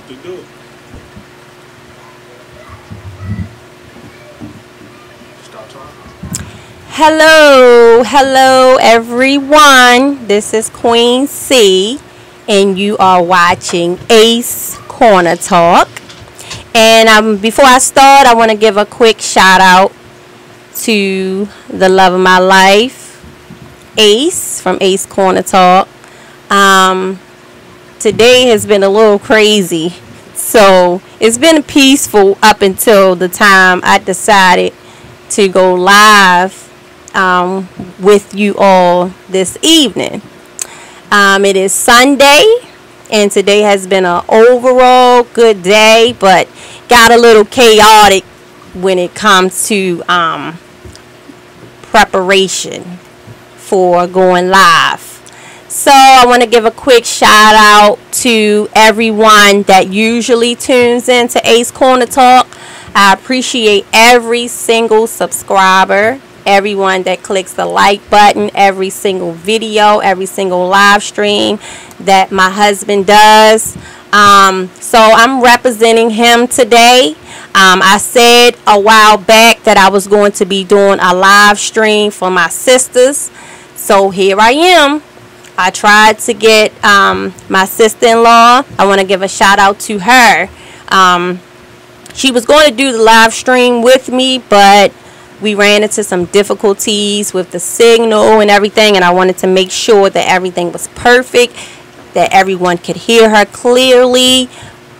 to do it. Start talking. Hello everyone. This is Queen C, and you are watching Ace Corner Talk. And before I start, I want to give a quick shout out to the love of my life, Ace from Ace Corner Talk. Um, Today has been a little crazy, so it's been peaceful up until the time I decided to go live with you all this evening. It is Sunday, and today has been an overall good day, but got a little chaotic when it comes to preparation for going live. So I want to give a quick shout out to everyone that usually tunes into Ace Corner Talk. I appreciate every single subscriber, everyone that clicks the like button, every single video, every single live stream that my husband does. So I'm representing him today. I said a while back that I was going to be doing a live stream for my sisters. So here I am. I tried to get my sister-in-law. I want to give a shout out to her. She was going to do the live stream with me, but we ran into some difficulties with the signal and everything, and I wanted to make sure that everything was perfect, that everyone could hear her clearly.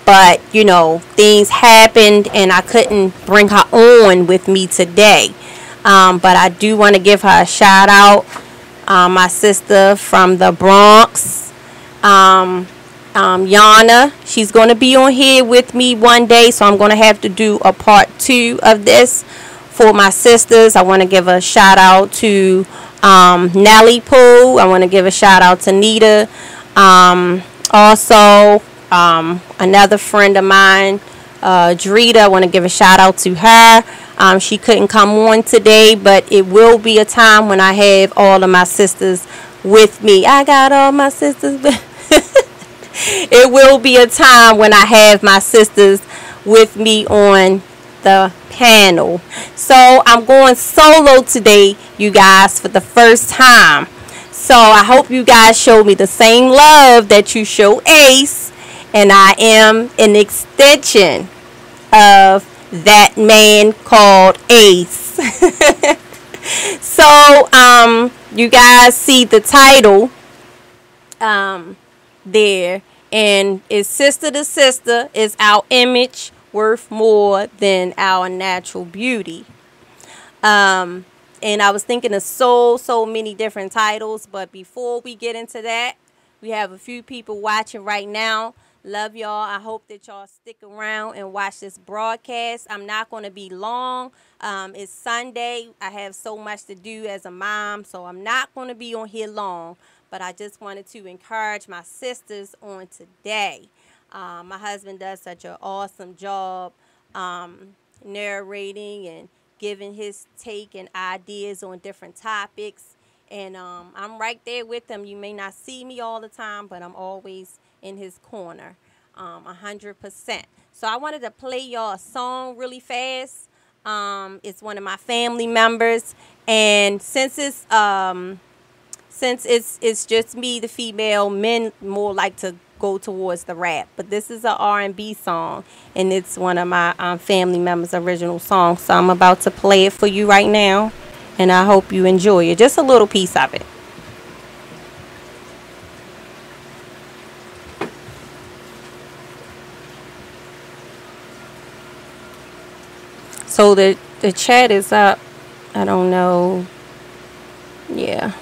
But, you know, things happened, and I couldn't bring her on with me today. But I do want to give her a shout out. My sister from the Bronx, Yana, she's going to be on here with me one day, so I'm going to have to do a part 2 of this for my sisters. I want to give a shout out to Nelly Pooh. I want to give a shout out to Nita. Also, another friend of mine, Drita, I want to give a shout out to her. She couldn't come on today, but it will be a time when I have all of my sisters with me. I got all my sisters. It will be a time when I have my sisters with me on the panel. So I'm going solo today, you guys, for the first time. So I hope you guys show me the same love that you show Ace, and I am an extension of that man called Ace. So you guys see the title there, and it's Sister to Sister, is our image worth more than our natural beauty? And I was thinking of so many different titles, but before we get into that, we have a few people watching right now. Love y'all. I hope that y'all stick around and watch this broadcast. I'm not going to be long. It's Sunday. I have so much to do as a mom, so I'm not going to be on here long. But I just wanted to encourage my sisters on today. My husband does such an awesome job narrating and giving his take and ideas on different topics. And I'm right there with him. You may not see me all the time, but I'm always in his corner, 100%. So I wanted to play y'all a song really fast. It's one of my family members, and since it's just me, the female, men more like to go towards the rap. But this is a R&B song, and it's one of my family members' original songs. So I'm about to play it for you right now, and I hope you enjoy it. Just a little piece of it. So the chat is up. I don't know. Yeah.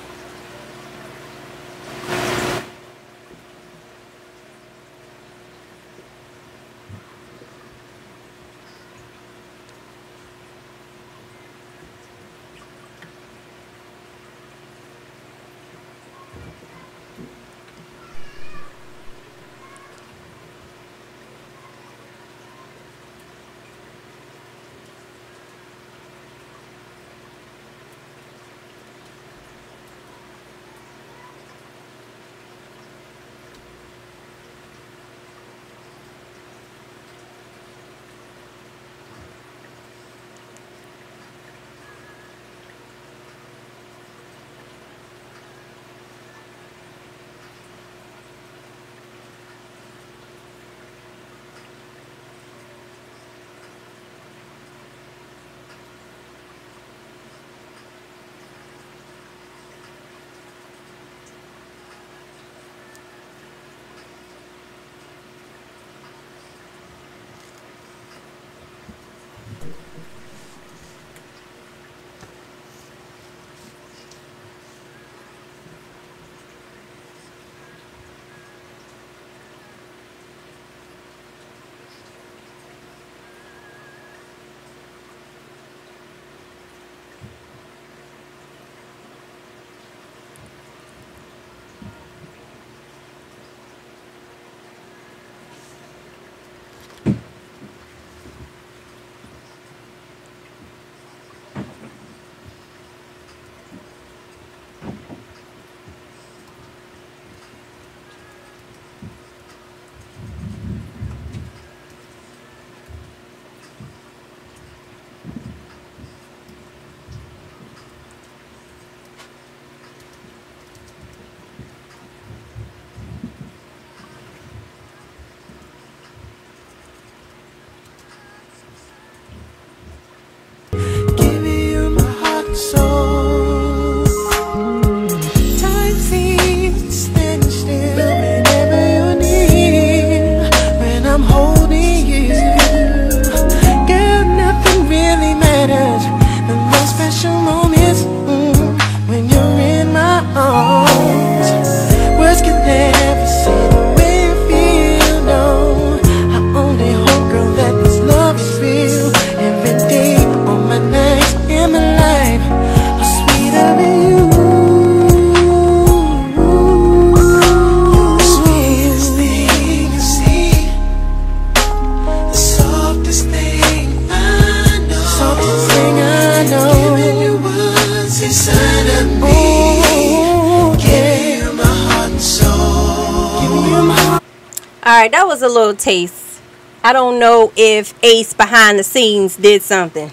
Alright, that was a little taste. I don't know if Ace behind the scenes did something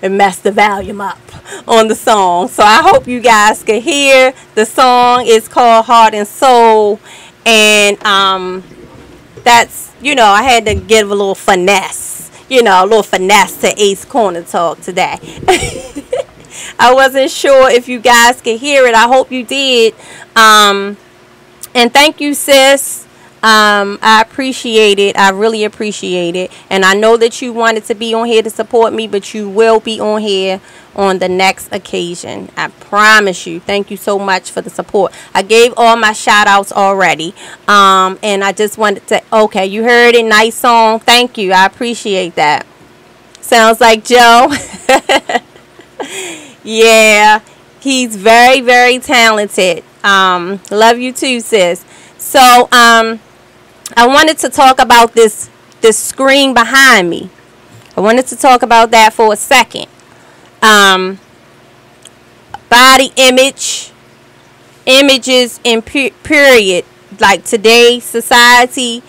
and messed the volume up on the song. So I hope you guys can hear. The song is called Heart and Soul. And that's, I had to give a little finesse. A little finesse to Ace Corner Talk today. I wasn't sure if you guys could hear it. I hope you did. And thank you, sis. I appreciate it. I really appreciate it. And I know that you wanted to be on here to support me, but you will be on here on the next occasion. I promise you. Thank you so much for the support. I gave all my shout outs already. And I just wanted to, okay, you heard it. Nice song. Thank you. I appreciate that. Sounds like Joe. Yeah. He's very, very talented. Love you too, sis. So, I wanted to talk about this screen behind me. I wanted to talk about that for a second. Body images in period. Like today's society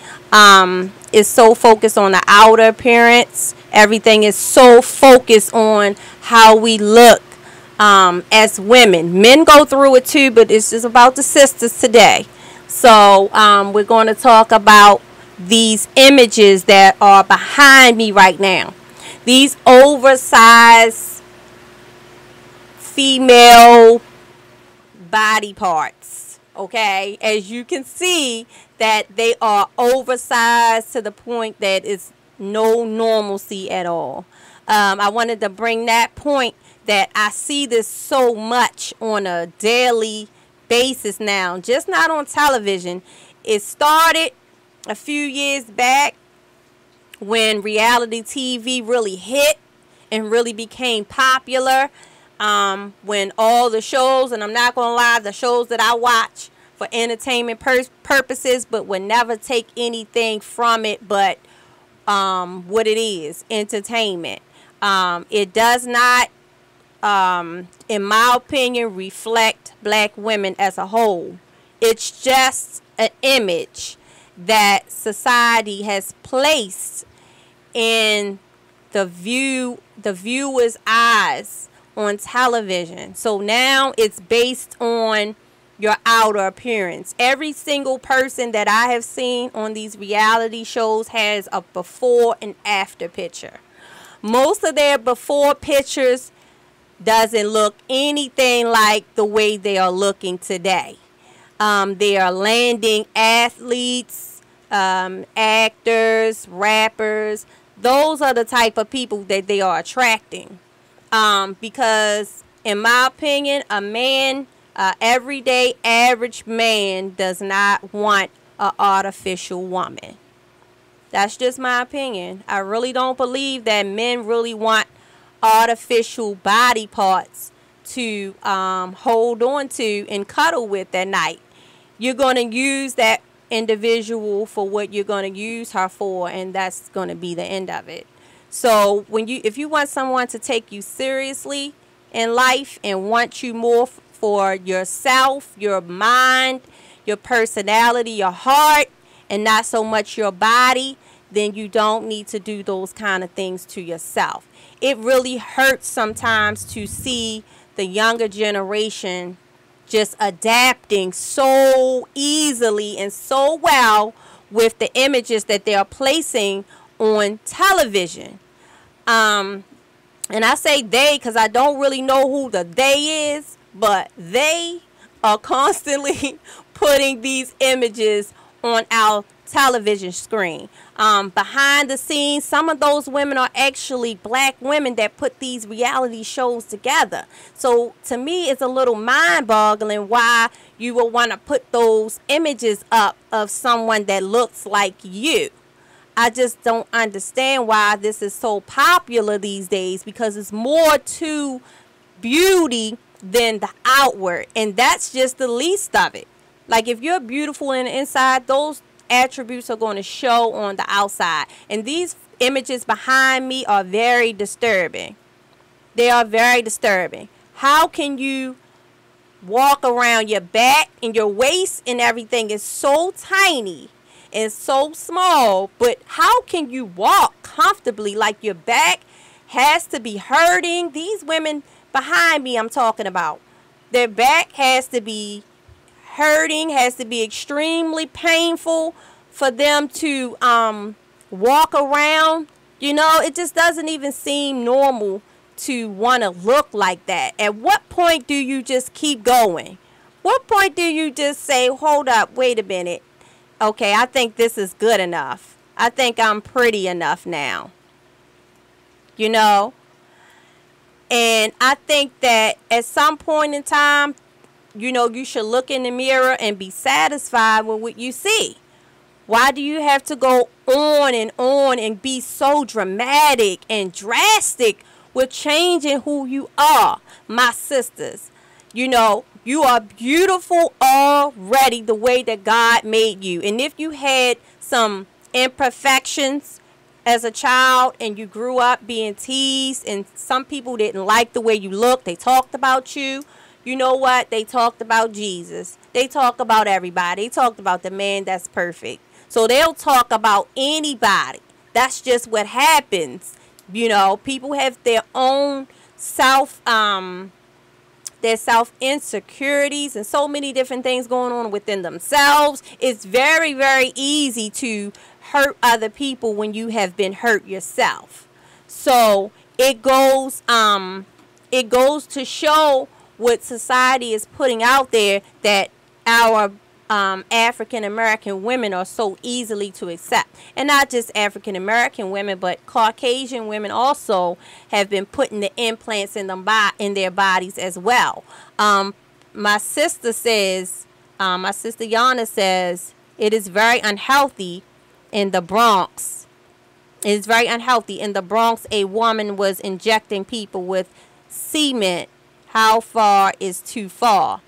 is so focused on the outer appearance. Everything is so focused on how we look as women. Men go through it too, but it's just about the sisters today. So we're going to talk about these images that are behind me right now. These oversized female body parts. Okay, as you can see that they are oversized to the point that it's no normalcy at all. I wanted to bring that point that I see this so much on a daily basis now, just not on television. It started a few years back when reality TV really hit and really became popular. When all the shows, and I'm not gonna lie, the shows that I watch for entertainment purposes, but would never take anything from it but what it is, entertainment. It does not, in my opinion, reflect black women as a whole. It's just an image that society has placed in the viewer's eyes on television. So now it's based on your outer appearance. Every single person that I have seen on these reality shows has a before and after picture. Most of their before pictures doesn't look anything like the way they are looking today. They are landing athletes, actors, rappers. Those are the type of people that they are attracting. Because in my opinion, a man, everyday average man, does not want an artificial woman. That's just my opinion. I really don't believe that men really want artificial body parts to hold on to and cuddle with at night. You're going to use that individual for what you're going to use her for, and that's going to be the end of it. So if you want someone to take you seriously in life and want you more for yourself, your mind, your personality, your heart, and not so much your body, then you don't need to do those kind of things to yourself. It really hurts sometimes to see the younger generation just adapting so easily and so well with the images that they are placing on television. And I say they because I don't really know who the they is, but they are constantly putting these images on our television screen. Behind the scenes, some of those women are actually black women that put these reality shows together. So to me, it's a little mind-boggling why you would want to put those images up of someone that looks like you. I just don't understand why this is so popular these days, because it's more to beauty than the outward, and that's just the least of it. Like, if you're beautiful in the inside, those attributes are going to show on the outside. And these images behind me are very disturbing. They are very disturbing. How can you walk around, your back and your waist and everything is so tiny, and so small, but how can you walk comfortably? Like your back has to be hurting. These women behind me, I'm talking about, their back has to be hurting, has to be extremely painful for them to walk around. You know, it just doesn't even seem normal to want to look like that. At what point do you just keep going? What point do you just say, hold up, wait a minute. Okay, I think this is good enough. I think I'm pretty enough now. You know? And I think that at some point in time, you know, you should look in the mirror and be satisfied with what you see. Why do you have to go on and be so dramatic and drastic with changing who you are? My sisters, you know, you are beautiful already the way that God made you. And if you had some imperfections as a child and you grew up being teased and some people didn't like the way you looked, they talked about you. You know what? They talked about Jesus. They talk about everybody. They talked about the man that's perfect. So they'll talk about anybody. That's just what happens. You know, people have their own self insecurities and so many different things going on within themselves. It's very, very easy to hurt other people when you have been hurt yourself. So it goes to show what society is putting out there, that our African American women are so easily to accept. And not just African American women, but Caucasian women also have been putting the implants in their bodies as well. My sister Yana says, it is very unhealthy in the Bronx. It is very unhealthy. In the Bronx, a woman was injecting people with cement. How far is too far?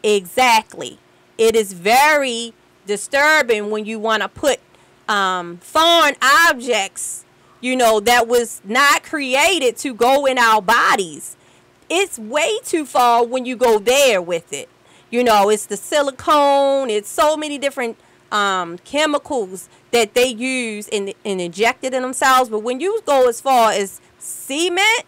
Exactly. It is very disturbing when you want to put foreign objects, you know, that was not created to go in our bodies. It's way too far when you go there with it. You know, it's the silicone. It's so many different chemicals that they use and inject it in themselves. But when you go as far as cement,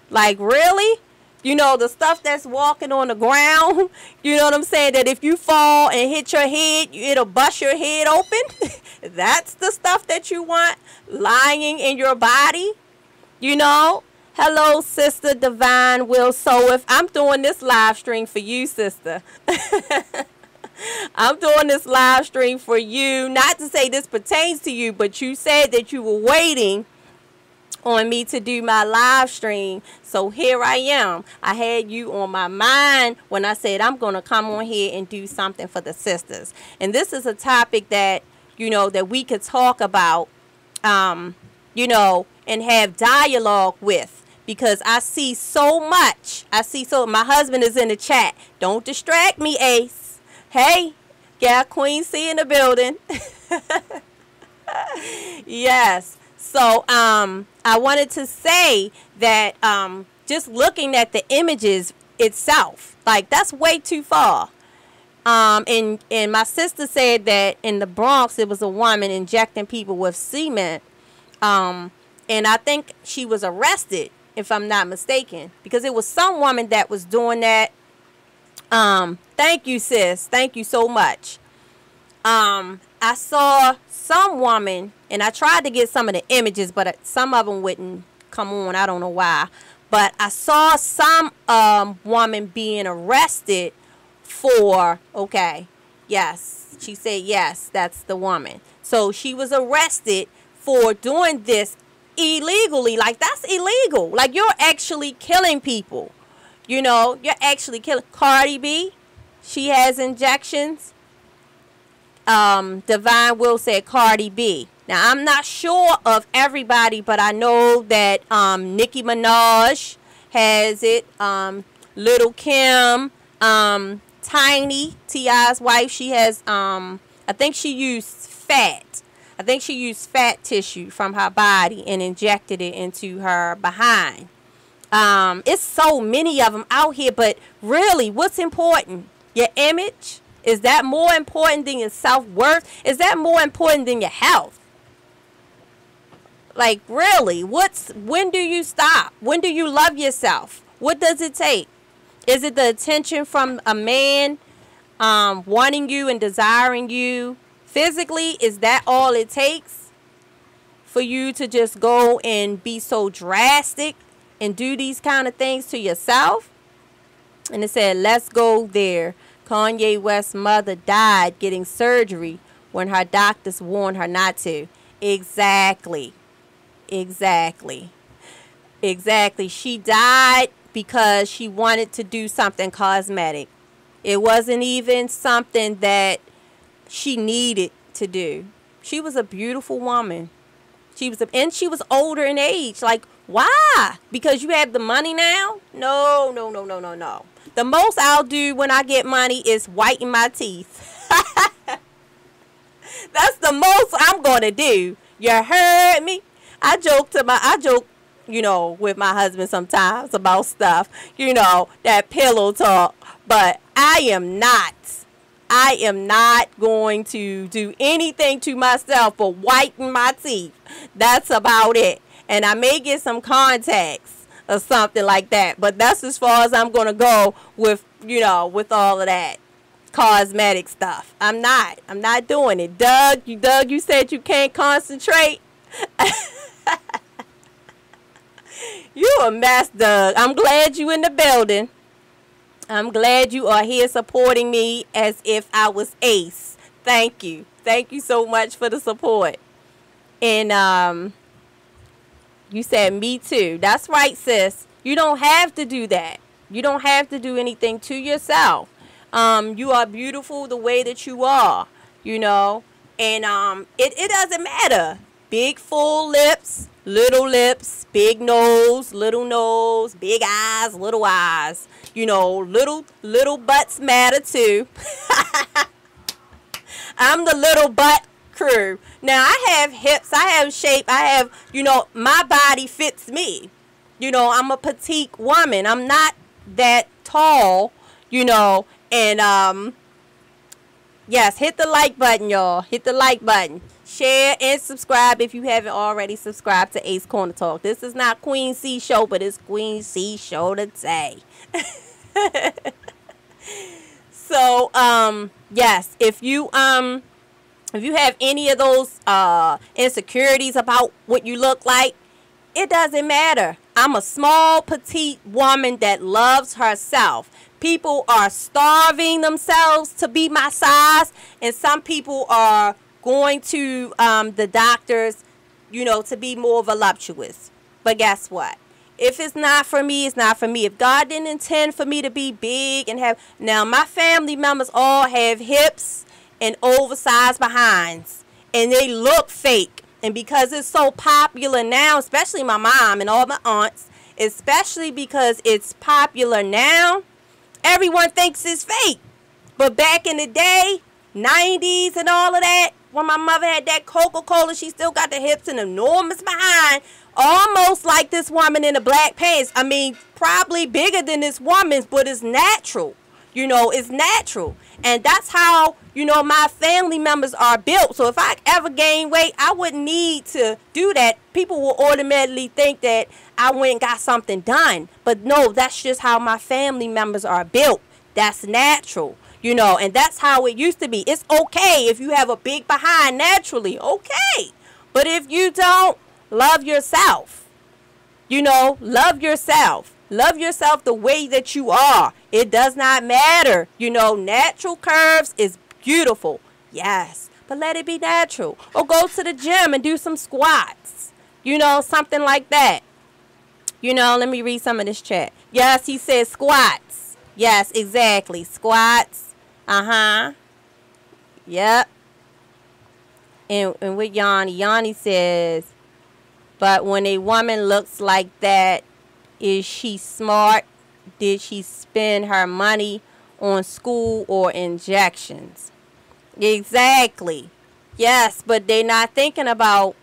like really? You know, the stuff that's walking on the ground, you know what I'm saying? That if you fall and hit your head, it'll bust your head open. That's the stuff that you want lying in your body, you know? Hello, Sister Divine Will. So if I'm doing this live stream for you, sister. I'm doing this live stream for you. Not to say this pertains to you, but you said that you were waiting on me to do my live stream. So here I am. I had you on my mind when I said I'm going to come on here and do something for the sisters. And this is a topic that, you know, that we could talk about, you know, and have dialogue with, because I see so much. My husband is in the chat. Don't distract me, Ace. Hey, got Queen C in the building. Yes. So I wanted to say that just looking at the images itself, like, that's way too far. And my sister said that in the Bronx it was a woman injecting people with cement. And I think she was arrested, if I'm not mistaken, because it was some woman that was doing that. Thank you, sis. Thank you so much. I saw some woman, and I tried to get some of the images, but some of them wouldn't come on. I don't know why. But I saw some woman being arrested for, okay, yes, she said yes, that's the woman. So she was arrested for doing this illegally. Like, that's illegal. Like, you're actually killing people. You know, you're actually killing. Cardi B, she has injections. Divine Will said Cardi B. Now, I'm not sure of everybody, but I know that Nicki Minaj has it. Little Kim, Tiny, T.I.'s wife, she has, I think she used fat. I think she used fat tissue from her body and injected it into her behind. It's so many of them out here, but really, what's important? Your image? Is that more important than your self-worth? Is that more important than your health? Like, really, when do you stop? When do you love yourself? What does it take? Is it the attention from a man wanting you and desiring you physically? Is that all it takes for you to just go and be so drastic and do these kind of things to yourself? And it said, let's go there. Kanye West's mother died getting surgery when her doctors warned her not to. Exactly. She died because she wanted to do something cosmetic. It wasn't even something that she needed to do. She was a beautiful woman. And she was older in age. Like, why? Because you have the money now? No. The most I'll do when I get money is whiten my teeth. That's the most I'm going to do. You heard me? I joke, with my husband sometimes about stuff, that pillow talk. But I am not going to do anything to myself but whiten my teeth. That's about it. And I may get some contacts or something like that. But that's as far as I'm going to go with, with all of that cosmetic stuff. I'm not doing it. Doug, you said you can't concentrate. You a mess, Doug. I'm glad you in the building. I'm glad you are here supporting me as if I was Ace. Thank you. Thank you so much for the support. And you said me too. That's right, sis. You don't have to do that. You don't have to do anything to yourself. You are beautiful the way that you are, and it doesn't matter. Big full lips, big nose, big eyes, little eyes. Little butts matter too. I'm the little butt crew. Now I have hips, I have shape, I have, my body fits me. I'm a petite woman. I'm not that tall, and yes, hit the like button, y'all. Hit the like button. Share and subscribe if you haven't already subscribed to Ace Corner Talk. This is not Queen C show, but it's Queen C show today. So, yes, if you have any of those insecurities about what you look like, it doesn't matter. I'm a small, petite woman that loves herself. People are starving themselves to be my size, and some people are going to the doctors, to be more voluptuous. But guess what? If it's not for me, it's not for me. If God didn't intend for me to be big and have... Now, my family members all have hips and oversized behinds, and they look fake. And because it's so popular now, especially my mom and all my aunts, especially because it's popular now, everyone thinks it's fake. But back in the day, 90s and all of that, when my mother had that Coca-Cola, she still got the hips and enormous behind, almost like this woman in the black pants. I mean, probably bigger than this woman's, but it's natural. It's natural. And that's how, my family members are built. So if I ever gain weight, I wouldn't need to do that. People will automatically think that I went and got something done. But no, that's just how my family members are built. That's natural. And that's how it used to be. It's okay if you have a big behind naturally. Okay. But if you don't, love yourself. Love yourself. Love yourself the way that you are. It does not matter. Natural curves is beautiful. Yes. But let it be natural. Or go to the gym and do some squats. Something like that. Let me read some of this chat. Yes, he says squats. Yes, exactly. Squats. Yep. And with Yanni says, but when a woman looks like that, is she smart? Did she spend her money on school or injections? Exactly. Yes, but they're not thinking about,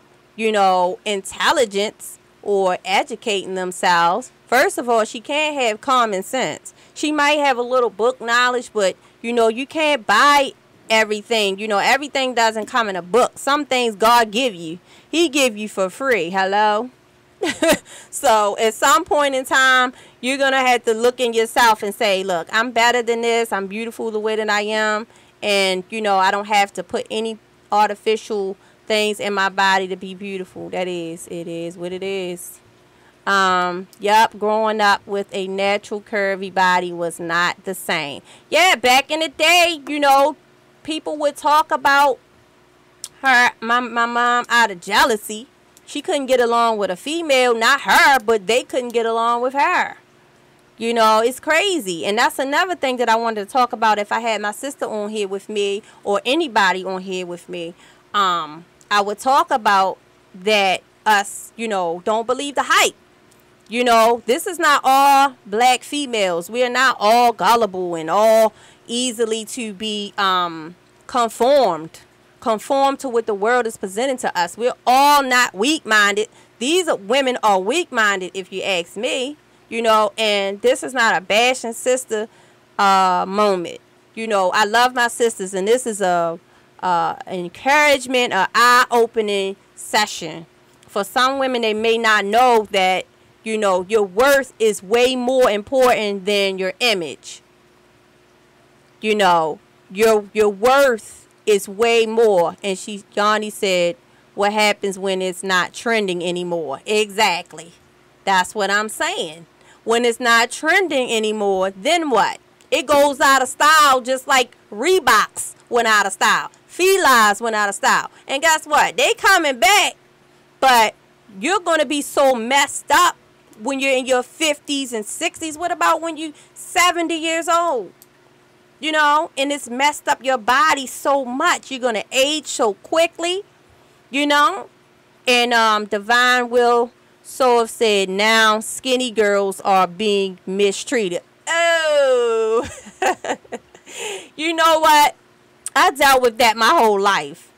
intelligence or educating themselves. First of all, she can't have common sense. She might have a little book knowledge, but You know, you can't buy everything. You know, everything doesn't come in a book. Some things God give you. He give you for free. Hello? So at some point in time, you're going to have to look in yourself and say, look, I'm better than this. I'm beautiful the way that I am. And, you know, I don't have to put any artificial things in my body to be beautiful. It is what it is. Yep, growing up with a natural curvy body was not the same. Yeah, back in the day, you know, people would talk about my mom out of jealousy. She couldn't get along with a female, not her, but they couldn't get along with her. You know, it's crazy. And that's another thing that I wanted to talk about if I had my sister on here with me or anybody on here with me. I would talk about that us, you know, don't believe the hype. You know, this is not all black females. We are not all gullible and all easily to be conformed to what the world is presenting to us. We're all not weak-minded. These women are weak-minded, if you ask me. You know, and this is not a bashing sister moment. You know, I love my sisters, and this is an encouragement, an eye-opening session. For some women, they may not know that, you know, your worth is way more important than your image. You know, your worth is way more. And Yanni said, what happens when it's not trending anymore? Exactly. That's what I'm saying. When it's not trending anymore, then what? It goes out of style, just like Reeboks went out of style. Felines went out of style. And guess what? They coming back, but you're going to be so messed up when you're in your 50s and 60s. What about when you're 70 years old? You know, and it's messed up your body so much. You're going to age so quickly, you know. And Divine Will So have said now skinny girls are being mistreated. Oh, you know what? I dealt with that my whole life.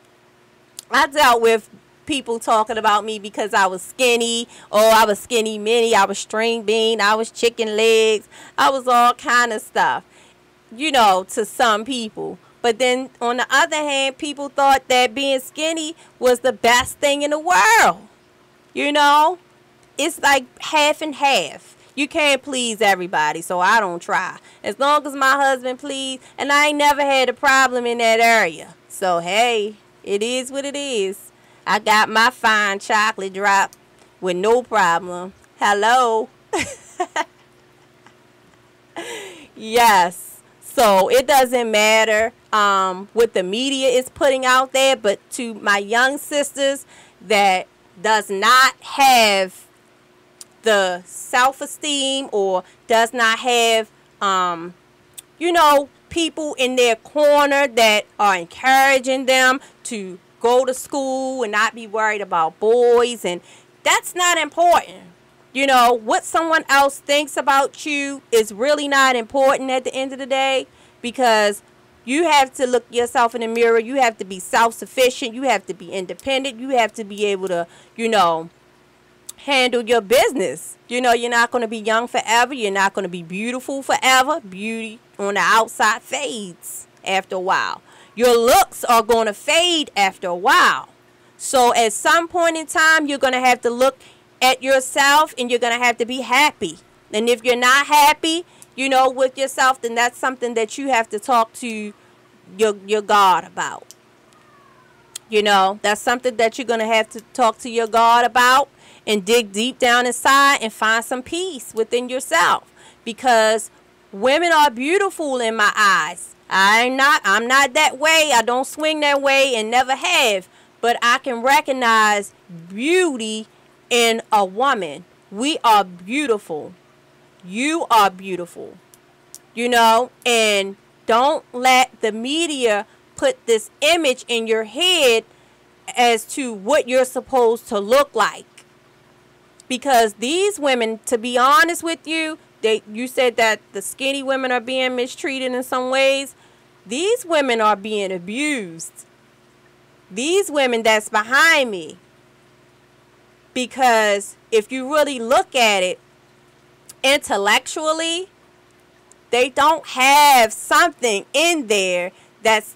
I dealt with people talking about me because I was skinny. Oh, I was skinny mini. I was string bean. I was chicken legs. I was all kind of stuff, you know, to some people. But then on the other hand, people thought that being skinny was the best thing in the world. You know, it's like half and half. You can't please everybody, so I don't try. As long as my husband please, and I ain't never had a problem in that area. So, hey, it is what it is. I got my fine chocolate drop with no problem. Hello. Yes. So, it doesn't matter what the media is putting out there, but to my young sisters that does not have the self-esteem or does not have, you know, people in their corner that are encouraging them to go to school and not be worried about boys. And that's not important. You know, what someone else thinks about you is really not important at the end of the day, because you have to look yourself in the mirror. You have to be self-sufficient. You have to be independent. You have to be able to, you know, handle your business. You know, you're not going to be young forever. You're not going to be beautiful forever. Beauty on the outside fades after a while. Your looks are going to fade after a while. So at some point in time, you're going to have to look at yourself and you're going to have to be happy. And if you're not happy, you know, with yourself, then that's something that you have to talk to your God about. You know, that's something that you're going to have to talk to your God about and dig deep down inside and find some peace within yourself. Because women are beautiful in my eyes. I'm not that way. I don't swing that way and never have. But I can recognize beauty in a woman. We are beautiful. You are beautiful. You know, and don't let the media put this image in your head as to what you're supposed to look like. Because these women, to be honest with you, you said that the skinny women are being mistreated in some ways. These women are being abused. These women that's behind me. Because if you really look at it intellectually, they don't have something in there that's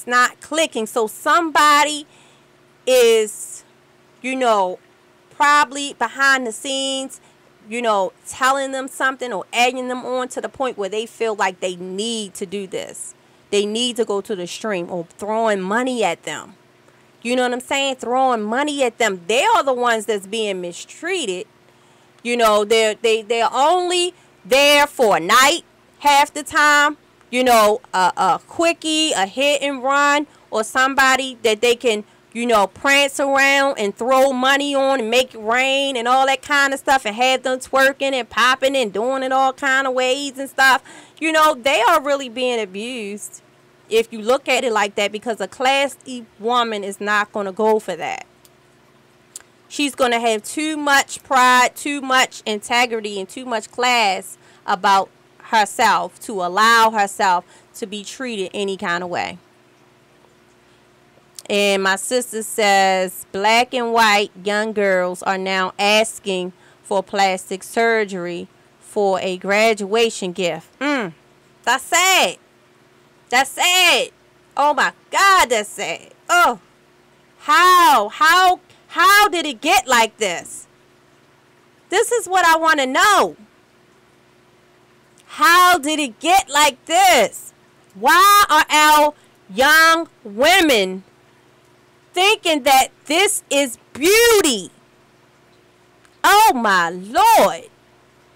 not clicking. So somebody is, probably behind the scenes, telling them something or egging them on to the point where they feel like they need to do this. They need to go to the stream, or throwing money at them. You know what I'm saying? Throwing money at them. They are the ones that's being mistreated. They're only there for a night half the time. A quickie, a hit and run, or somebody that they can, prance around and throw money on and make it rain and all that kind of stuff, and have them twerking and popping and doing it all kind of ways and stuff. They are really being abused if you look at it like that, because a Class E woman is not going to go for that. She's going to have too much pride, too much integrity, and too much class about herself to allow herself to be treated any kind of way. And my sister says black and white young girls are now asking for plastic surgery for a graduation gift. That's sad. That's sad. Oh my God, that's sad. Oh, how did it get like this? This is what I want to know. How did it get like this? Why are our young women thinking that this is beauty? Oh my Lord.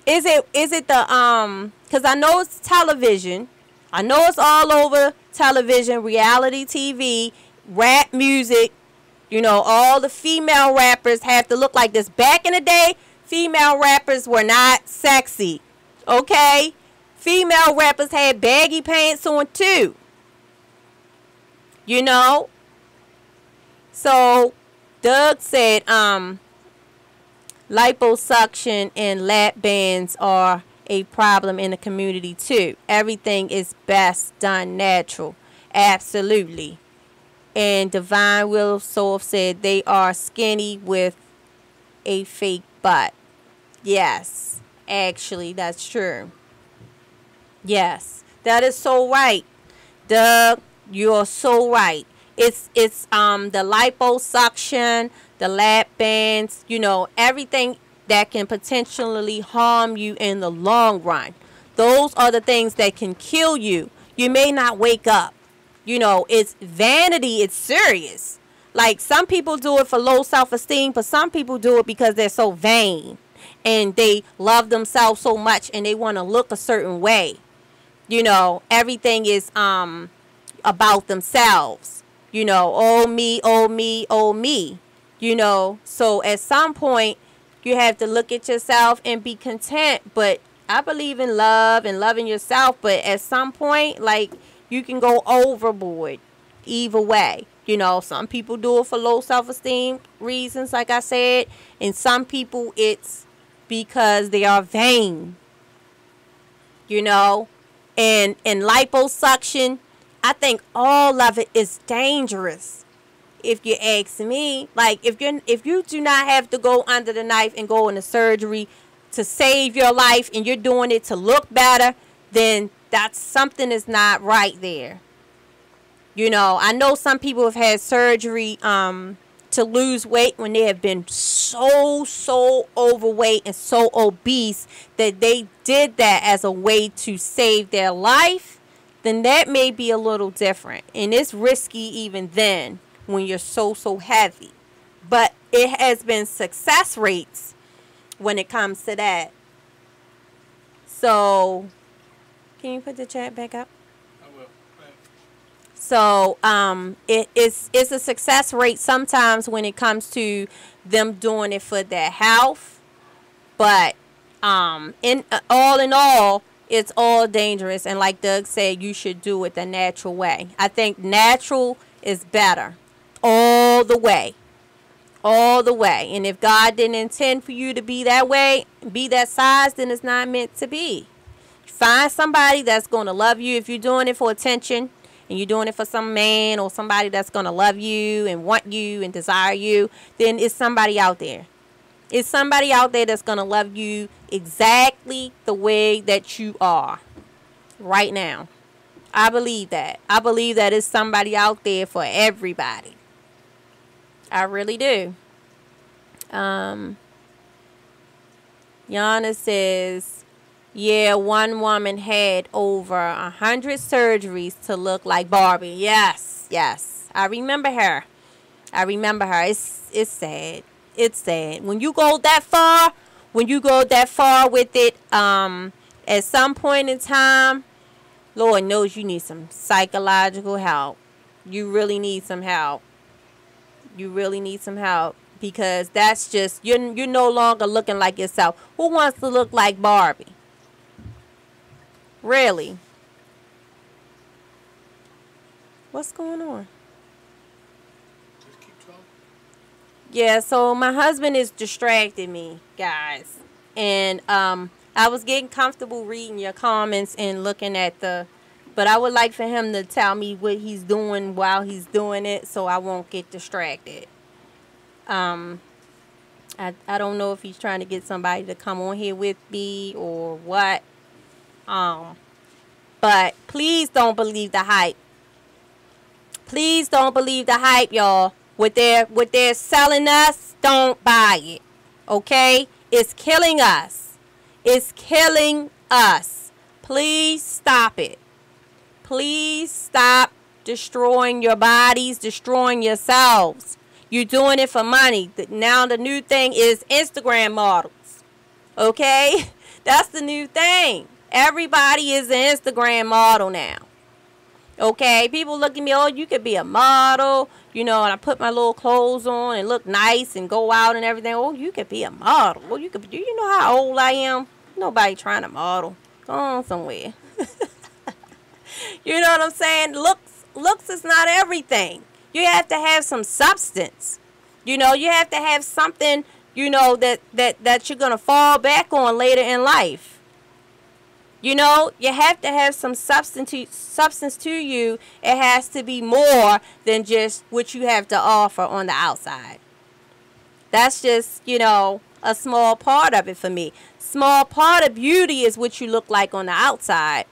Is it the because I know it's television. I know it's all over television, reality TV, rap music. All the female rappers have to look like this. Back in the day, female rappers were not sexy. Okay? Female rappers had baggy pants on too. So Doug said liposuction and lap bands are a problem in the community too. Everything is best done natural. Absolutely. And Divine Will Soul said they are skinny with a fake butt. Yes, actually, that's true. Yes, that is so right. Doug, you're so right. It's the liposuction, the lap bands, everything that can potentially harm you in the long run. Those are the things that can kill you. You may not wake up. It's vanity. It's serious. Like, some people do it for low self-esteem, but some people do it because they're so vain and they love themselves so much and they want to look a certain way. Everything is about themselves. Oh me, oh me, oh me. So at some point you have to look at yourself and be content. But I believe in love and loving yourself, but at some point, like, you can go overboard either way. Some people do it for low self-esteem reasons, like I said, and some people it's because they are vain. And liposuction, I think all of it is dangerous. If you ask me, like, if you do not have to go under the knife and go into surgery to save your life, and you're doing it to look better, then that's something is not right there. I know some people have had surgery to lose weight when they have been so overweight and so obese that they did that as a way to save their life. Then that may be a little different, and it's risky even then when you're so heavy. But it has been success rates when it comes to that. So can you put the chat back up? I will. So it's a success rate sometimes when it comes to them doing it for their health, but in all, it's all dangerous. And like Doug said, you should do it the natural way. I think natural is better all the way. And if God didn't intend for you to be that way, be that size, then it's not meant to be. Find somebody that's going to love you. If you're doing it for attention and you're doing it for some man or somebody that's going to love you and want you and desire you, then it's somebody out there. It's somebody out there that's going to love you exactly the way that you are. right now. I believe that. I believe that it's somebody out there for everybody. I really do. Um, Yana says, yeah, one woman had over 100 surgeries to look like Barbie. Yes, yes. I remember her. I remember her. It's sad. It's sad. When you go that far with it, at some point in time, Lord knows you need some psychological help. You really need some help. You really need some help because that's just you're no longer looking like yourself. Who wants to look like Barbie? Really? What's going on? Just keep talking. Yeah, so my husband is distracting me, guys. And I was getting comfortable reading your comments and looking at but I would like for him to tell me what he's doing while he's doing it so I won't get distracted. Um I don't know if he's trying to get somebody to come on here with me or what. Um but please don't believe the hype. Please don't believe the hype, y'all. What they're selling us, don't buy it. Okay? It's killing us. It's killing us. Please stop it. Please stop destroying your bodies, destroying yourselves. You're doing it for money. Now the new thing is Instagram models. Okay? That's the new thing. Everybody is an Instagram model now. Okay, people look at me, oh, you could be a model, and I put my little clothes on and look nice and go out and everything. Oh, you could be a model. Oh, you could. Do you know how old I am? Nobody trying to model. Go on somewhere. You know what I'm saying? Looks is not everything. You have to have some substance. You have to have something, that you're gonna fall back on later in life. You have to have some substance to you. It has to be more than just what you have to offer on the outside. That's just, a small part of it for me. Small part of beauty is what you look like on the outside.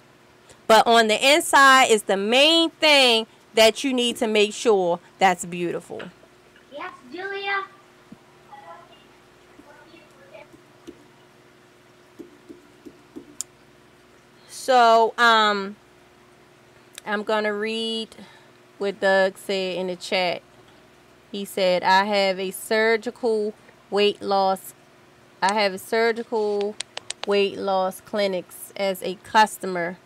But on the inside is the main thing that you need to make sure that's beautiful. Yes, Julia. So, I'm going to read what Doug said in the chat. He said, I have a surgical weight loss clinics as a customer.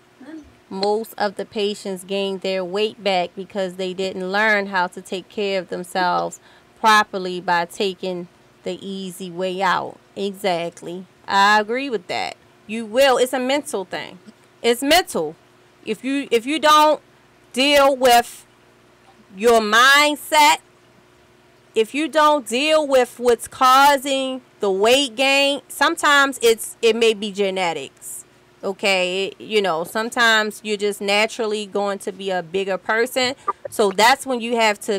Most of the patients gained their weight back because they didn't learn how to take care of themselves properly by taking the easy way out. Exactly. I agree with that. You will. It's a mental thing. It's mental. If you don't deal with your mindset, if you don't deal with what's causing the weight gain, sometimes it may be genetics. Okay, sometimes you're just naturally going to be a bigger person. So that's when you have to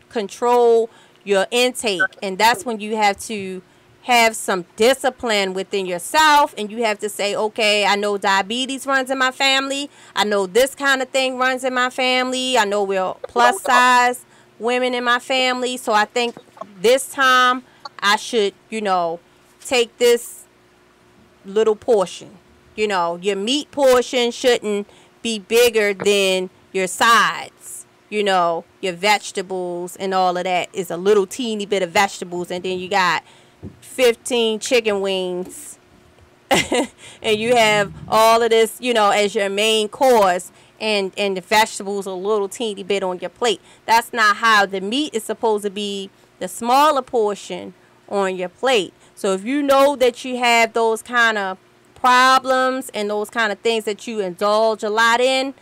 control your intake, and that's when you have to have some discipline within yourself, and you have to say, okay, I know diabetes runs in my family. I know this kind of thing runs in my family. I know we're plus size women in my family. So I think this time I should, take this little portion. Your meat portion shouldn't be bigger than your sides. Your vegetables and all of that is a little teeny bit of vegetables, and then you got 15 chicken wings and you have all of this, as your main course, and the vegetables a little teeny bit on your plate. That's not how the meat is supposed to be, the smaller portion on your plate. So if you know that you have those kind of problems and those kind of things that you indulge a lot in,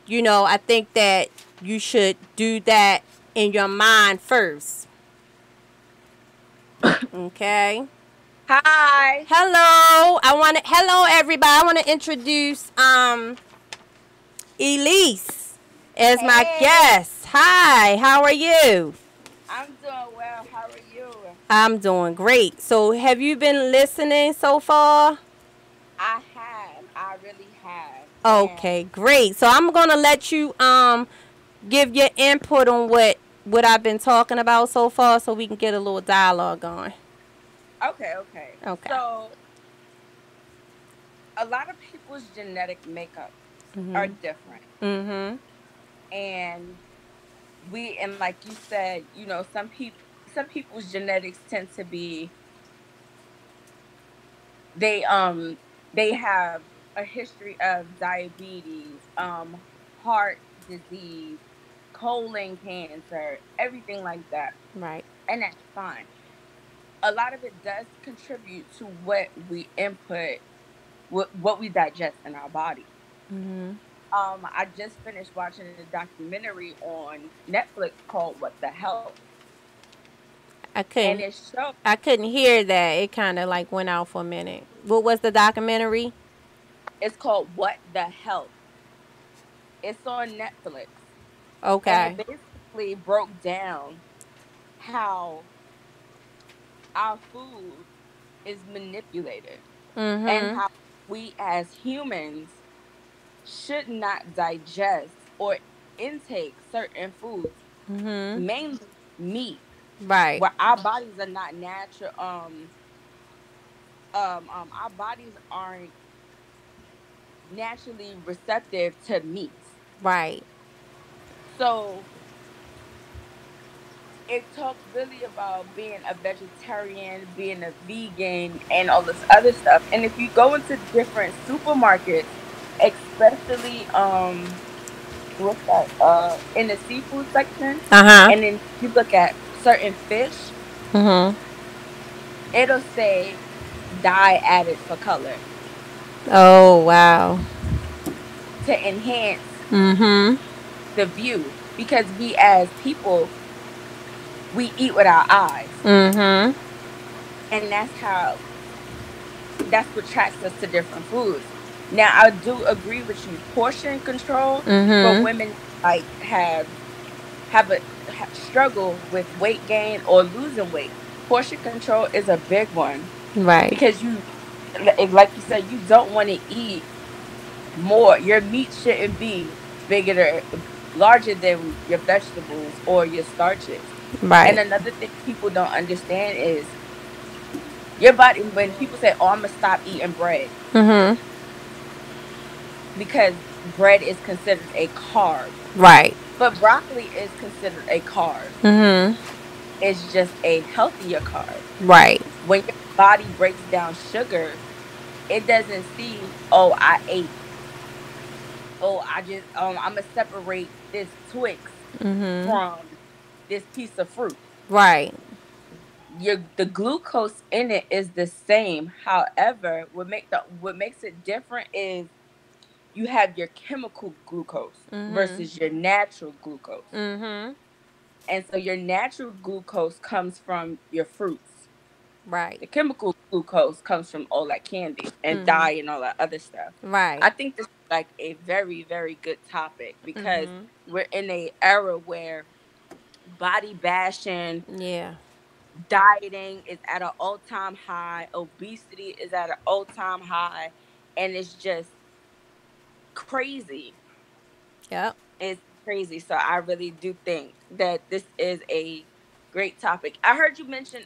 I think that you should do that in your mind first. Okay. Hi. Hello. Hello everybody. I want to introduce Elise as my guest. Hi. How are you? I'm doing well. How are you? I'm doing great. So have you been listening so far? I have. I really have. And Okay, great. So I'm gonna let you give your input on what I've been talking about so far, so we can get a little dialogue going. okay, okay. Okay. So a lot of people's genetic makeup are Mhm. different. Mhm. And and like you said, some people's genetics tend to be they they have a history of diabetes, heart disease, colon cancer, everything like that. Right. And that's fine. A lot of it does contribute to what we input, what we digest in our body. Mhm. I just finished watching a documentary on Netflix called What the Health. I And couldn't it showed I couldn't hear that. It kind of like went out for a minute. What was the documentary? it's called What the Health. It's on Netflix. And it Okay. basically broke down how our food is manipulated and Mhm. how we as humans should not digest or intake certain foods, Mhm. mainly meat, Right. where our bodies are not natural. Our bodies aren't naturally receptive to meats. Right. So it talks really about being a vegetarian, being a vegan, and all this other stuff. And if you go into different supermarkets, especially what's that? In the seafood section, Uh huh. and then you look at certain fish, Mhm. it'll say dye added for color Oh wow. to enhance Mhm. the view because we as people we eat with our eyes, Mhm. and that's what attracts us to different foods. Now, I do agree with you. Portion control for Mhm. women like have struggle with weight gain or losing weight. Portion control is a big one Right. because like you said, you don't want to eat more. Your meat shouldn't be larger than your vegetables or your starches. And Right. another thing people don't understand is your body. When people say, "Oh, I'm gonna stop eating bread," Mhm. because bread is considered a carb. Right. But broccoli is considered a carb. Mhm. It's just a healthier carb. Right. When your body breaks down sugar, it doesn't see, oh, I ate. Oh, I'm gonna separate this Twix Mhm. from this piece of fruit. Right. The glucose in it is the same. However, what makes it different is you have your chemical glucose Mhm. versus your natural glucose. Mhm. And so your natural glucose comes from your fruits. Right. The chemical glucose comes from all that candy and Mhm. dye and all that other stuff. Right. I think this is like a very, very good topic because Mhm. we're in a era where body bashing, Yeah. dieting is at an all-time high, obesity is at an all-time high, and it's just crazy. Yep. It's crazy. So I really do think that this is a great topic. I heard you mention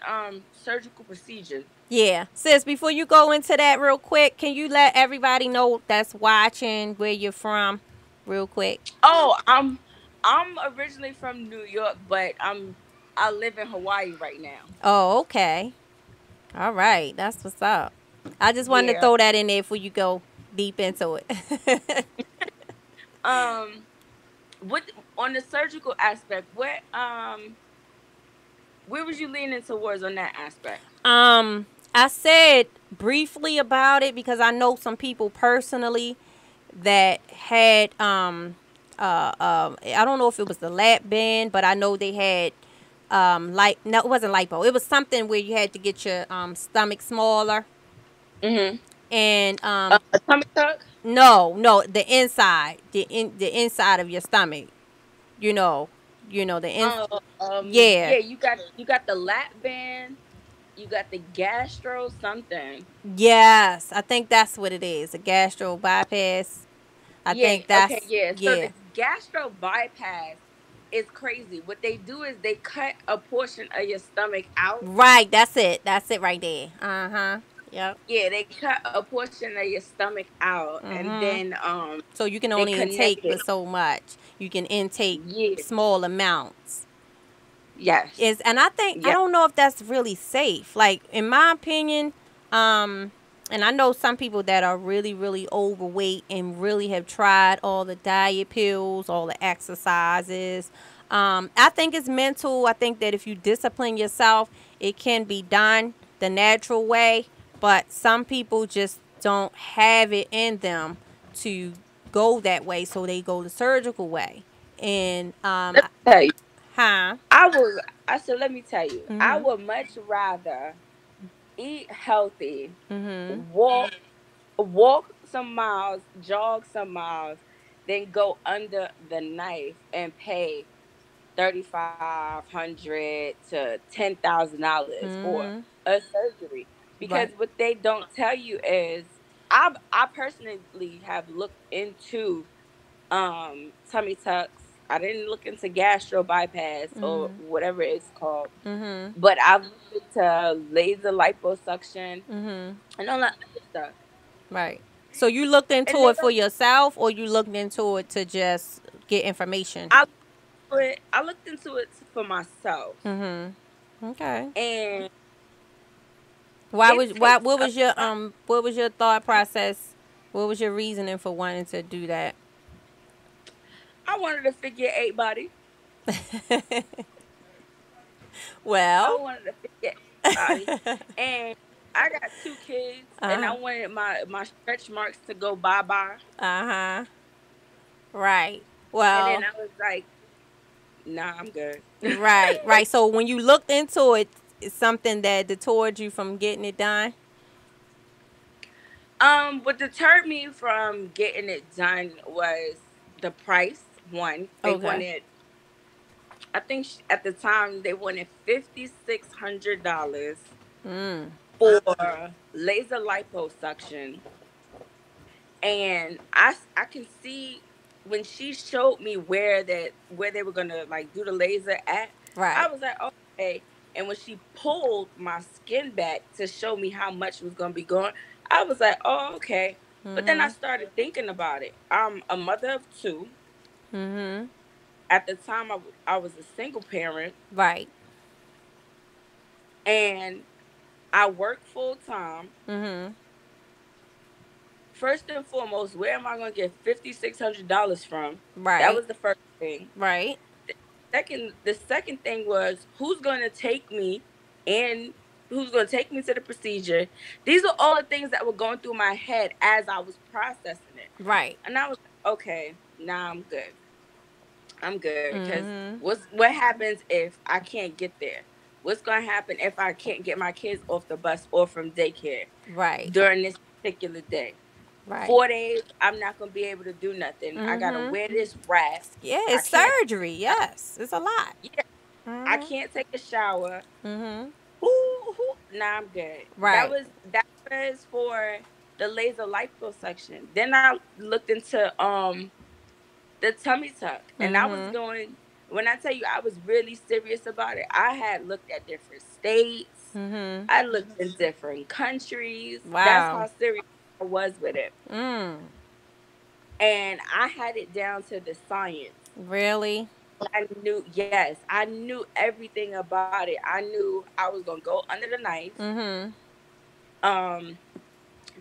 surgical procedures. Yeah. Sis, before you go into that real quick, can you let everybody know that's watching where you're from real quick? Oh, I'm originally from New York, but I live in Hawaii right now. Oh, okay. All right. That's what's up. I just wanted to Yeah. throw that in there before you go deep into it. Um what on the surgical aspect, where was you leaning towards on that aspect? I said briefly about it because I know some people personally that had I don't know if it was the lap band, but I know they had like no, it wasn't lipo. It was something where you had to get your stomach smaller Mm-hmm. and A tummy tuck? no, the inside of your stomach. You know, the yeah. Yeah, you got the lap band, you got the gastro something. Yes, I think that's what it is. A gastro bypass. I Yeah, think okay, that's yeah. So yeah. the gastro bypass is crazy. What they do is they cut a portion of your stomach out. Right, that's it. That's it right there. Uh-huh. Yep. Yeah, they cut a portion of your stomach out and then So you can they only connect intake it. but so much. You can intake Yeah. small amounts. Yes. Is and I think I Yeah. don't know if that's really safe. Like in my opinion, and I know some people that are really really overweight and really have tried all the diet pills, all the exercises. I think it's mental. I think that if you discipline yourself, it can be done the natural way. But some people just don't have it in them to go that way, so they go the surgical way. And Let me tell you. huh? I would I said let me tell you. I Mhm. would much rather eat healthy, Mhm. walk some miles, jog some miles, than go under the knife and pay $3,500 to $10,000 for Mhm. a surgery. Because Right. what they don't tell you is I personally have looked into tummy tucks. I didn't look into gastro bypass or Mhm. whatever it's called, Mhm. but I've looked into laser liposuction Mhm. and all that other stuff. Right. So you looked And into they it for don't. yourself, or you looked into it to just get information? I looked into it for myself, Mhm. Okay. and Why it was why? takes What a was your lot. what was your thought process? What was your reasoning for wanting to do that? I wanted a figure eight body. I Well. wanted a figure eight body, and I got two kids, and I Uh wanted my stretch marks to go bye bye. huh. Right. And then Well. I was like, nah, I'm good. Right. Right. So when you looked into it, it's something that detoured you from getting it done. What deterred me from getting it done was the price. One, they Okay. wanted. I think at the time they wanted $5,600 Mm. for laser liposuction, and I can see when she showed me where they were gonna like do the laser at. I Right. was like, okay. And when she pulled my skin back to show me how much was gonna be going, I was like, oh, okay. But then I Mhm. started thinking about it. I'm a mother of two. Mhm. At the time, I was a single parent, Right. and I work full time. Mhm. First and foremost, where am I going to get $5,600 from? That Right. was the first thing. Right. The second thing was who's going to take me and who's going to take me to the procedure. These are all the things that were going through my head as I was processing it, Right. and I was like, okay, now I'm good. I'm good because Mhm. what happens if I can't get there? What's going to happen if I can't get my kids off the bus or from daycare Right. during this particular day? Right. 4 days, I'm not gonna be able to do nothing. I gotta Mhm. wear this wrap. Yeah, I it's can't. surgery. Yes, it's a lot. Yeah, I Mhm. can't take a shower. Mhm. Nah, I'm good. Right. That was for the laser liposuction. Then I looked into the tummy tuck, and I was Mhm. going. When I tell you I was really serious about it, I had looked at different states. Mhm. I looked in different countries. That's Wow. how serious I was with it, Mm. and I had it down to the science. Really? I knew, yes, I knew everything about it. I knew I was gonna go under the knife. Mhm. Um,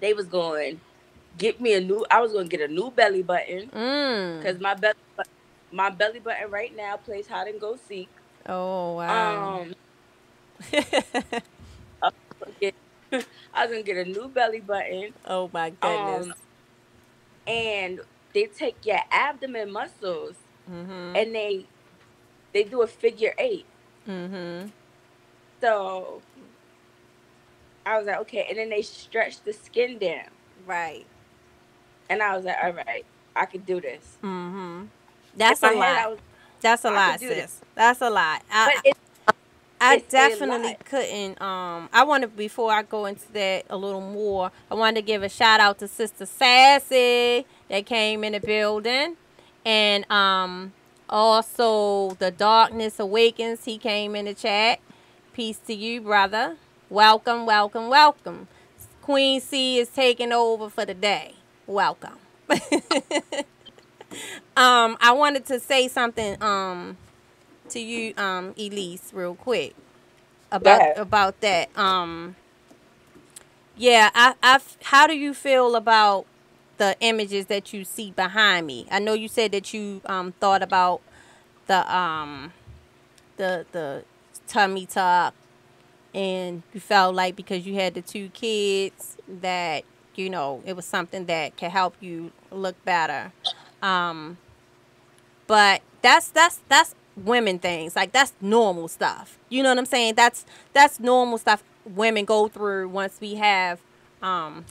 they was going get me a new. I was gonna get a new belly button Mm. because my belly button right now plays hide and go seek. Oh wow. Um, I was gonna get, I was gonna get a new belly button. Oh my goodness. Um, and they take your abdomen muscles Mhm. and they do a figure eight. Mhm. So I was like, okay, and then they stretch the skin down. Right. And I was like, all right, I could do this. Mhm. In That's a my head, lot. I was, That's a I could lot, do this. sis. That's a lot. But it's tough. I It's a definitely lot. couldn't. I want to, before I go into that a little more, I wanted to give a shout out to Sister Sassy that came in the building, and also the Darkness Awakens. He came in the chat. Peace to you, brother. Welcome, welcome, welcome. Queen C is taking over for the day. Welcome. I wanted to say something to you, Elise, real quick Go ahead. about that. Yeah, how do you feel about the images that you see behind me? I know you said that you thought about the the tummy tuck, and you felt like because you had the two kids that it was something that could help you look better. Um, but that's women things. Like, that's normal stuff. You know what I'm saying? That's normal stuff women go through once we have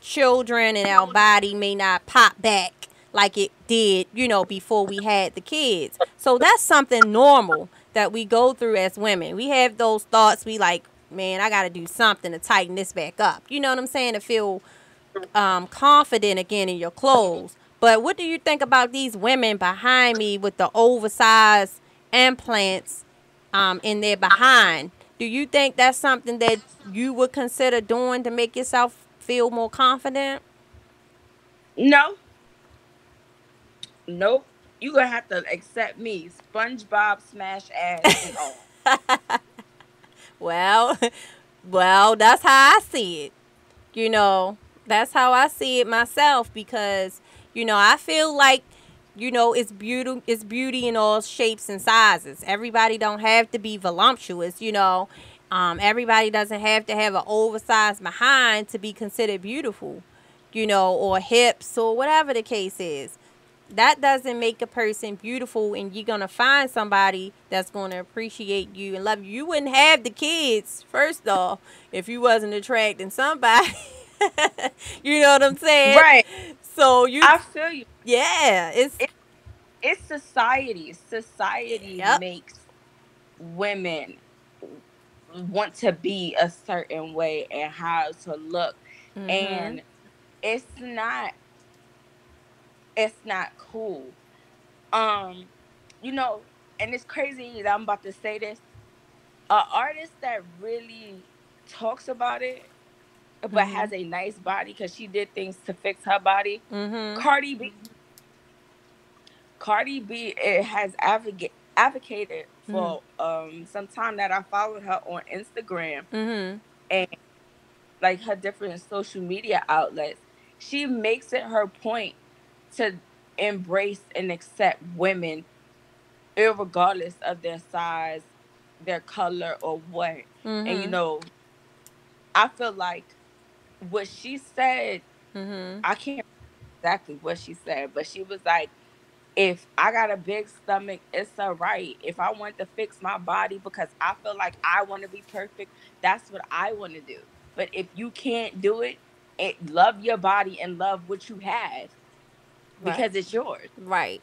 children, and our body may not pop back like it did, before we had the kids. So that's something normal that we go through as women. We have those thoughts. We like, man, I got to do something to tighten this back up. You know what I'm saying? To feel confident again in your clothes. But what do you think about these women behind me with the oversized implants in their behind? Do you think that's something that you would consider doing to make yourself feel more confident? No, nope. You gonna have to accept me, SpongeBob smash ass and all. Well, well, that's how I see it. You know, that's how I see it myself, because I feel like it's beauty in all shapes and sizes. Everybody don't have to be voluptuous. Everybody doesn't have to have an oversized behind to be considered beautiful, or hips, or whatever the case is. That doesn't make a person beautiful, and you're gonna find somebody that's gonna appreciate you and love you. You wouldn't have the kids, first off, if you wasn't attracting somebody. You know what I'm saying? Right. So you, I feel you. yeah, it's, It, it's society. Society yep. makes women want to be a certain way and how to look. Mhm. And it's not it's not cool. Um, you know, and it's crazy that I'm about to say this. An artist that really talks about it but has Mhm. a nice body because she did things to fix her body. Mhm. Cardi B. Cardi B has advocated Mhm. for some time that I followed her on Instagram Mhm. and like her different social media outlets. She makes it her point to embrace and accept women irregardless of their size, their color, or what. And Mhm. I feel like what she said, Mhm. I can't remember exactly what she said, but she was like, if I got a big stomach, it's all right. If I want to fix my body because I feel like I want to be perfect, that's what I want to do. But if you can't do it, love your body and love what you have Right. because it's yours. Right.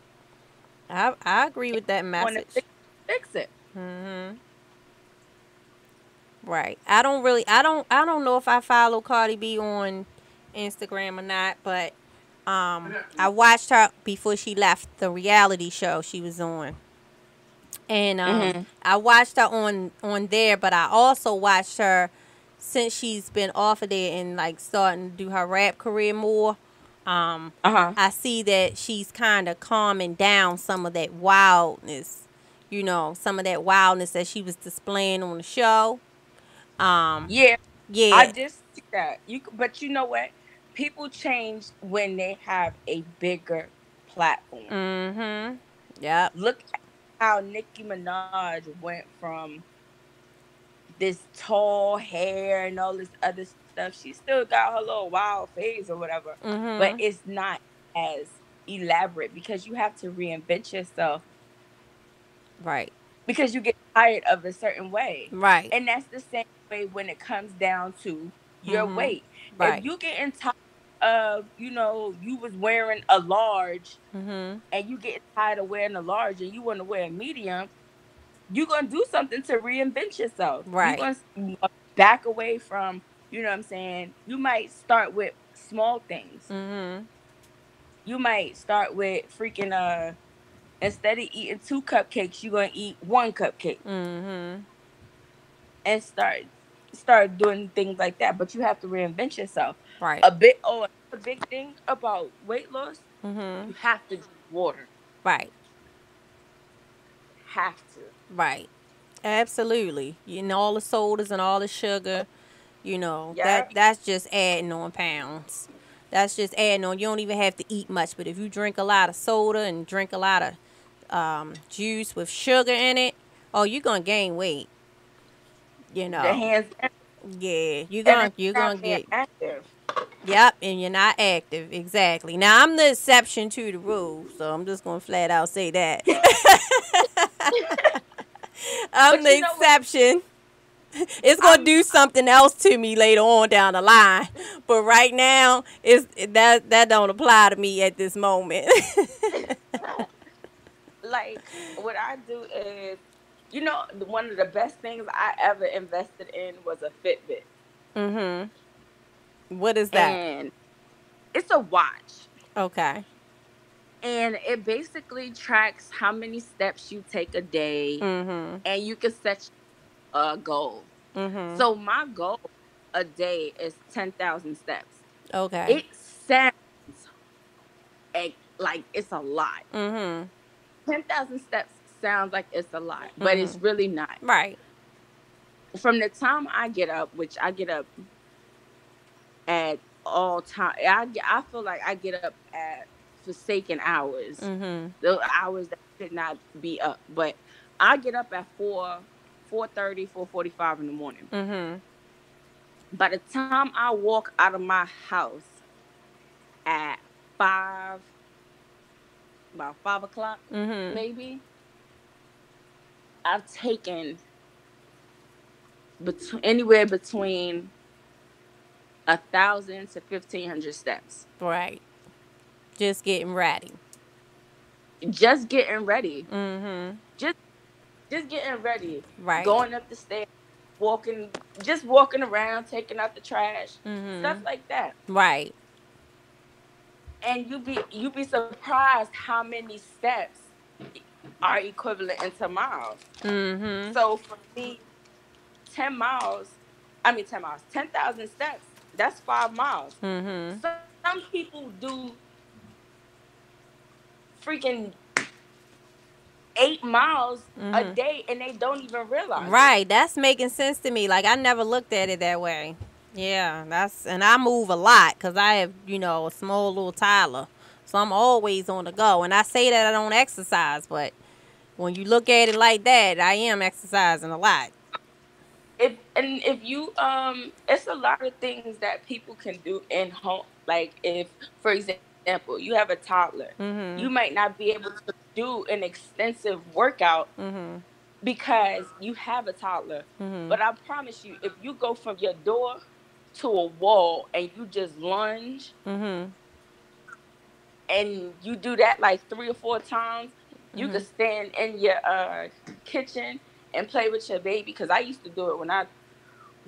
I agree If with that you want to message. fix it. Mhm. Right. I don't know if I follow Cardi B on Instagram or not, but I watched her before she left the reality show she was on. And Hmm. I watched her on there, but I also watched her since she's been off of there and like starting to do her rap career more. Um Uh huh. I see that she's kind of calming down some of that wildness, some of that wildness that she was displaying on the show. Um, Yeah, I yeah. just see that. But you know what? People change when they have a bigger platform. Mhm. Yep. Look at how Nicki Minaj went from this tall hair and all this other stuff. She still got her little wild phase or whatever, but Mhm. it's not as elaborate because you have to reinvent yourself Right. because you get tired of a certain way. Right. And that's the same way when it comes down to your Mhm. weight. If Right. you getting tired of, you was wearing a large Mhm. and you getting tired of wearing a large and you want to wear a medium, you're gonna do something to reinvent yourself. You're Right. gonna back away from, you know what I'm saying? You might start with small things. Mm-hmm. You might start with freaking instead of eating two cupcakes, you're gonna eat one cupcake Mm-hmm. and start doing things like that. But you have to reinvent yourself. Right. A big thing about weight loss, Mm-hmm. you have to drink water. Right. Have to. Right. Absolutely. You know, all the sodas and all the sugar, you know, Yeah. that's just adding on pounds. That's just adding on. You don't even have to eat much, but if you drink a lot of soda and drink a lot of juice with sugar in it, oh, you're gonna gain weight. You The know, hands yeah, and then you're not gonna being get. active. Yep, and you're not active. Exactly. Now I'm the exception to the rule, so I'm just gonna flat out say that. I'm But you the know what? exception. It's gonna I'm do something else to me later on down the line, but right now, that don't apply to me at this moment. like what I do is, one of the best things I ever invested in was a Fitbit, Mhm. What is that? and it's a watch, Okay. and it basically tracks how many steps you take a day, Mhm. and you can set a goal. Mhm. So my goal a day is 10,000 steps. Okay. It sounds like it's a lot. Mhm. 10,000 steps sounds like it's a lot, but it's Mhm. really not. Right. From the time I get up, which I get up at all time, I feel like I get up at forsaken hours, Mhm. the hours that should not be up. But I get up at 4:30, 4:45 in the morning. Mhm. By the time I walk out of my house at 5, about 5 o'clock, Mhm. maybe, I've taken anywhere between 1,000 to 1,500 steps. Right. Just getting ready. Just getting ready. Mhm. Just just getting ready. Right. Going up the stairs, walking, just walking around, taking out the trash, stuff Mhm. like that. Right. And you be surprised how many steps are equivalent into miles. Mhm. So for me, 10 miles, I mean 10 miles, 10,000 steps, that's 5 miles. Mhm. Some people do freaking 8 miles a Mhm. day and they don't even realize it. Right. That's making sense to me. Like I never looked at it that way. Yeah, and I move a lot because I have, a small little toddler. So I'm always on the go. And I say that I don't exercise, but when you look at it like that, I am exercising a lot. If you it's a lot of things that people can do in home. Like, if for example you have a toddler, you Mhm. might not be able to do an extensive workout Mhm. because you have a toddler. Mhm. But I promise you, if you go from your door to a wall and you just lunge Mhm. and you do that like 3 or 4 times, you could Mhm. stand in your kitchen and play with your baby. Because I used to do it when I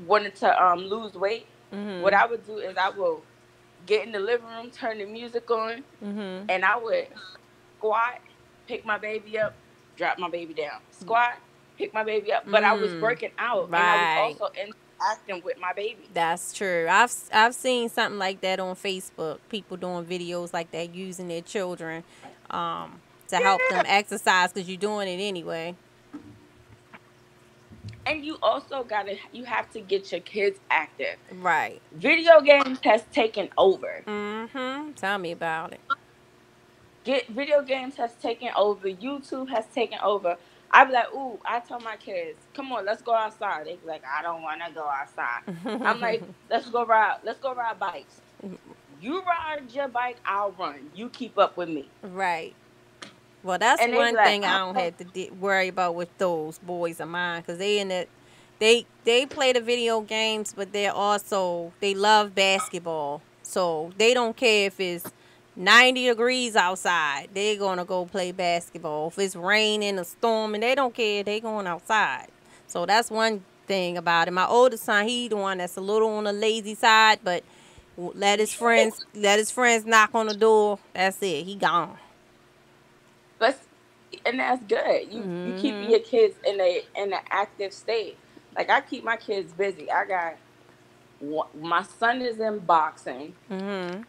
wanted to lose weight. What Mhm. I would do is I will get in the living room, turn the music on, Mhm. and I would squat, pick my baby up, drop my baby down. Squat, pick my baby up. But I was Mm. working out and I was Right. also interacting with my baby. That's true. I've seen something like that on Facebook. People doing videos like that using their children to help them Yeah. exercise because you're doing it anyway. And you have to get your kids active. Right. Video games has taken over. Mhm. Tell me about it. Get Video games has taken over. YouTube has taken over. I be like, ooh, I tell my kids, come on, let's go outside. They be like, I don't want to go outside. I'm like, let's go ride bikes. You ride your bike, I'll run. You keep up with me. Right. Well, that's And they be one like, thing I don't have to worry about with those boys of mine because they in it. They play the video games, but they love basketball. So they don't care if it's 90 degrees outside, they're going to go play basketball. If it's raining or storming, they don't care. They going outside. So that's one thing about it. My oldest son, he the one that's a little on the lazy side, but let his friends knock on the door. That's it. He gone. But and that's good. You keeping Mhm. your kids in an active state. Like I keep my kids busy. I got my son is in boxing, Mhm.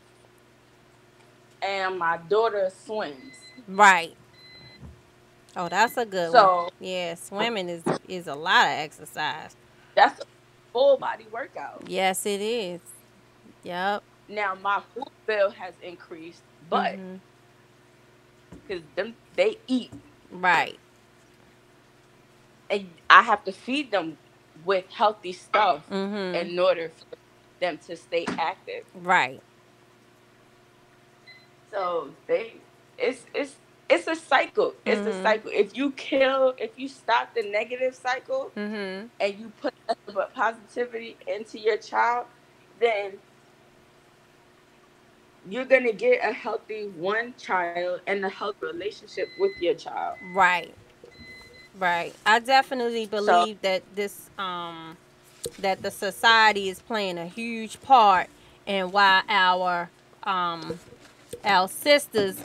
and my daughter swims. Right. Oh, that's a good one. So Yeah, swimming is a lot of exercise. that's a full body workout. Yes, it is. Yep. Now my food bill has increased, but Mhm. because them they eat, Right. and I have to feed them with healthy stuff Mhm. in order for them to stay active. Right. So they it's a cycle. It's a Mhm. cycle. If you stop the negative cycle Mhm. and you put nothing but positivity into your child, then you're gonna get a healthy one child and a healthy relationship with your child. Right. Right. I definitely So believe that that the society is playing a huge part in why um our sisters,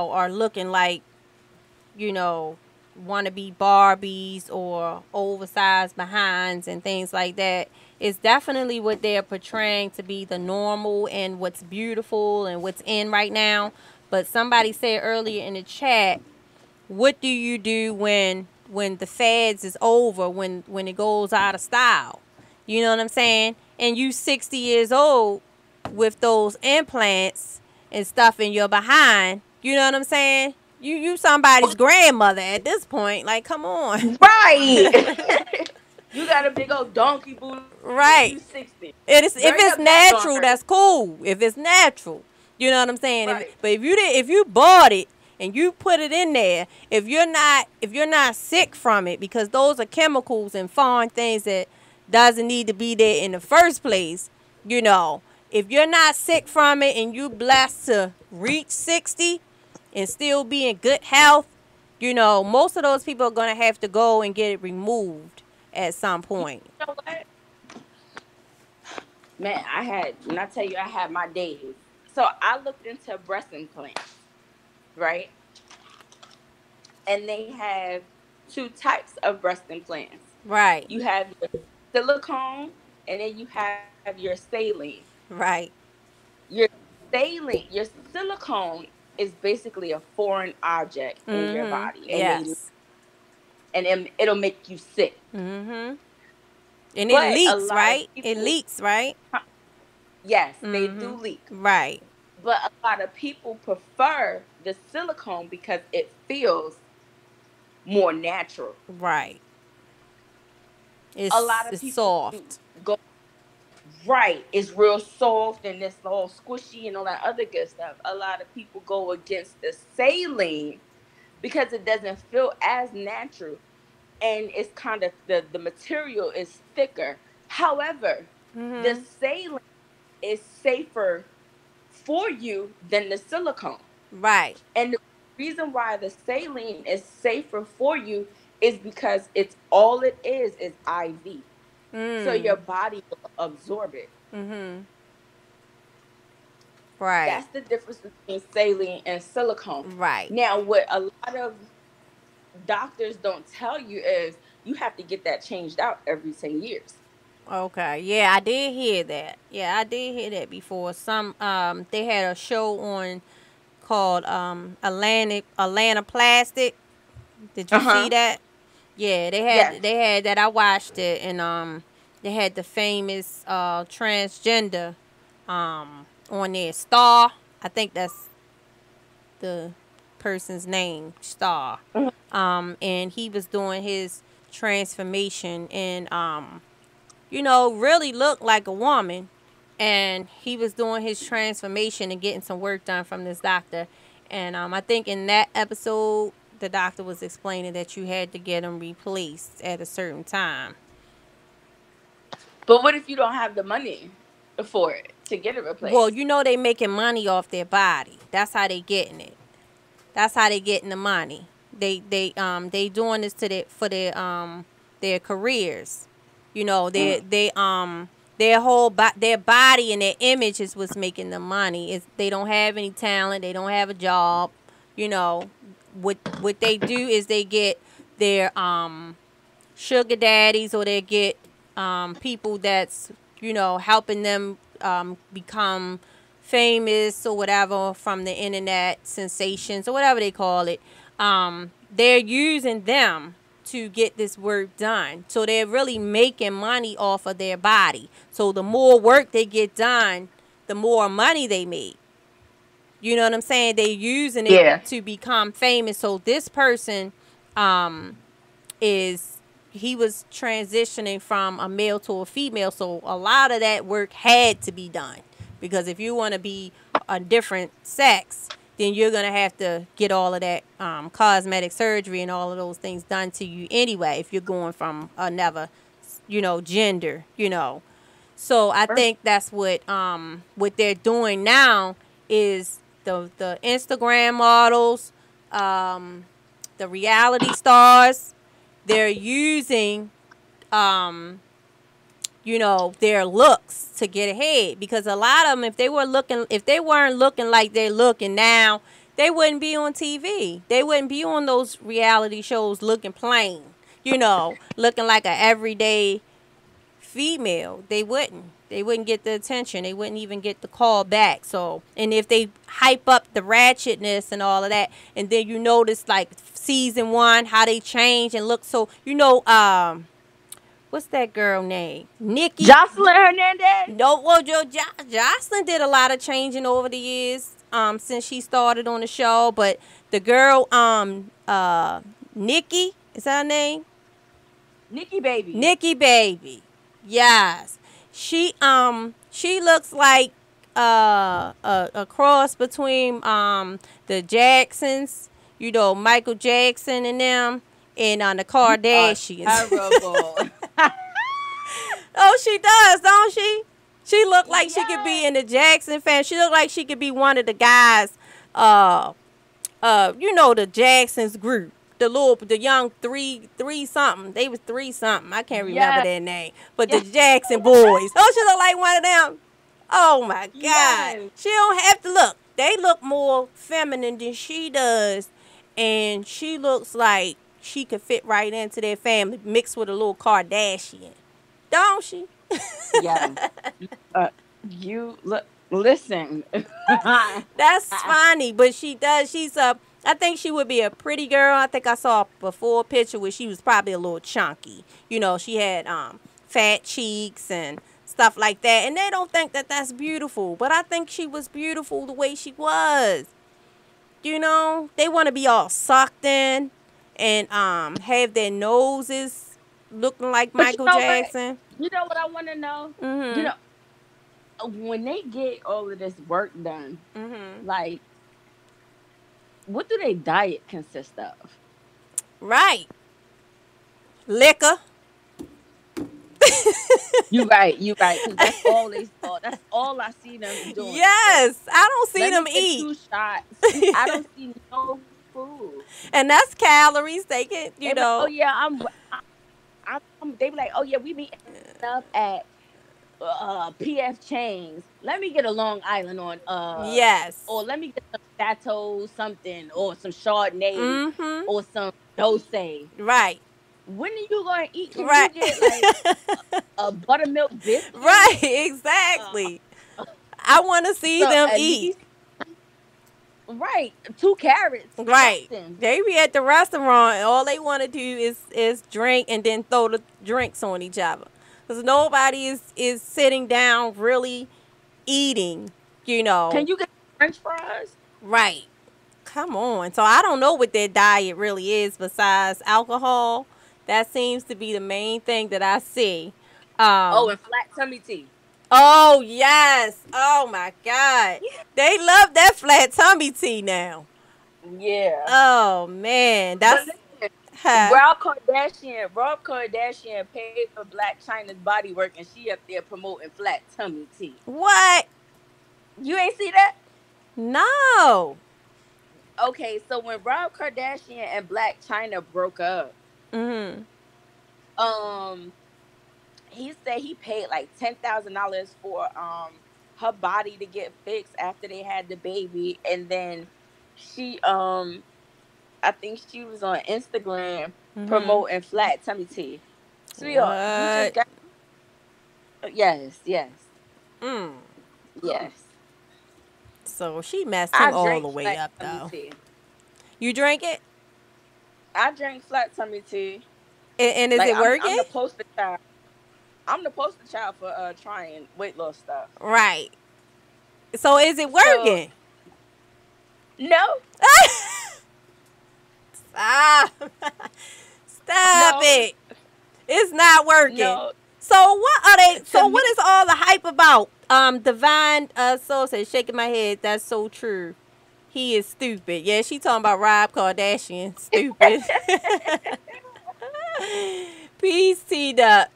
are looking like, you know, want to be Barbies or oversized behinds and things like that. It's definitely what they're portraying to be the normal and what's beautiful and what's in right now. But somebody said earlier in the chat, what do you do when the fads is over, when it goes out of style? You know what I'm saying? And you 60 years old with those implants and stuff in your behind. You know what I'm saying? You somebody's grandmother at this point. Like, come on. right, you got a big old donkey booty and you Right. 60. If Bring it's up that darn natural, that's cool. If it's natural, you know what I'm saying. right. But if you bought it and you put it in there, if you're not sick from it, because those are chemicals and foreign things that doesn't need to be there in the first place, you know. If you're not sick from it and you blessed to reach 60 and still be in good health, most of those people are gonna have to go and get it removed at some You point. know what? Man, when I tell you I had my days. So I looked into breast implants, right? And they have two types of breast implants. Right. You have your silicone and then you have your saline. Right. Your your silicone is basically a foreign object in your Mhm. body, and Yes. it'll make you sick. Mhm. And it But a leaks, lot of right? It people, leaks, right? yes, they do Mhm. leak. Right. But a lot of people prefer the silicone because it feels more natural. Right. A It's lot of it's people soft. go right. It's real soft and it's all squishy and all that other good stuff. A lot of people go against the saline because it doesn't feel as natural, and it's kind of the material is thicker. However, the Mhm. saline is safer for you than the silicone. Right. And the reason why the saline is safer for you is because it's all it is IV. So Mm. your body will absorb it. Mhm. Right. That's the difference between saline and silicone. Right. Now, what a lot of doctors don't tell you is you have to get that changed out every 10 years. Okay. Yeah, I did hear that. Yeah, I did hear that before. They had a show on called Atlanta Plastic. Did you see Uh-huh. that? Yeah, they Yes. had they had that. I watched it, and they had the famous transgender on there, Star. I think that's the person's name, Star. Mhm. And he was doing his transformation, and really looked like a woman, and he was doing his transformation and getting some work done from this doctor. And I think in that episode, the doctor was explaining that you had to get him replaced at a certain time. But what if you don't have the money? for it to get it Well, replaced. you know they making money off their body. That's how they getting it. That's how they getting the money. They doing this to their careers. You know, their whole their body and their image is what's making them money. Is they don't have any talent, they don't have a job. You know, what they do is they get their sugar daddies, or they get people that's, you know, helping them become famous or whatever from the internet sensations or whatever they call it. They're using them to get this work done. So they're really making money off of their body. So the more work they get done, the more money they make. You know what I'm saying? They're using it Yeah. to become famous. So this person is, he was transitioning from a male to a female, so a lot of that work had to be done, because if you want to be a different sex, then you're going to have to get all of that cosmetic surgery and all of those things done to you anyway, if you're going from another, you know, gender, you know. So I think that's what they're doing now is the Instagram models, the reality stars, they're using you know, their looks to get ahead, because a lot of them, if they weren't looking like they're looking now, they wouldn't be on TV. They wouldn't be on those reality shows looking plain, you know, looking like an everyday female. They wouldn't get the attention. They wouldn't even get the call back. So, and if they hype up the ratchetness and all of that, and then you notice like season 1 how they change and look, so you know, what's that girl name? Nikki. Jocelyn Hernandez. No, well, Jocelyn did a lot of changing over the years since she started on the show, but the girl Nikki, is that her name? Nikki Baby. Nikki Baby. Yes. She looks like a cross between the Jacksons, you know, Michael Jackson and them, and the Kardashians. Terrible. Oh, she does, don't she? She looked like she could be in the Jackson family. She looked like she could be one of the guys, you know, the Jacksons group. The young three something. They was 3 something. I can't remember their name. But the Jackson boys. Oh, she look like one of them. Oh my God. Yes. She don't have to look. They look more feminine than she does. And she looks like she could fit right into their family, mixed with a little Kardashian. Don't she? Yeah. You look. Listen. That's funny, but she does. I think she would be a pretty girl. I think I saw before a picture where she was probably a little chunky. You know, she had fat cheeks and stuff like that. And they don't think that that's beautiful. But I think she was beautiful the way she was. You know, they want to be all sucked in and have their noses looking like Michael Jackson. You know what I want to know? Mm-hmm. You know, when they get all of this work done, Mm-hmm. like, what do their diet consist of? Right. Liquor. You right. Because that's all they saw. That's all I see them doing. Yes. I don't see them eat. 2 shots. I don't see no food. And that's calories. They can, you know. Like, oh yeah, I'm. They be like, oh yeah, we meet up at PF Chang's. Let me get a Long Island on. Yes. Or let me get some Chateau something, or some Chardonnay, Mm-hmm. or some Dose. Right. When are you gonna eat? Can Right. you get like a buttermilk biscuit? Right. Exactly. I want to see them eat. Right, 2 carrots. Right. Something. They be at the restaurant and all they want to do is drink and then throw the drinks on each other. Because nobody is sitting down really eating, you know. Can you get French fries? Right. Come on. So I don't know what their diet really is besides alcohol. That seems to be the main thing that I see. And flat tummy tea. Oh, yes. Oh, my God. They love that flat tummy tea now. Yeah. Oh, man. That's... Rob Kardashian paid for Black China's body work, and she up there promoting flat tummy tea. What? You ain't see that? No. Okay, so when Rob Kardashian and Black China broke up, Mhm. um, he said he paid like $10,000 for her body to get fixed after they had the baby, and then she I think she was on Instagram Mhm. promoting flat tummy tea. Sweetheart, you just What? got yes, yes, Mm. yes. So she messed him I all drank the way flat up, tummy though. tea. You drink it, I drank flat tummy tea. and is Like it I'm working? the poster child. I'm the poster child for trying weight loss stuff. Right. So is it So working? no, Stop. Stop no, it. It's not working. no. So what are they? To So me, what is all the hype about? Divine Soul says, shaking my head. That's so true. He is stupid. Yeah, she talking about Rob Kardashian. Stupid. Peace, T-Duck.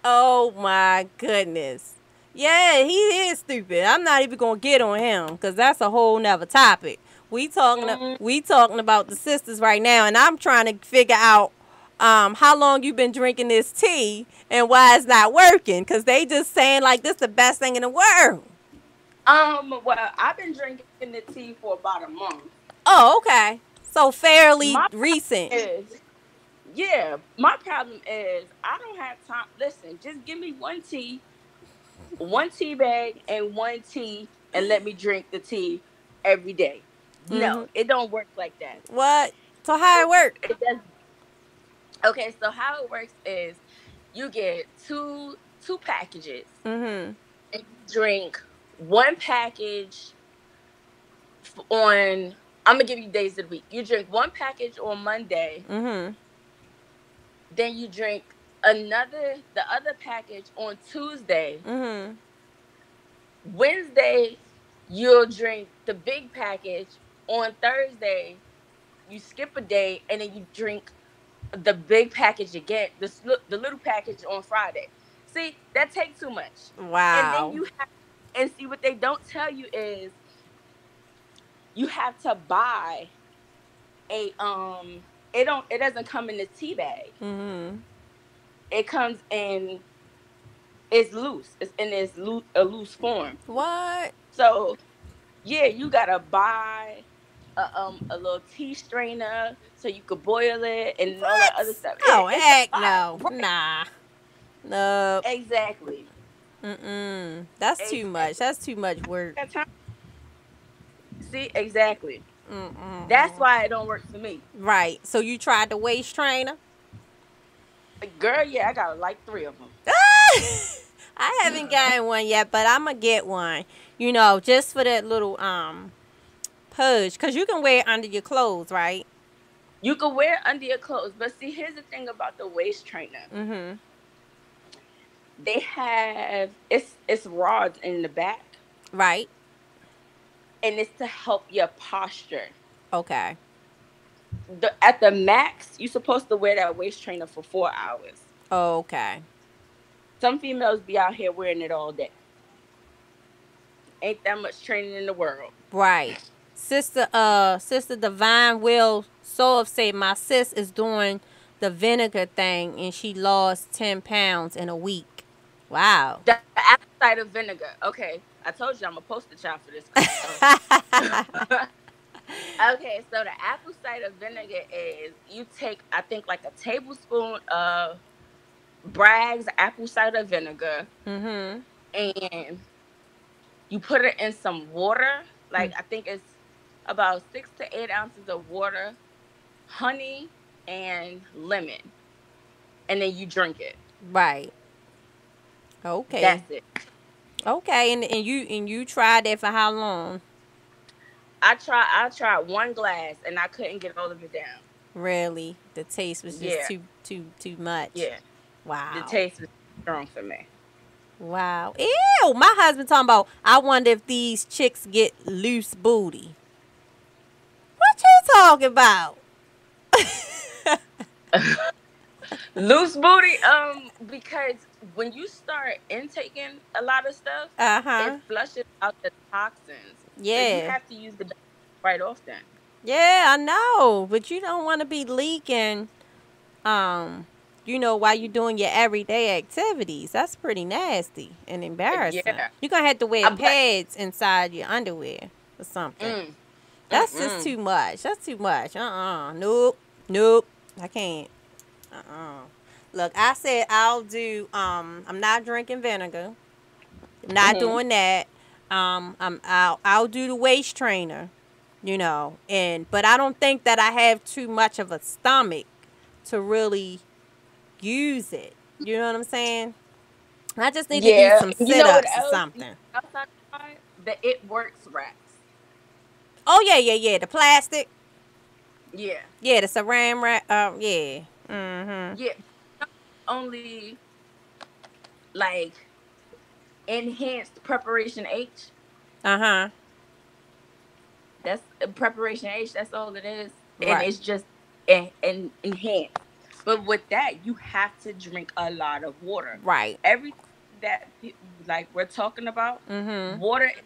Oh my goodness. Yeah, he is stupid. I'm not even gonna get on him because that's a whole nother topic. mm, We talking about the sisters right now, and I'm trying to figure out how long you been drinking this tea and why it's not working. Cause they just saying like this the best thing in the world. well, I've been drinking the tea for about a month. Oh, okay. So fairly My recent. is yeah, my problem is I don't have time. Listen, just give me one tea bag and one tea, and let me drink the tea every day. No, Mhm. it don't work like that. What? So how it work? It does. Okay, so how it works is you get two packages, Mhm. and you drink one package on. I'm gonna give you days of the week. You drink one package on Monday, Mhm. then you drink the other package on Tuesday. Mhm. Wednesday, you'll drink the big package. On Thursday, you skip a day and then you drink the big package again, the little package on Friday. See, that takes too much. And then Wow. you have, and see what they don't tell you is you have to buy a it doesn't come in the tea bag. Mhm. It comes in it's loose. It's in a loose form. What? So yeah, you gotta buy a little tea strainer so you could boil it and all that other What? stuff. Oh It's a heck lot, no. right? Nah. No. Exactly, Mm-mm. That's too much. exactly. That's too much work. That time, see, exactly. That's Mm-mm. why it don't work for me. Right. So you tried the waist trainer? Like, girl, yeah, I got like three of them. I haven't gotten one yet, but I'm gonna get one. You know, just for that little pudge, cause you can wear it under your clothes, right? You can wear it under your clothes, but see, here's the thing about the waist trainer. Mhm. They have it's rods in the back, Right. and it's to help your posture. Okay. At the max, you're supposed to wear that waist trainer for 4 hours. Okay. Some females be out here wearing it all day. Ain't that much training in the world. Right. Sister Divine Will Soul say my sis is doing the vinegar thing and she lost 10 pounds in a week. Wow. The apple cider vinegar. Okay, I told you I'm a poster child for this crap. Okay, so the apple cider vinegar is you take I think like a tablespoon of Bragg's apple cider vinegar Mhm. and you put it in some water. Like I think it's about 6 to 8 ounces of water, honey, and lemon, and then you drink it. Right. Okay. That's it. Okay. And you tried that for how long? I tried one glass and I couldn't get all of it down. Really? The taste was just Yeah, too much. yeah. The Wow. taste was strong for me. Wow. Ew. My husband talking about I wonder if these chicks get loose booty. What you talking about? Loose booty, because when you start intaking a lot of stuff, it Uh-huh. flushes out the toxins. So you Yeah. have to use the bathroom right often. Yeah, I know. But you don't want to be leaking, while you're doing your everyday activities. That's pretty nasty and embarrassing. Yeah. You're going to have to wear But pads inside your underwear or something. mm, That's just mm-mm. too much. That's too much. Nope. Nope. I can't. Look, I said I'll do I'm not drinking vinegar. I'm not Mm-hmm. doing that. I'll do the waist trainer, but I don't think that I have too much of a stomach to really use it. You know what I'm saying? I just need to do Yeah. some You know what sit-ups or else? something. Outside the It Works wraps. Oh yeah, yeah, yeah. The plastic. Yeah. Yeah, the saran wrap. Yeah. Mhm. Yeah. Only like enhanced preparation H. Uh huh. That's preparation H. That's all it is, and Right. it's just enhanced. But with that, you have to drink a lot of water. Right. Everything that like we're talking about, Mhm. water is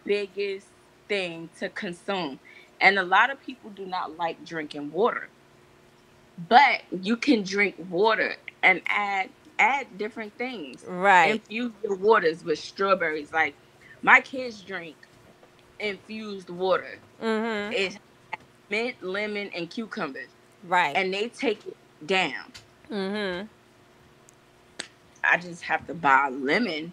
the biggest thing to consume, and a lot of people do not like drinking water. But you can drink water and add different things. Right. Infuse your waters with strawberries. Like my kids drink infused water. Mhm. It's mint, lemon, and cucumbers, Right. and they take it down. Mhm. I just have to buy lemon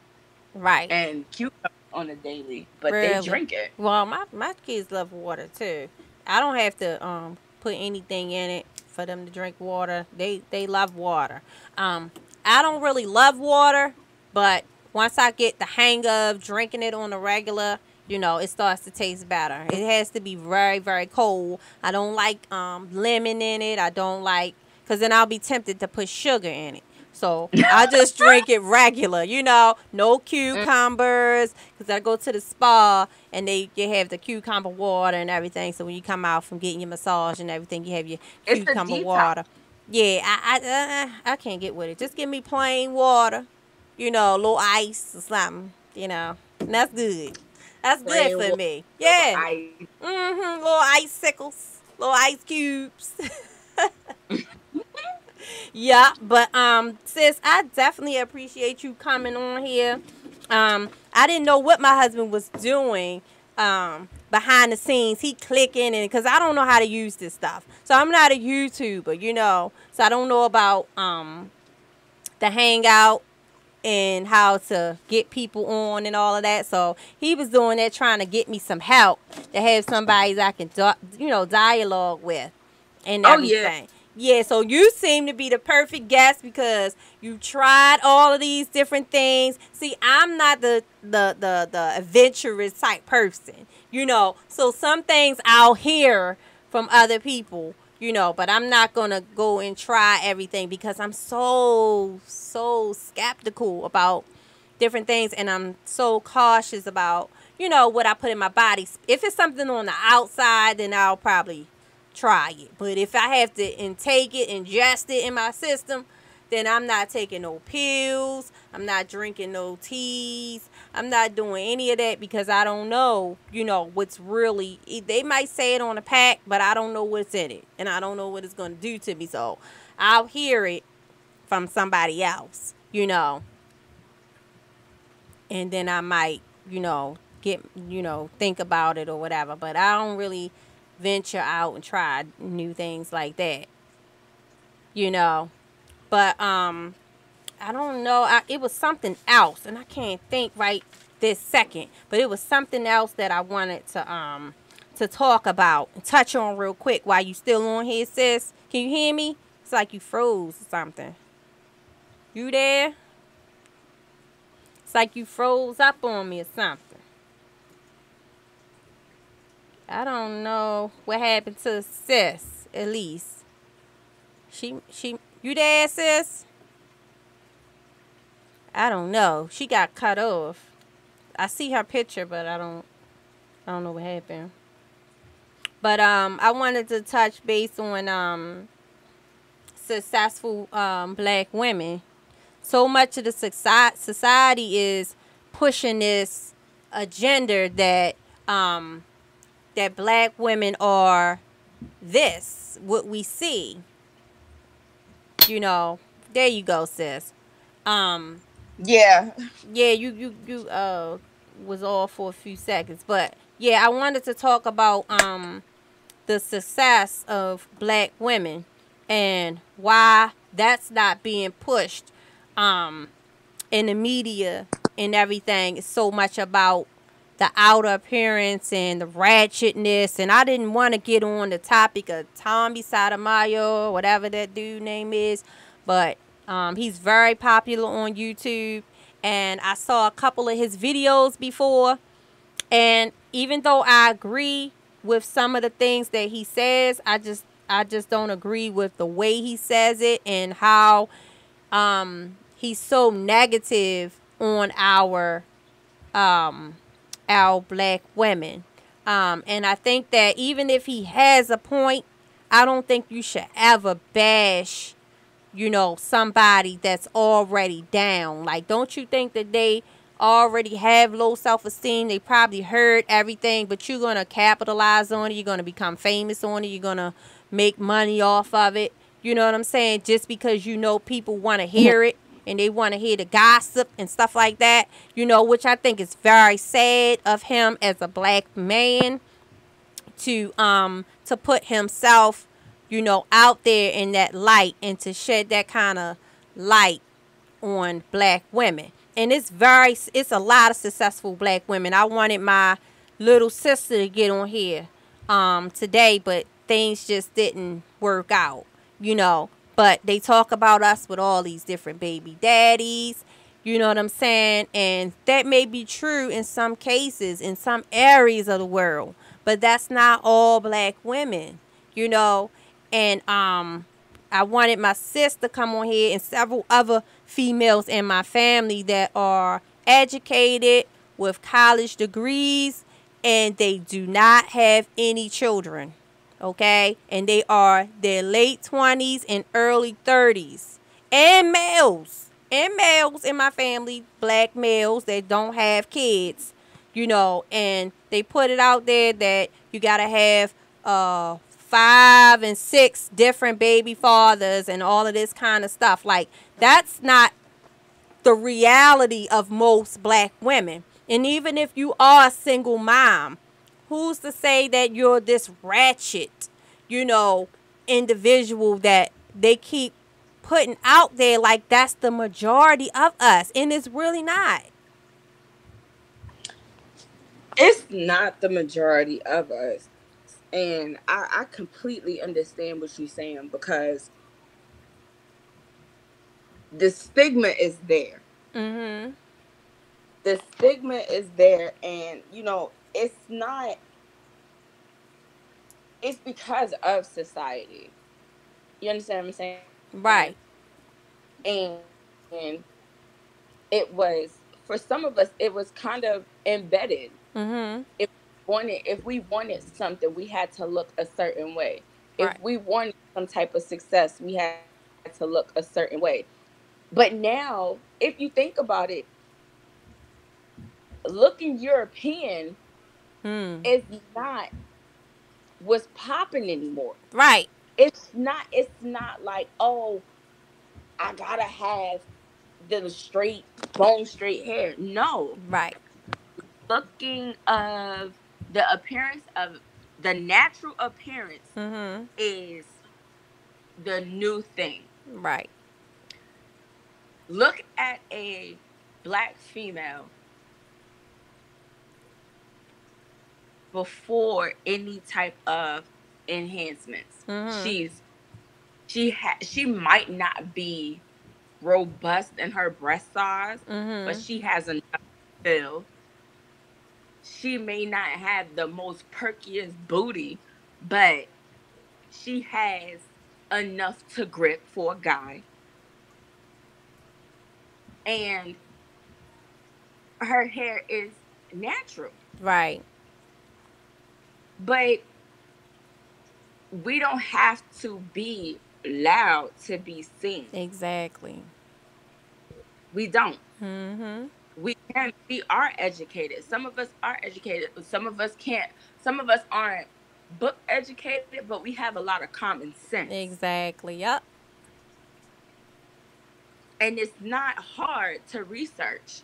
Right. and cucumber on a daily, but they Really? drink it. Well, my kids love water too. I don't have to put anything in it for them to drink water. They love water. Um, I don't really love water, but once I get the hang of drinking it on a regular, it starts to taste better. It has to be very, very cold. I don't like lemon in it. I don't like, because then I'll be tempted to put sugar in it. So I just drink it regular, no Mm, cucumbers, because I go to the spa and they have the cucumber water and everything. So when you come out from getting your massage and everything, you have your it's a cucumber detox. water. Yeah, I can't get with it. Just give me plain water, a little ice or something, and that's good. That's good Plain for water, me. no Yeah. ice. Little icicles, little ice cubes. Yeah, but sis, I definitely appreciate you coming on here. I didn't know what my husband was doing behind the scenes. He clicking and because I don't know how to use this stuff, so I'm not a YouTuber, so I don't know about the Hangout and how to get people on and all of that. So he was doing that, trying to get me some help to have somebody that I can dialogue with and Oh yeah. everything. Yeah, so you seem to be the perfect guest because you tried all of these different things. See, I'm not the adventurous type person, So some things I'll hear from other people, but I'm not gonna go and try everything because I'm so skeptical about different things, and I'm so cautious about what I put in my body. If it's something on the outside, then I'll probably try it. But if I have to intake it, ingest it in my system, then I'm not taking no pills. I'm not drinking no teas. I'm not doing any of that because I don't know, what's really. They might say it on a pack, but I don't know what's in it. And I don't know what it's going to do to me. So I'll hear it from somebody else, and then I might, get, think about it or whatever. But I don't really venture out and try new things like that, you know. But I don't know. It was something else, and I can't think right this second. But it was something else that I wanted to talk about and touch on real quick while you still on here, sis. Can you hear me? It's like you froze or something. You there? It's like you froze up on me or something. I don't know what happened to sis, at least. You there, sis? I don't know. She got cut off. I see her picture, but I don't know what happened. But I wanted to touch base on successful black women. So much of the society is pushing this agenda that that black women are this, what we see. You know, there you go, sis. Um, Yeah. yeah, you was off for a few seconds, but yeah, I wanted to talk about the success of black women and why that's not being pushed in the media and everything. It's so much about the outer appearance and the ratchetness. And I didn't want to get on the topic of Tommy Sotomayor or whatever that dude name is, but he's very popular on YouTube. And I saw a couple of his videos before. And even though I agree with some of the things that he says, I just don't agree with the way he says it and how he's so negative on our black women. And I think that even if he has a point, I don't think you should ever bash, somebody that's already down. Like, don't you think that they already have low self-esteem? They probably heard everything, but you're going to capitalize on it. You're going to become famous on it. You're going to make money off of it. You know what I'm saying? Just because people want to hear it and they want to hear the gossip and stuff like that, which I think is very sad of him as a black man to put himself, out there in that light and to shed that kind of light on black women. And it's a lot of successful black women. I wanted my little sister to get on here today, but things just didn't work out, But they talk about us with all these different baby daddies, you know what I'm saying? And that may be true in some cases, in some areas of the world, but that's not all black women, you know. And I wanted my sis to come on here and several other females in my family that are educated with college degrees and they do not have any children. Okay? And they are their late 20s and early 30s. And males. And males in my family, black males that don't have kids, and they put it out there that you got to have 5 and 6 different baby fathers and all of this kind of stuff. Like, that's not the reality of most black women. And even if you are a single mom, who's to say that you're this ratchet, individual that they keep putting out there like that's the majority of us, and it's really not. It's not the majority of us. And I completely understand what you're saying because the stigma is there. Mhm. The stigma is there. And, it's not, it's because of society. You understand what I'm saying? Right. And it was, for some of us, it was kind of embedded. Mhm. If we wanted something, we had to look a certain way. If Right. we wanted some type of success, we had to look a certain way. But now, if you think about it, looking European Hmm. is not what's popping anymore. Right. It's not like, oh, I gotta have the straight bone straight hair. No. Right. Looking of the appearance of the natural appearance Mhm. is the new thing. Right. Look at a black female before any type of enhancements. Mhm. She might not be robust in her breast size, but Mhm. she has enough to fill. She may not have the most perkiest booty, but she has enough to grip for a guy. And her hair is natural. Right. But we don't have to be loud to be seen. Exactly. We don't. Mhm. We are educated. Some of us are educated, but some of us can't. Some of us aren't book educated, but we have a lot of common sense. Exactly. Yep. And it's not hard to research.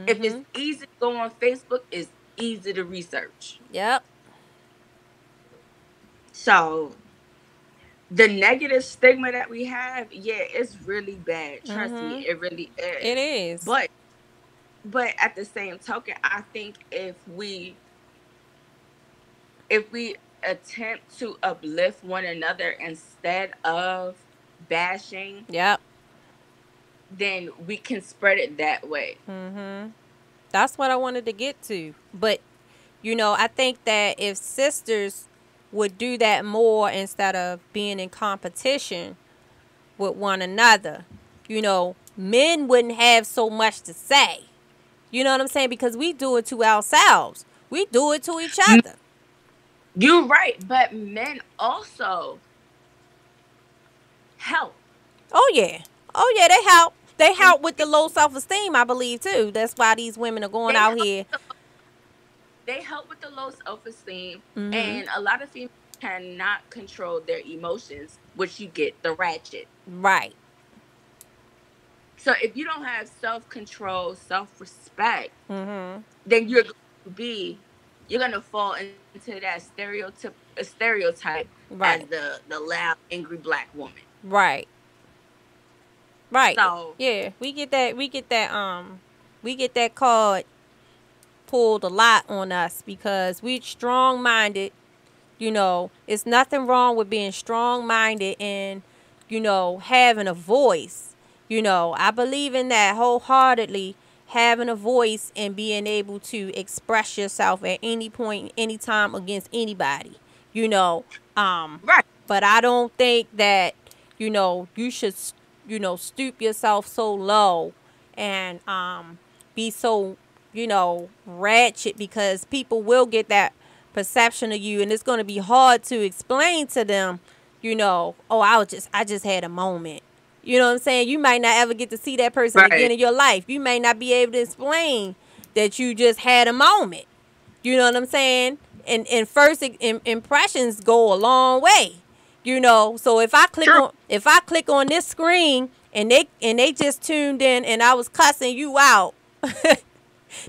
If it's Mhm. easy to go on Facebook, it's easy to research. Yep. So the negative stigma that we have, yeah, it's really bad. Trust me, Mhm. it really It is. is. But at the same token, I think if we attempt to uplift one another instead of bashing, Yep. then we can spread it that way. Mhm. That's what I wanted to get to. But I think that if sisters would do that more instead of being in competition with one another, men wouldn't have so much to say. You know what I'm saying? Because we do it to ourselves. We do it to each M- other. You're right, but men also help. Oh yeah. Oh yeah, they help. They And help with the low self-esteem, I believe too. That's why these women are going they out help here. they help with the low self-esteem, Mhm. and a lot of females cannot control their emotions, which you get the ratchet. Right. So if you don't have self-control, self-respect, Mhm. then you're gonna fall into that stereotype as Right. the loud angry black woman. Right. Right. So Yeah, we get that card pulled a lot on us because we strong minded. It's nothing wrong with being strong minded and, having a voice. I believe in that wholeheartedly, having a voice and being able to express yourself at any point, any time against anybody. You know, um, right, but I don't think that, you should, stoop yourself so low and be so, ratchet because people will get that perception of you and it's going to be hard to explain to them, oh, I just had a moment. You know what I'm saying? You might not ever get to see that person again right, in your life. You may not be able to explain that you just had a moment. You know what I'm saying? And first impressions go a long way. So true, if I click on this screen and they just tuned in and I was cussing you out,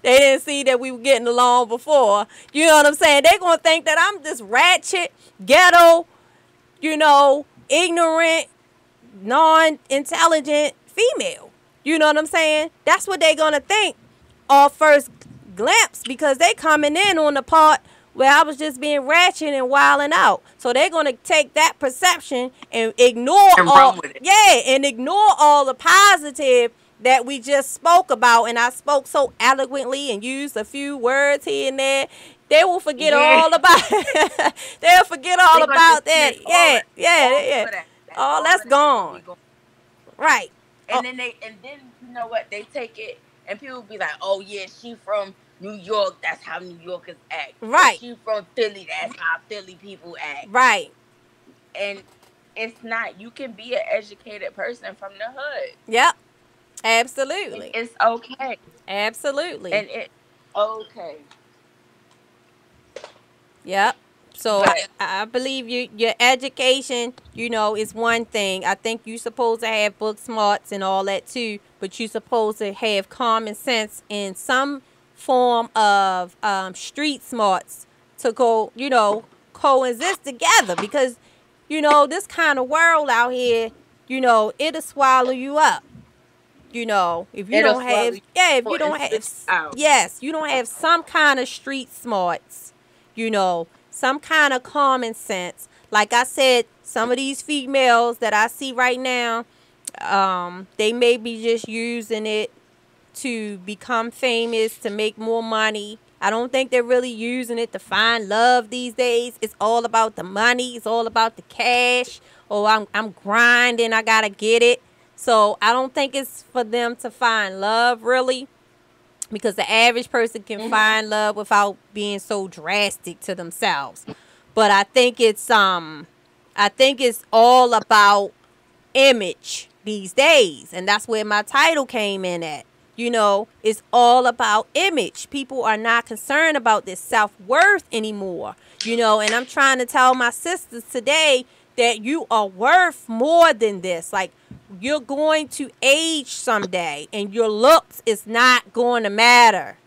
they didn't see that we were getting along before. You know what I'm saying? They're gonna think that I'm this ratchet, ghetto, ignorant, non-intelligent female. You know what I'm saying? That's what they gonna think off first glimpse because they coming in on the part where I was just being ratchet and wilding out. So they're gonna take that perception and and run with it. ignore all the positive that we just spoke about. And I spoke so eloquently and used a few words here and there. They will forget Yeah, all about. They'll forget all they're gonna about that. dismiss Yeah, yeah, yeah. all of that. All All that's of that is gonna gone. be gone. Right. Oh, And then you know what? They take it and people be like, "Oh yeah, she from New York. That's how New Yorkers act. Or right. she from Philly. That's how Philly people act." Right. And it's not. You can be an educated person from the hood, Yep. and Absolutely. it's okay. Absolutely. And it okay. Yep. So But I believe your education, is one thing. I think you supposed to have book smarts and all that too, but you supposed to have common sense and some form of street smarts to go, coexist together because, this kind of world out here, it'll swallow you up. If you it'll don't swallow have, you yeah, if you whole and don't have, spit you out. yes, you don't have some kind of street smarts, some kind of common sense. Like I said, some of these females that I see right now, they may be just using it to become famous, to make more money. I don't think they're really using it to find love these days. It's all about the money. It's all about the cash. Oh, I'm grinding. I gotta get it. So I don't think it's for them to find love really, because the average person can Hmm. find love without being so drastic to themselves. But I think it's all about image these days. And that's where my title came in at. It's all about image. People are not concerned about their self-worth anymore. And I'm trying to tell my sisters today that you are worth more than this. Like, you're going to age someday, and your looks is not going to matter.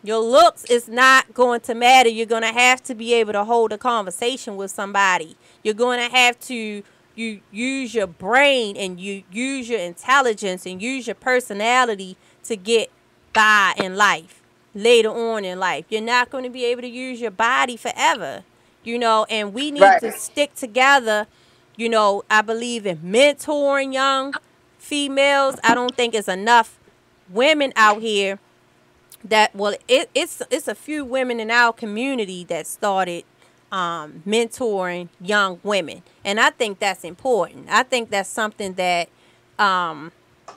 Your looks is not going to matter. You're going to have to be able to hold a conversation with somebody. You're going to have to use your brain, and you use your intelligence, and use your personality to get by in life later on in life. You're not going to be able to use your body forever. And we need to Right. stick together. I believe in mentoring young females. I don't think it's enough women out here that, well, it's a few women in our community that started mentoring young women, and I think that's important. I think that's something that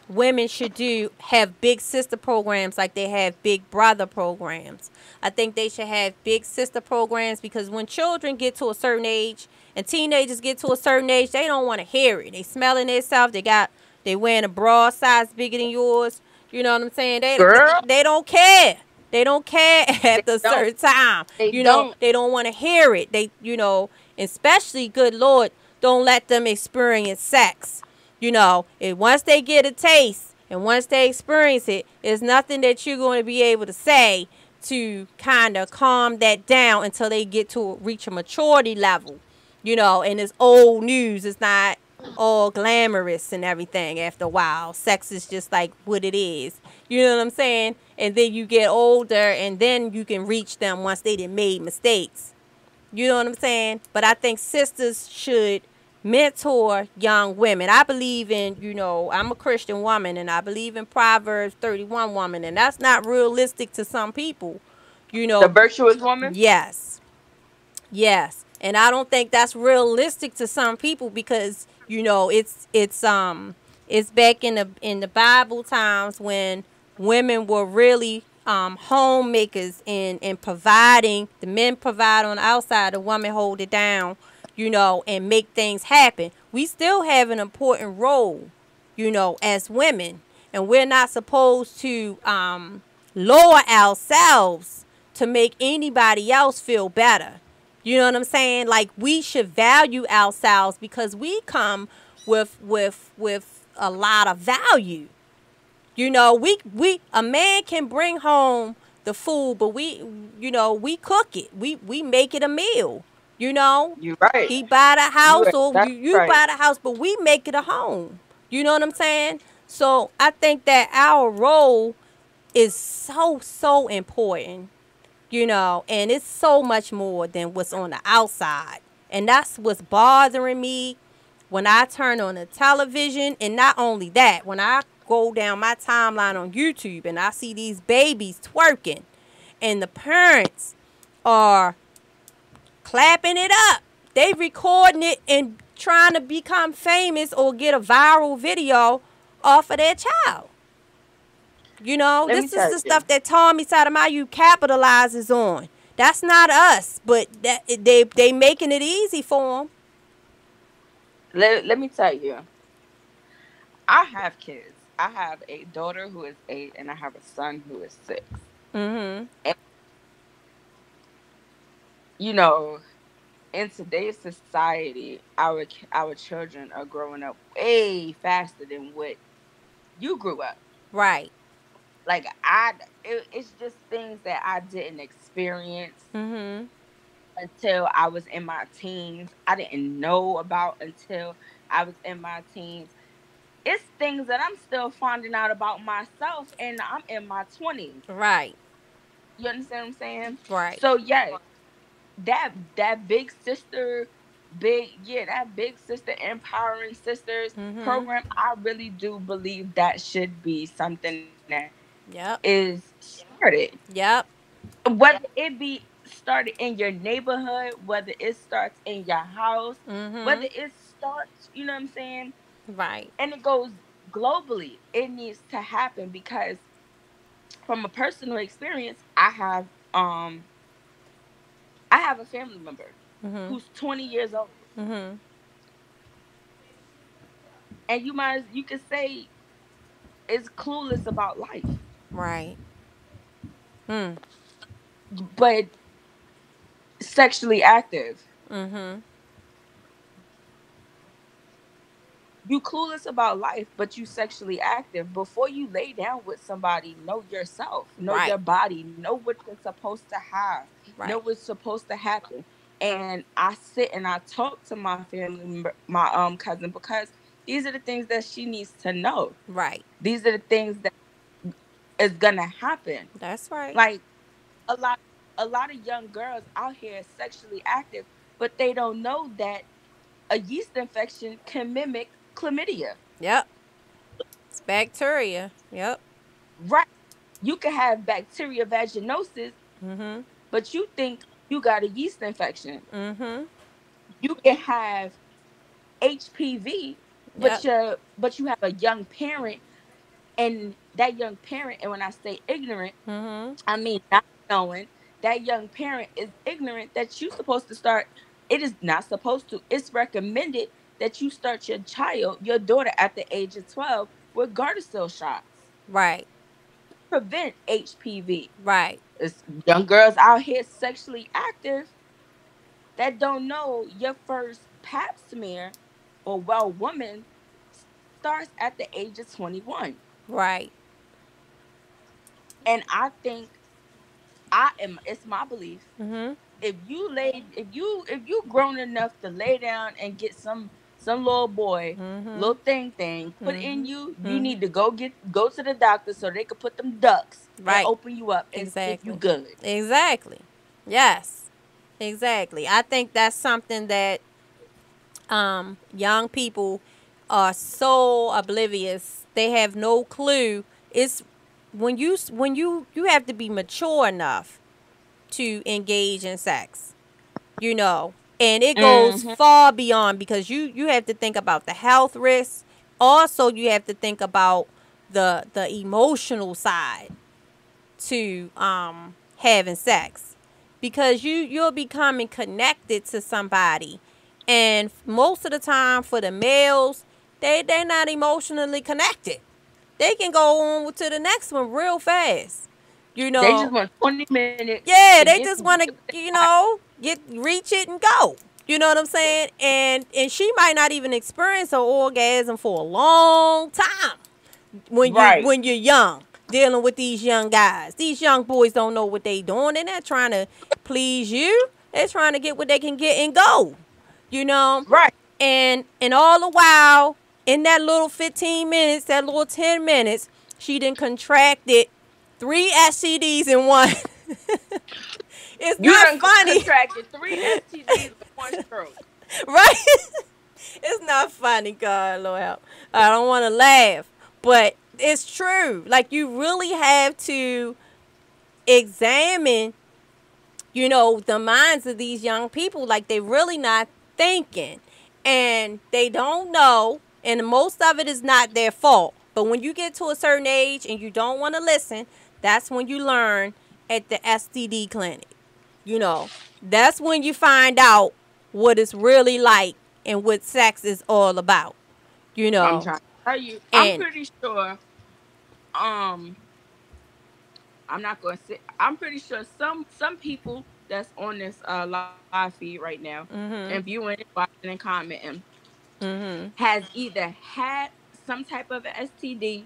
women should do. Have big sister programs like they have big brother programs. I think they should have big sister programs, because when children get to a certain age and teenagers get to a certain age, they don't want to hear it. They smelling themselves. They wearing a bra size bigger than yours. You know what I'm saying? Girl, They don't care. They don't care they at a don't. certain time. They don't. They don't want to hear it. Especially, good Lord, don't let them experience sex. And once they get a taste and once they experience it, there's nothing that you're going to be able to say to kind of calm that down until they get to reach a maturity level. And it's old news. It's not all glamorous and everything after a while. Sex is just like what it is. You know what I'm saying? And then you get older, and then you can reach them once they done made mistakes. You know what I'm saying? But I think sisters should mentor young women. I believe in, I'm a Christian woman, and I believe in Proverbs 31 woman, and that's not realistic to some people. The virtuous woman. Yes. Yes. And I don't think that's realistic to some people, because, it's back in the Bible times when women were really homemakers and providing. The men provide on the outside, the women hold it down, and make things happen. We still have an important role, as women, and we're not supposed to lower ourselves to make anybody else feel better. You know what I'm saying? Like, we should value ourselves, because we come with a lot of value. We a man can bring home the food, but we cook it. We make it a meal. You're right. He buy the You house, are or exactly you right. buy the house, but we make it a home. You know what I'm saying? So I think that our role is so important. And it's so much more than what's on the outside. And that's what's bothering me when I turn on the television. And not only that, when I go down my timeline on YouTube and I see these babies twerking, and the parents are clapping it up. They recording it and trying to become famous or get a viral video off of their child. Let me This is tell the you. stuff that Tommy Sotomayor capitalizes on. That's not us, but they making it easy for them. Let me tell you. I have kids. I have a daughter who is 8, and I have a son who is 6. Mhm. And you know, in today's society, our children are growing up way faster than what you grew up. Right. Like it's just things that I didn't experience Mhm. until I was in my teens. I didn't know about until I was in my teens. It's things that I'm still finding out about myself, and I'm in my 20s. Right. You understand what I'm saying? Right. So yes, that big sister, that big sister empowering sisters Mhm. program. I really do believe that should be something that Yep. is started, Yep. whether it be started in your neighborhood, whether it starts in your house, whether Mhm. it starts, you know what I'm saying, Right. and it goes globally. It needs to happen because from a personal experience, I have a family member Mhm. who's 20 years old. Mhm. and you could say is clueless about life. Right. Mm. But sexually active. Mhm. You clueless about life, but you sexually active. Before you lay down with somebody, know yourself, know Right. your body, know what you're supposed to have, know Right. what's supposed to happen. And I sit and I talk to my family member, my cousin, because these are the things that she needs to know. Right. These are the things that is gonna happen. That's right. Like a lot a lot of young girls out here is sexually active, but they don't know that a yeast infection can mimic chlamydia. Yep. It's bacteria. Yep. Right. You can have bacteria vaginosis, Mhm. but you think you got a yeast infection. Mhm. You can have HPV, Yep. but you have a young parent, and that young parent, and when I say ignorant, Mhm. I mean not knowing. That young parent is ignorant that you're supposed to start. It is not supposed to. It's recommended that you start your daughter at the age of 12 with Gardasil shots. Right. Prevent HPV. Right. It's young girls out here sexually active that don't know your first pap smear or well woman starts at the age of 21. Right. And I think I am it's my belief, Mhm. if you grown enough to lay down and get some little boy Mhm. little thing put in Mhm. you, you Mhm. need to go to the doctor so they could put them ducks and Right. open you up and see if you Exactly. good. Exactly. Yes. Exactly. I think that's something that young people are so oblivious. They have no clue. It's when you have to be mature enough to engage in sex, and it goes Hmm. far beyond, because you have to think about the health risks. Also, you have to think about the emotional side to having sex, because you're becoming connected to somebody, and most of the time for the males, they're not emotionally connected. They can go on to the next one real fast, you They just know. want 20 minutes Yeah, to they get just want to, get reach it and go. You know what I'm saying? And she might not even experience her orgasm for a long time when you right. when you're young, dealing with these young guys. These young boys don't know what they doing. They're not trying to please you. They're trying to get what they can get and go. You know? Right. And all the while, in that little 15 minutes, that little 10 minutes, she done contracted 3 STDs in one. It's You not done funny, contracted 3 STDs with one stroke. right? It's not funny, God, Lord help. I don't want to laugh, but it's true. Like, you really have to examine, the minds of these young people. Like, they really not thinking, and they don't know, and most of it is not their fault. But when you get to a certain age and you don't want to listen, that's when you learn at the STD clinic. You know, that's when you find out what it's really like and what sex is all about. You I'm know, trying to tell you. I'm and pretty sure. Um, I'm not going to say. I'm pretty sure some people that's on this live feed right now and viewing it, watching, and commenting has either had some type of an STD,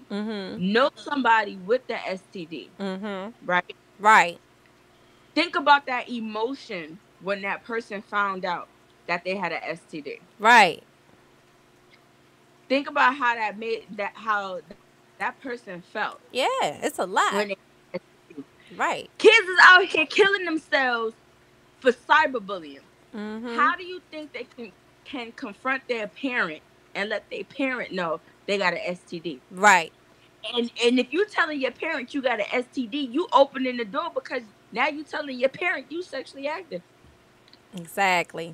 know somebody with the STD, right? right, Think about that emotion when that person found out that they had an STD. right, Think about how that made that how that person felt yeah, it's a when they lot, had STD. right, Kids is out here killing themselves for cyberbullying. How do you think they can confront their parent and let their parent know they got an STD? right, And if you telling your parent you got an STD, you opening the door because now you telling your parent you sexually active. exactly,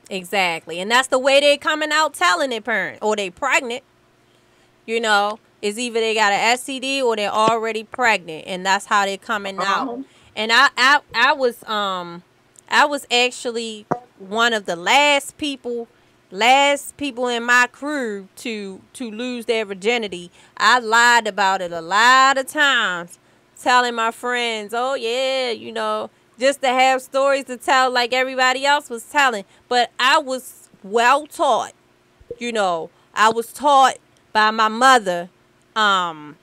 exactly, and that's the way they coming out telling their parents, or they pregnant. Is either they got an STD or they're already pregnant, and that's how they're coming out. Uh-huh. And I was actually one of the last people last people in my crew to lose their virginity. I lied about it a lot of times, telling my friends, "Oh yeah, just to have stories to tell like everybody else was telling." But I was well taught. I was taught by my mother, um,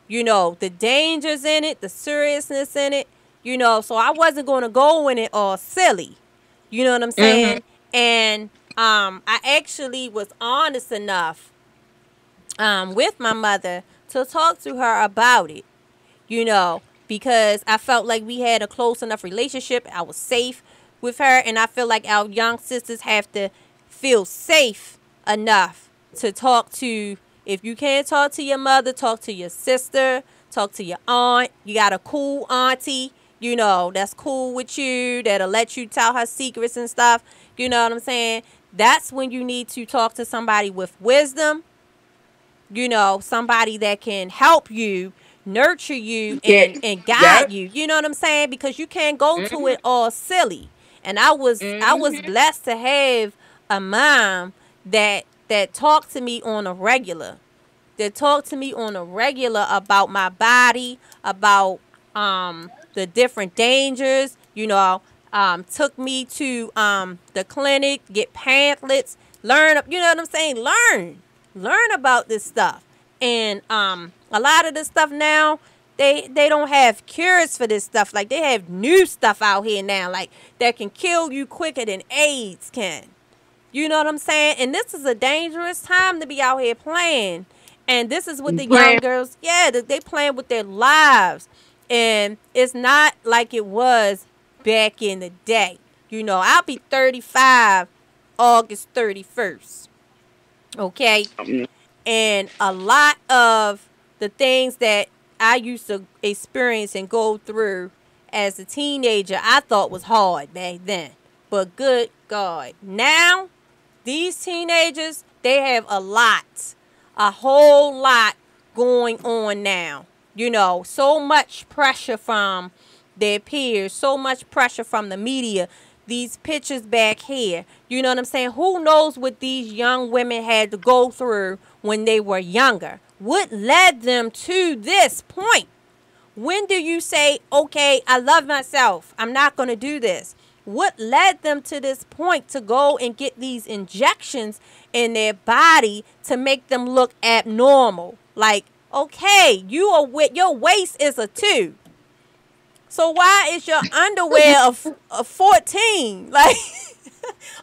the dangers in it, the seriousness in it, so I wasn't going to go in it all silly. You know what I'm Mhm. saying? And I actually was honest enough with my mother to talk to her about it, because I felt like we had a close enough relationship. I was safe with her, and I feel like our young sisters have to feel safe enough to talk to. If you can't talk to your mother, talk to your sister, talk to your aunt. You got a cool auntie, that's cool with you, that'll let you tell her secrets and stuff. You know what I'm saying? That's when you need to talk to somebody with wisdom, somebody that can help you, nurture you, Yeah. and guide Yep. you. You know what I'm saying? Because you can't go to Mhm. it all silly. And I was Mhm. blessed to have a mom that talked to me on a regular. That talked to me on a regular about my body, about the different dangers, took me to the clinic, get pamphlets, learn, you know what I'm saying? Learn about this stuff. And a lot of this stuff now, they don't have cures for this stuff. Like, they have new stuff out here now, like, that can kill you quicker than AIDS can. You know what I'm saying? And this is a dangerous time to be out here playing. And this is what the young Playing. girls, yeah, they playing with their lives. And it's not like it was back in the day. I'll be 35 August 31st. Okay? um, And a lot of the things that I used to experience and go through as a teenager, I thought was hard back then. But good God, now these teenagers, they have a whole lot going on now. So much pressure from their peers, so much pressure from the media. These pictures back here, you know what I'm saying? Who knows what these young women had to go through when they were younger? What led them to this point? When do you say, okay, I love myself, I'm not going to do this? What led them to this point to go and get these injections in their body to make them look abnormal? Like, okay, your waist is a 2. So why is your underwear a 14? Like,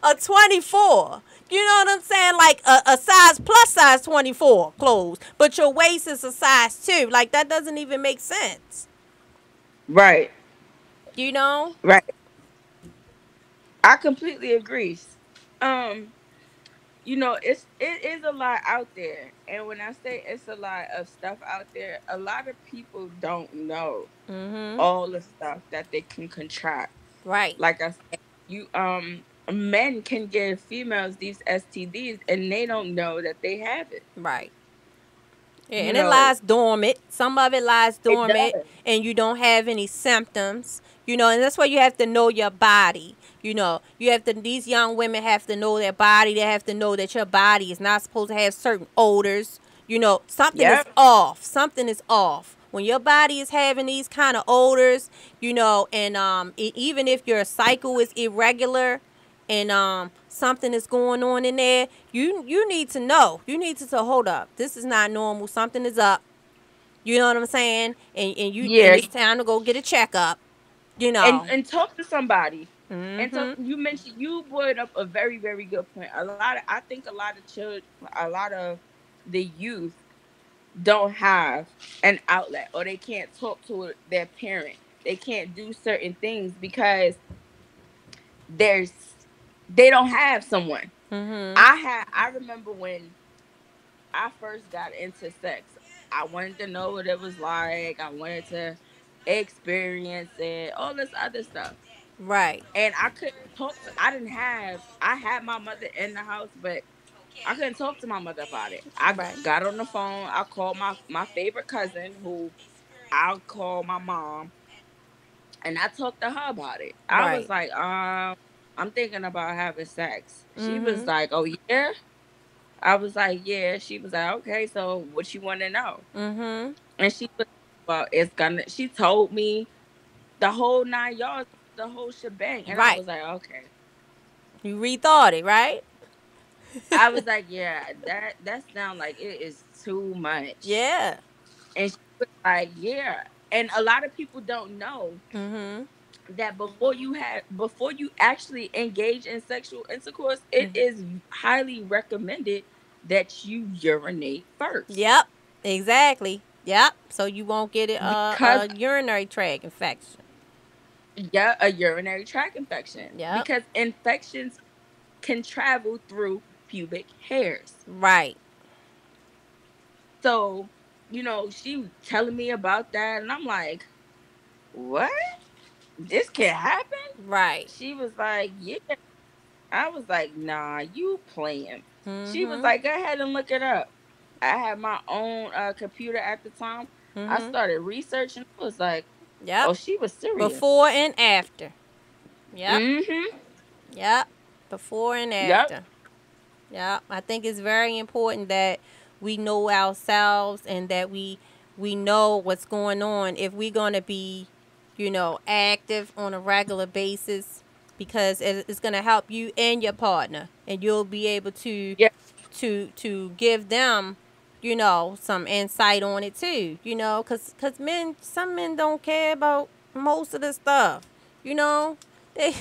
a 24? You know what I'm saying? Like a size plus size 24 clothes, but your waist is a size 2. Like, that doesn't even make sense. right. You know? Right. I completely agree. Um, it is a lot out there, and when I say it's a lot of stuff out there, a lot of people don't know Mm-hmm. all the stuff that they can contract. Right. Like I said, you men can give females these STDs and they don't know that they have it. Right. Yeah, You and it know, lies dormant. Some of it lies it dormant, does. and you don't have any symptoms. And that's why you have to know your body. These young women have to know their body. They have to know that your body is not supposed to have certain odors. Something is Yep. off. Something is off. When your body is having these kind of odors, and even if your cycle is irregular, and something is going on in there, you need to know. You need to say, hold up, this is not normal. Something is up. You know what I'm saying? And Yeah. it's time to go get a checkup. You and know. and talk to somebody. And talk. Mhm. You brought up a very very good point. I think a lot of children, a lot of the youth don't have an outlet, or they can't talk to their parent. They can't do certain things because there's they don't have someone. Mhm. I remember when I first got into sex, I wanted to know what it was like. I wanted to experience it, all this other stuff. Right. And I couldn't talk to I had my mother in the house, but I couldn't talk to my mother about it. I Right. got on the phone, I called my favorite cousin, who I'll call my mom, and I talked to her about it. I was Right. like, I'm thinking about having sex. She was Mm-hmm. like, oh yeah. I was like, yeah. She was like, okay, so what you want to know? Mm-hmm. And she was, well, it's gonna. She told me the whole 9 yards, the whole shebang, and I Right. was like, okay. You rethought it, right? I was like, yeah, that sounds like it is too much. Yeah. And she was like, yeah. And a lot of people don't know Mm-hmm. that before you actually engage in sexual intercourse, it is highly recommended that you urinate first. Yep. Exactly. Yep. So you won't get it Because a urinary tract infection. yeah, a urinary tract infection. Yep. Because infections can travel through pubic hairs. Right. So, she telling me about that, and I'm like, what? This can happen? Right. She was like, yeah. I was like, nah, you playing. She was Mm-hmm. like, go ahead and look it up. I had my own computer at the time. I Mm-hmm. started researching. I was like, Yep. oh, she was serious. Before and after. Yep. Mm-hmm. Yep. Before and Yep. after. Yep. I think it's very important that we know ourselves and that we know what's going on if we're going to be, active on a regular basis, because it's going to help you and your partner, and you'll be able to Yeah. give them, some insight on it too, because some men don't care about most of the stuff, they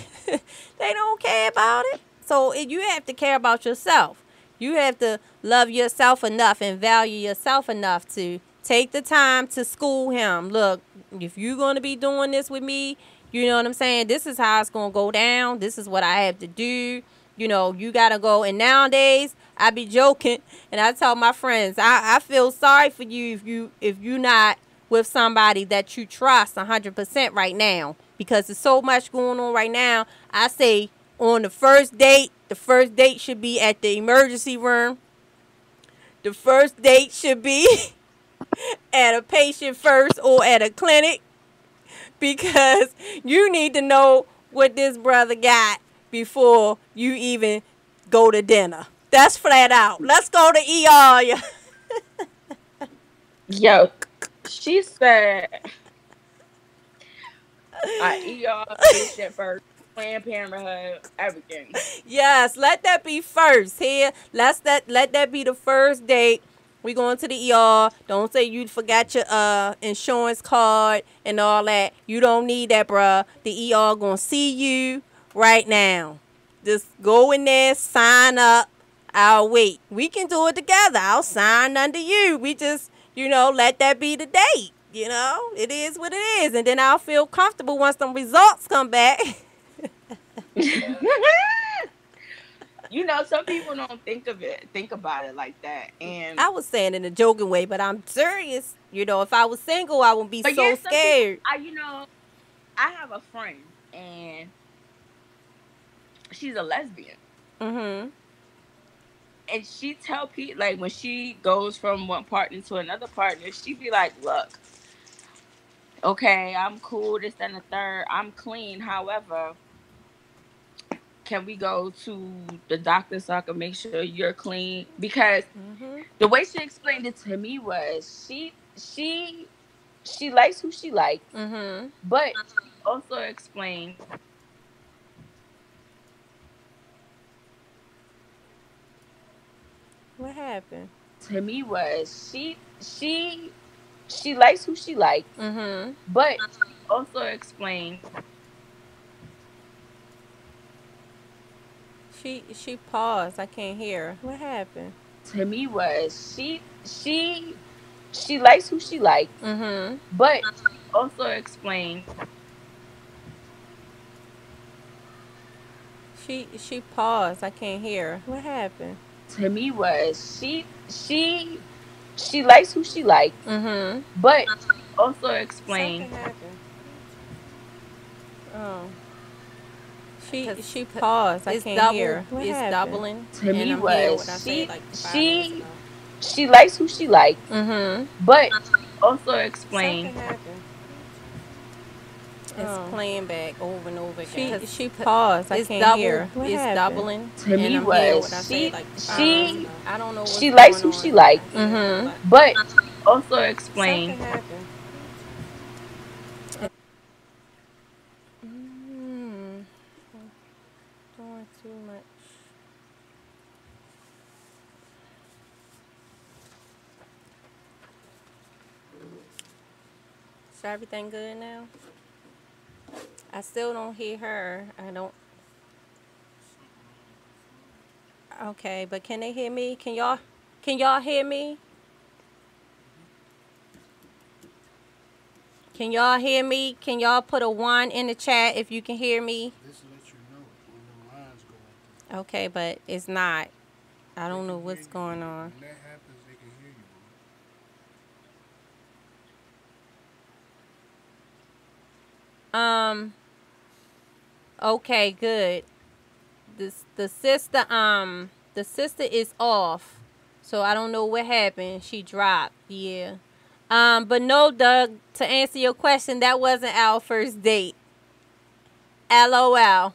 they don't care about it. So you have to care about yourself. You have to love yourself enough and value yourself enough to take the time to school him. Look, if you're going to be doing this with me, you know what I'm saying? This is how it's going to go down. This is what I have to do. You got to go. And nowadays, I be joking and I tell my friends, I feel sorry for you if you not with somebody that you trust 100% right now, because there's so much going on right now. I say on the first date should be at the emergency room. The first date should be at a patient first or at a clinic, because you need to know what this brother got before you even go to dinner. That's flat out. Let's go to ER. Yo, she said, I ER patient first, Planned Parenthood, everything. Yes, let that be first. Here, let that be the first date. We going to the ER. Don't say you forgot your insurance card and all that. You don't need that, bruh. The ER gonna see you right now. Just go in there, sign up. I'll wait. We can do it together. I'll sign under you. We just, let that be the date. It is what it is. And then I'll feel comfortable once the results come back. Some people don't think about it like that. And I was saying in a joking way, but I'm serious. If I was single, I wouldn't be but yeah, so some people, scared. I have a friend and she's a lesbian. Mm-hmm. And she tell people, like, when she goes from one partner to another partner, she be like, look, okay, I'm cool, this and the third, I'm clean. However, can we go to the doctor so I can make sure you're clean? Because the way she explained it to me was she likes who she likes, but she also explained What happened? to me was she likes who she likes, but she also explained She paused. I can't hear her. What happened? to me was she likes who she likes, but she also explained She paused. I can't hear her. What happened? to me was she likes who she likes, but she also explained Something happened. Oh. She paused. I can't hear her. It's happened? doubling. to me I'm here was when I said like 5 minutes she ago. she likes who she likes, but she also explained Something happened. It's playing back over and over again. She paused. I can't hear. It's doubling. To me, I'm hearing what I say like 5 minutes ago. I don't know what's she going likes who on. she likes, but also Something explain. happened. Doing too much. Is everything good now? I still don't hear her. I don't. Okay, but can they hear me? Can y'all hear me? Can y'all hear me? Can y'all put a 1 in the chat if you can hear me? This lets you know when the lines go up. Okay, but it's not. I don't know what's going on. When that happens, they can hear you. Okay, good. The sister is off. So I don't know what happened. She dropped. Yeah. But no, Doug, to answer your question, that wasn't our first date. LOL.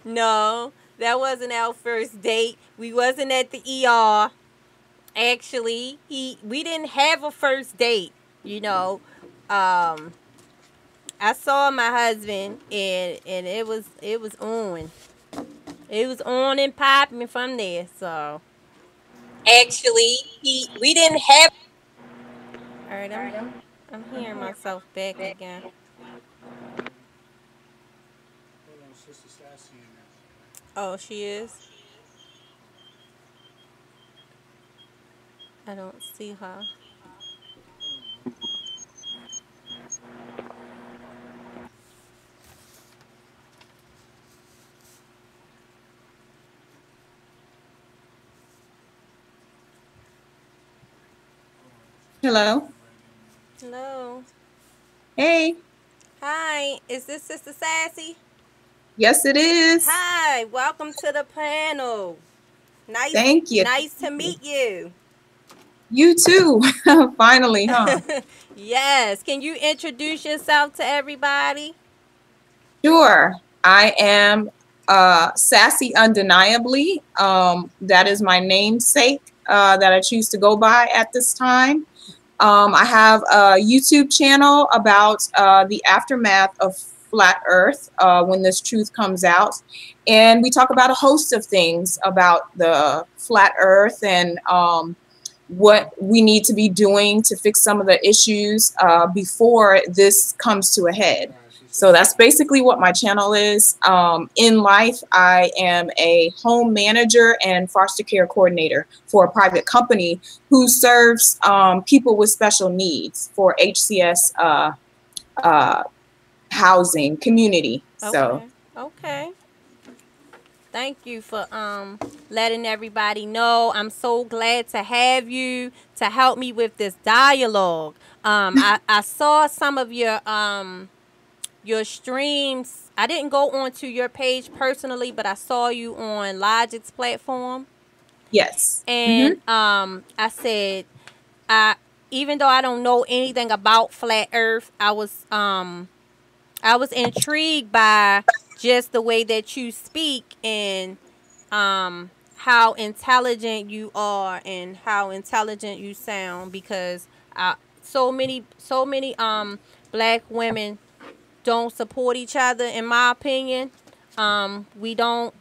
No, that wasn't our first date. We wasn't at the ER. Actually, we didn't have a first date, you know. I saw my husband and it was on. It was on and popping from there. So actually, we didn't have. All right, I'm hearing myself back again. Hold on, Sister Sassy in there. Oh, she is. I don't see her. Hello. Hello. Hey. Hi. Is this Sister Sassy? Yes, it is. Hi. Welcome to the panel. Thank you. Nice to meet you. You too. Finally, huh? Yes. Can you introduce yourself to everybody? Sure. I am Sassy Undeniably. That is my namesake that I choose to go by at this time. I have a YouTube channel about the aftermath of Flat Earth when this truth comes out. And we talk about a host of things about the Flat Earth and what we need to be doing to fix some of the issues before this comes to a head. So that's basically what my channel is. In life, I am a home manager and foster care coordinator for a private company who serves people with special needs for HCS housing community. So okay. Thank you for letting everybody know. I'm so glad to have you to help me with this dialogue. I saw some of your streams. I didn't go onto your page personally, but I saw you on Logic's platform. Yes. And I said, even though I don't know anything about Flat Earth, I was intrigued by just the way that you speak and how intelligent you are and how intelligent you sound, because so many black women don't support each other, in my opinion. We don't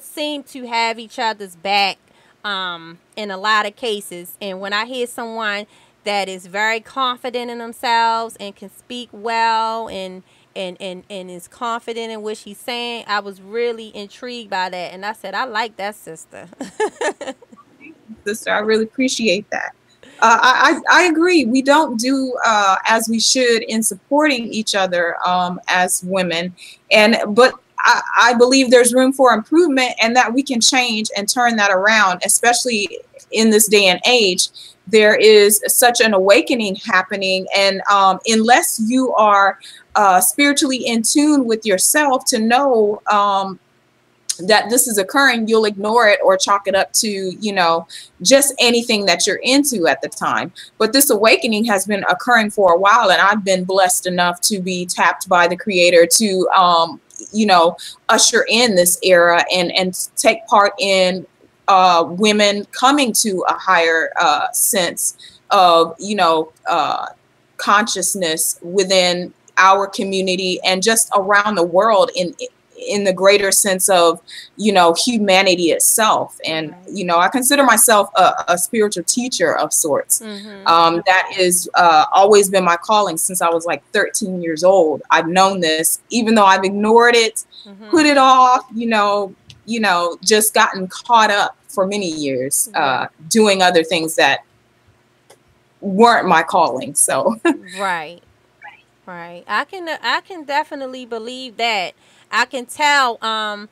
seem to have each other's back in a lot of cases. And when I hear someone that is very confident in themselves and can speak well and is confident in what she's saying, I was really intrigued by that. And I said, I like that sister. Sister, I really appreciate that. I agree. We don't do as we should in supporting each other as women, but I believe there's room for improvement and that we can change and turn that around, especially in this day and age. There is such an awakening happening, and unless you are spiritually in tune with yourself to know that this is occurring, you'll ignore it or chalk it up to, you know, just anything that you're into at the time. But this awakening has been occurring for a while, and I've been blessed enough to be tapped by the Creator to, you know, usher in this era and take part in women coming to a higher sense of, you know, consciousness within our community and just around the world in the greater sense of, you know, humanity itself. And, you know, I consider myself a spiritual teacher of sorts. That is always been my calling since I was like 13 years old. I've known this, even though I've ignored it, put it off, you know, just gotten caught up for many years doing other things that weren't my calling. So Right. I can definitely believe that. I can tell I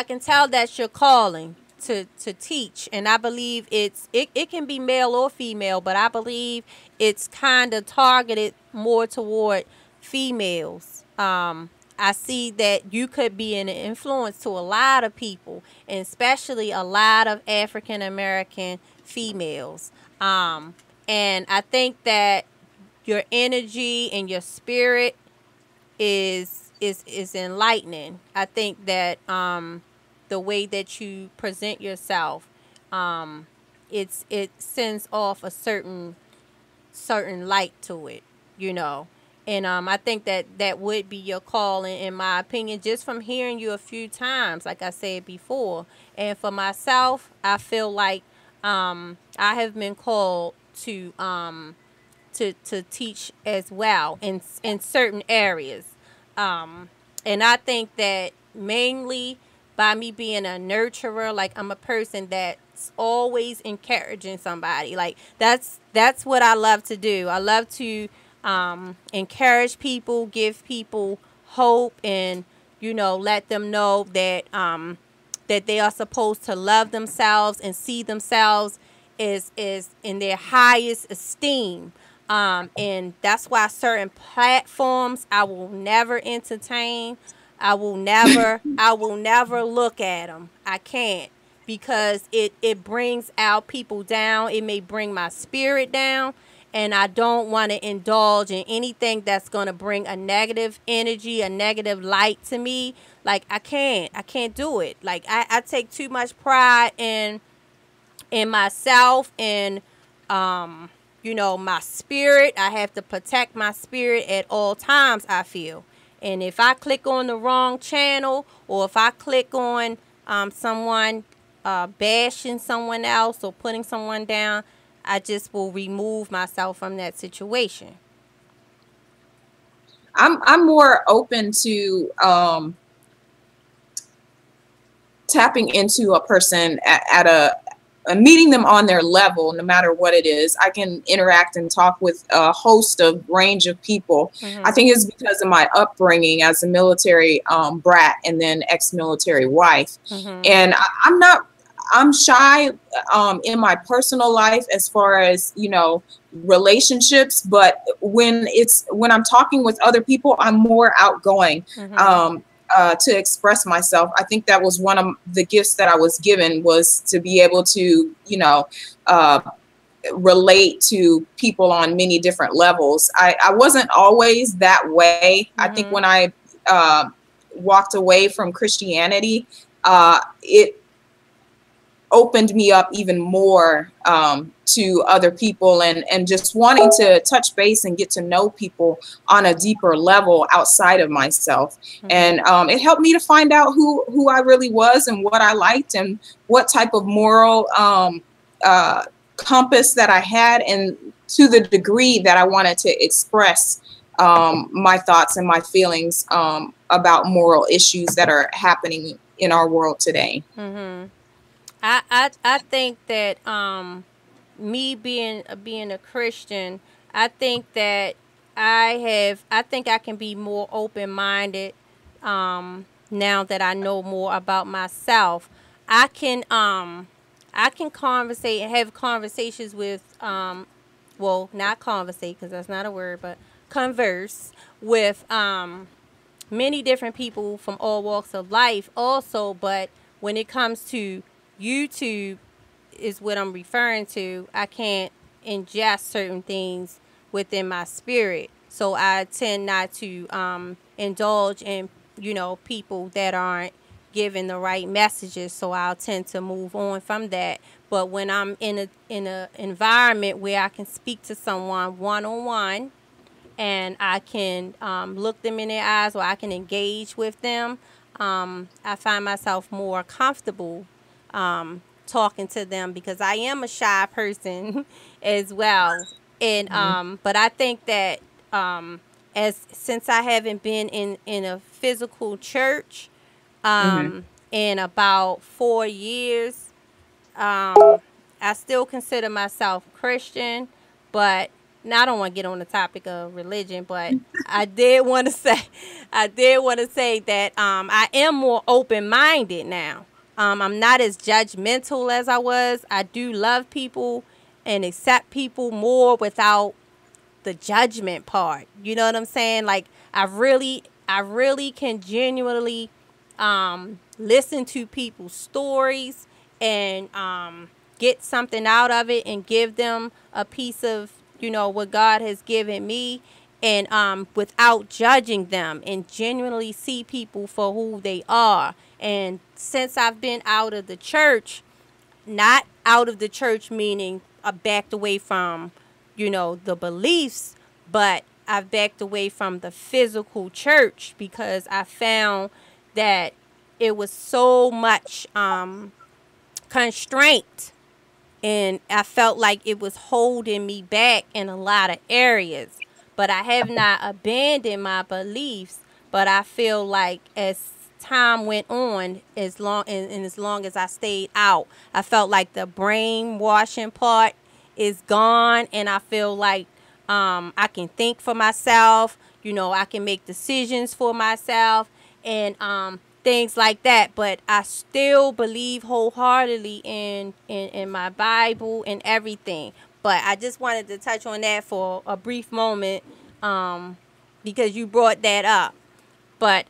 can tell that's your calling to teach, and I believe it can be male or female, but I believe it's kind of targeted more toward females. I see that you could be an influence to a lot of people, and especially a lot of African American females. And I think that your energy and your spirit is enlightening. I think that the way that you present yourself, it sends off a certain light to it, you know. And I think that would be your calling, in my opinion, just from hearing you a few times, like I said before. And for myself, I feel like I have been called to teach as well in certain areas. And I think that mainly by me being a nurturer, like I'm a person that's always encouraging somebody. Like that's what I love to do. I love to encourage people, give people hope, and, you know, let them know that that they are supposed to love themselves and see themselves as in their highest esteem. And that's why certain platforms I will never entertain. I will never look at them. I can't, because it brings our people down. It may bring my spirit down, and I don't want to indulge in anything that's going to bring a negative energy, a negative light to me. Like I can't do it. Like I take too much pride in myself and you know, my spirit. I have to protect my spirit at all times, I feel. And if I click on the wrong channel, or if I click on someone bashing someone else or putting someone down, I just will remove myself from that situation. I'm more open to tapping into a person at a meeting them on their level, no matter what it is. I can interact and talk with a host of range of people. I think it's because of my upbringing as a military brat and then ex-military wife. And I'm shy in my personal life as far as, you know, relationships, but when I'm talking with other people, I'm more outgoing. To express myself. I think that was one of the gifts that I was given, was to be able to, you know, relate to people on many different levels. I wasn't always that way. I think when I walked away from Christianity, it opened me up even more to other people and just wanting to touch base and get to know people on a deeper level outside of myself. And it helped me to find out who I really was and what I liked and what type of moral compass that I had, and to the degree that I wanted to express my thoughts and my feelings about moral issues that are happening in our world today. I think that me being a Christian, I think that I think I can be more open-minded now that I know more about myself. I can conversate and have conversations with well, not conversate because that's not a word, but converse with many different people from all walks of life also, but when it comes to YouTube is what I'm referring to, I can't ingest certain things within my spirit. So I tend not to indulge in, people that aren't giving the right messages. So I'll tend to move on from that. But when I'm in a environment where I can speak to someone one on one, and I can look them in their eyes, or I can engage with them, I find myself more comfortable talking to them, because I am a shy person as well. And but I think that as since I haven't been in a physical church in about 4 years, I still consider myself Christian, but now I don't want to get on the topic of religion, but I did want to say that I am more open-minded now. I'm not as judgmental as I was. I do love people and accept people more without the judgment part. You know what I'm saying? Like I really can genuinely listen to people's stories and get something out of it and give them a piece of, what God has given me, and without judging them, and genuinely see people for who they are. And since I've been out of the church, not out of the church meaning I backed away from, the beliefs, but I've backed away from the physical church, because I found that it was so much constraint, and I felt like it was holding me back in a lot of areas. But I have not abandoned my beliefs, but I feel like as time went on, as long as I stayed out, I felt like the brainwashing part is gone, and I feel like I can think for myself. I can make decisions for myself, and things like that. But I still believe wholeheartedly in my Bible and everything. But I just wanted to touch on that for a brief moment, because you brought that up. But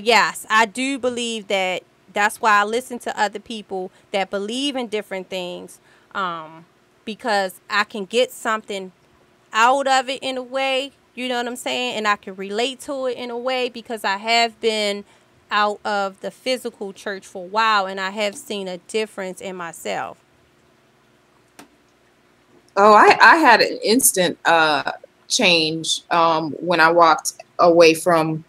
yes, I do believe that. That's why I listen to other people that believe in different things, because I can get something out of it in a way, you know what I'm saying? And I can relate to it in a way, because I have been out of the physical church for a while, and I have seen a difference in myself. Oh, I had an instant change when I walked away from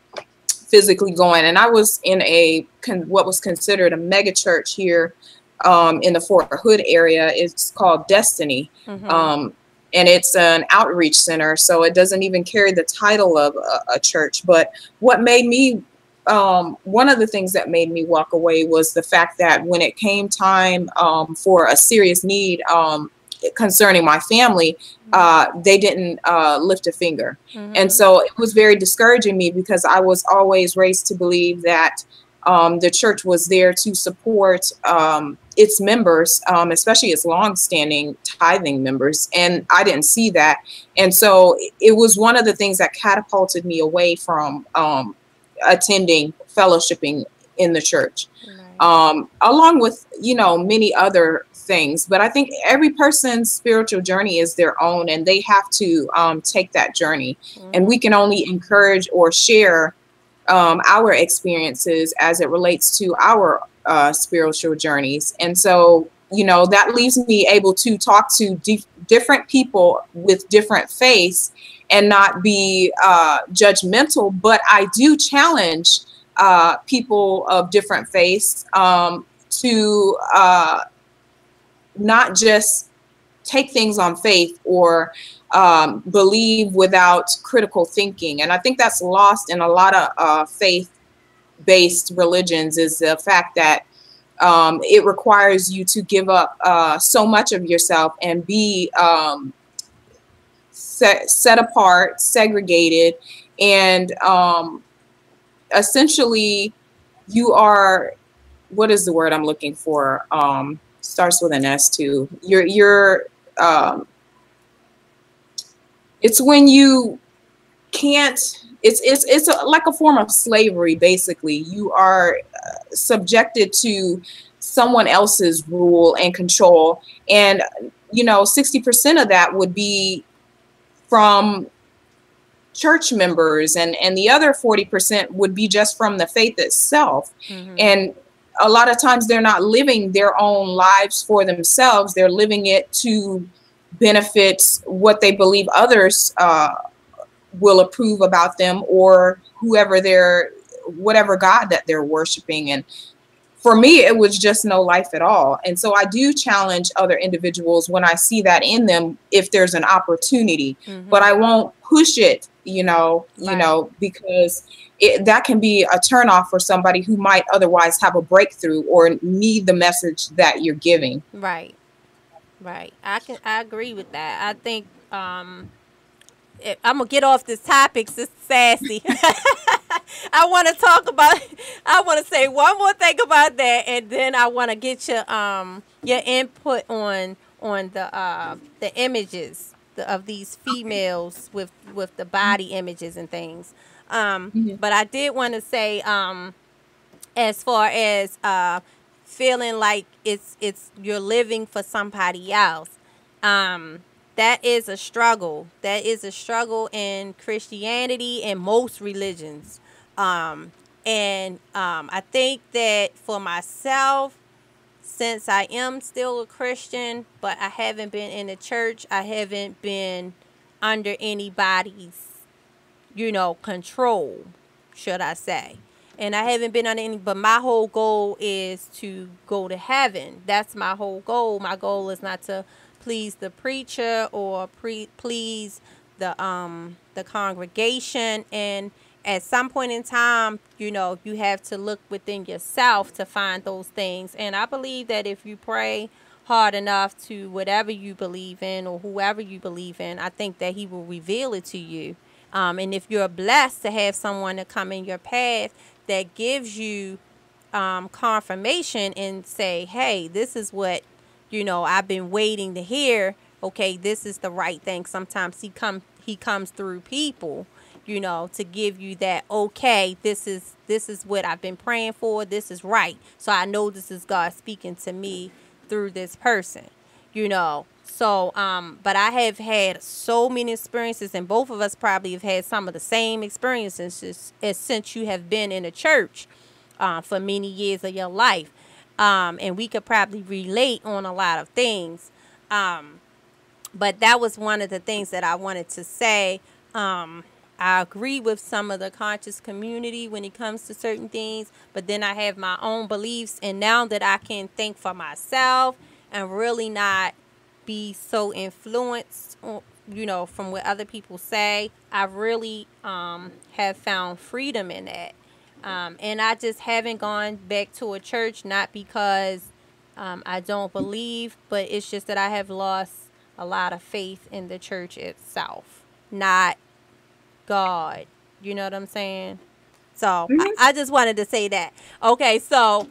physically going, and I was in what was considered a mega church here in the Fort Hood area. It's called Destiny. And it's an outreach center, so it doesn't even carry the title of a church. But what made me, one of the things that made me walk away was the fact that when it came time for a serious need concerning my family, they didn't lift a finger. And so it was very discouraging me, because I was always raised to believe that the church was there to support its members, especially its longstanding tithing members. And I didn't see that. And so it was one of the things that catapulted me away from attending fellowshipping in the church, along with, many other things. But I think every person's spiritual journey is their own, and they have to take that journey. And we can only encourage or share our experiences as it relates to our spiritual journeys. And so, that leaves me able to talk to different people with different faiths and not be judgmental. But I do challenge people of different faiths to not just take things on faith or believe without critical thinking. And I think that's lost in a lot of faith-based religions, is the fact that it requires you to give up so much of yourself and be set apart, segregated, and essentially you are, what is the word I'm looking for? Starts with an S too. It's when you can't, it's like a form of slavery. Basically, you are subjected to someone else's rule and control, and 60% of that would be from church members, and the other 40% would be just from the faith itself. And a lot of times they're not living their own lives for themselves. They're living it to benefit what they believe others will approve about them, or whatever God that they're worshiping. And for me, it was just no life at all. And so I do challenge other individuals when I see that in them, if there's an opportunity, but I won't push it, because that can be a turnoff for somebody who might otherwise have a breakthrough or need the message that you're giving. Right. I agree with that. I think I'm gonna get off this topic, Sister Sassy. I want to say one more thing about that, and then I want to get your input on the images of these females with the body images and things. But I did want to say, as far as feeling like it's you're living for somebody else, that is a struggle. That is a struggle in Christianity and most religions. I think that for myself, since I am still a Christian, but I haven't been in the church, I haven't been under anybody's, control, should I say. And I haven't been under any, but my whole goal is to go to heaven. That's my whole goal. My goal is not to please the preacher or please the congregation. And at some point in time, you have to look within yourself to find those things. And I believe that if you pray hard enough to whatever you believe in or whoever you believe in, I think that he will reveal it to you. And if you're blessed to have someone to come in your path that gives you confirmation and say, hey, this is what, I've been waiting to hear. Okay, this is the right thing. Sometimes he comes through people, to give you that, okay, this is what I've been praying for. This is right. So I know this is God speaking to me through this person, So, but I have had so many experiences, and both of us probably have had some of the same experiences as since you have been in a church for many years of your life. And we could probably relate on a lot of things. But that was one of the things that I wanted to say. I agree with some of the conscious community when it comes to certain things, but then I have my own beliefs. And now that I can think for myself and really not be so influenced, from what other people say, I really have found freedom in that. And I just haven't gone back to a church, not because I don't believe, but it's just that I have lost a lot of faith in the church itself, not God. You know what I'm saying? So I just wanted to say that. Okay, so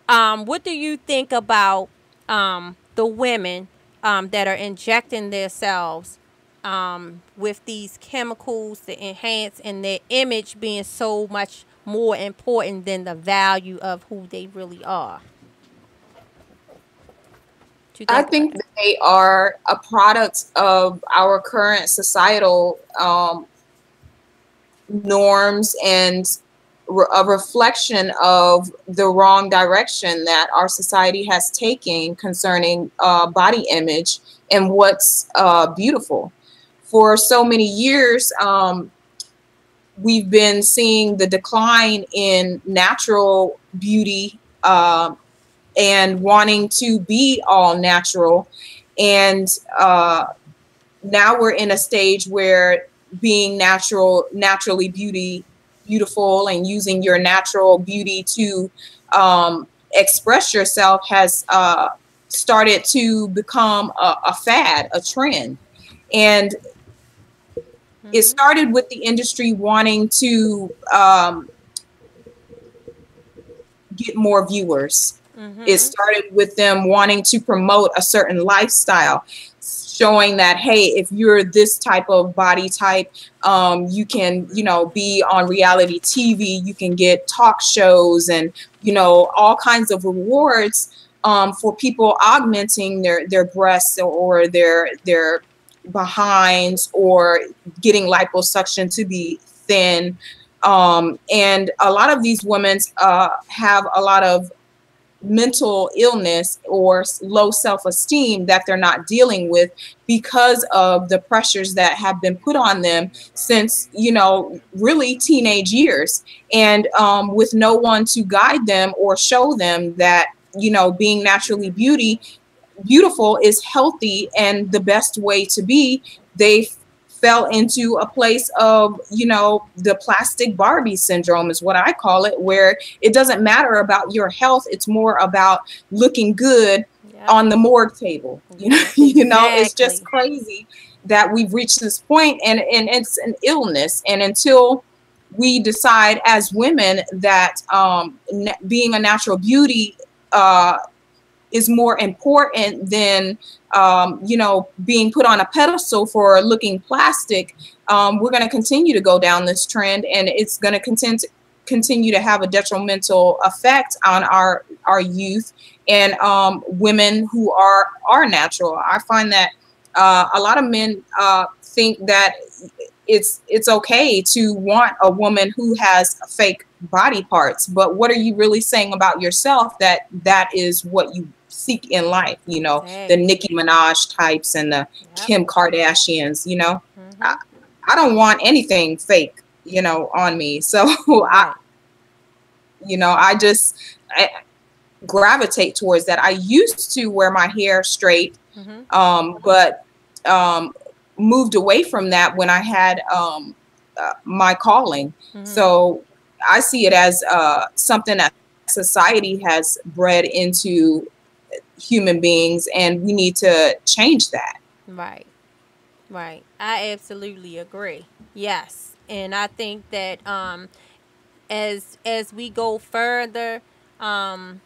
what do you think about the women that are injecting themselves with these chemicals to enhance, and their image being so much more important than the value of who they really are? I think that they are a product of our current societal norms and a reflection of the wrong direction that our society has taken concerning body image and what's beautiful. For so many years, we've been seeing the decline in natural beauty and wanting to be all natural. And now we're in a stage where being naturally beautiful and using your natural beauty to express yourself has started to become a fad, a trend. And it started with the industry wanting to get more viewers. It started with them wanting to promote a certain lifestyle, showing that, hey, if you're this type of body type, you can, you know, be on reality TV, you can get talk shows and, you know, all kinds of rewards for people augmenting their breasts or their behinds or getting liposuction to be thin. And a lot of these women have a lot of mental illness or low self-esteem that they're not dealing with because of the pressures that have been put on them since, you know, really teenage years, and with no one to guide them or show them that, you know, being naturally beautiful is healthy and the best way to be. They fell into a place of, you know, the plastic Barbie syndrome is what I call it, where it doesn't matter about your health. It's more about looking good on the morgue table. You know, you know, it's just crazy that we've reached this point, and it's an illness. And until we decide as women that being a natural beauty is more important than you know, being put on a pedestal for looking plastic, we're going to continue to go down this trend, and it's going to continue to have a detrimental effect on our youth and women who are natural. I find that a lot of men think that it's okay to want a woman who has fake body parts, but what are you really saying about yourself that is what you seek in life? You know, the Nicki Minaj types and the Kim Kardashians, you know. I don't want anything fake, you know, on me. So I gravitate towards that. I used to wear my hair straight, but moved away from that when I had my calling. So I see it as something that society has bred into human beings, and we need to change that. Right. I absolutely agree. Yes. And I think that as we go further and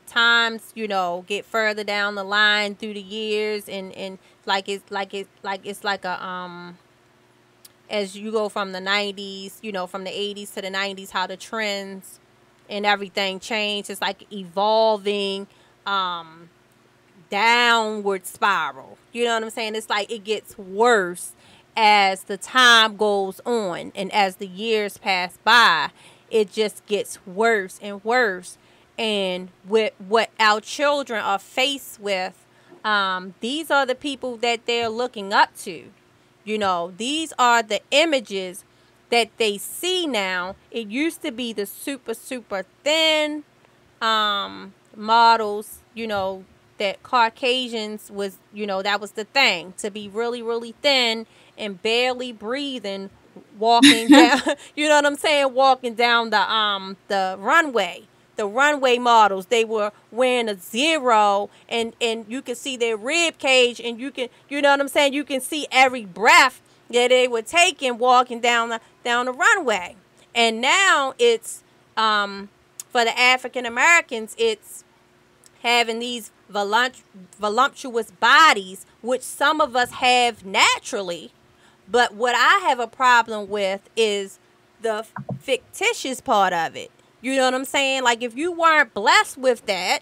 times, you know, get further down the line through the years, and it's like a as you go from the 90s, you know, from the 80s to the 90s, how the trends and everything changed. It's like evolving downward spiral. You know what I'm saying? It's like it gets worse as the time goes on, and as the years pass by, it just gets worse and worse. And with what our children are faced with, these are the people that they're looking up to. You know, these are the images that they see now. It used to be the super thin models, you know, that Caucasians was, you know, that was the thing, to be really thin and barely breathing, walking down, you know what I'm saying, walking down the runway. The runway models, they were wearing a zero, and you can see their rib cage, and you know what I'm saying, you can see every breath that they were taking walking down the runway. And now it's for the African Americans, it's having these voluptuous bodies, which some of us have naturally. But what I have a problem with is the fictitious part of it. You know what I'm saying? Like, if you weren't blessed with that,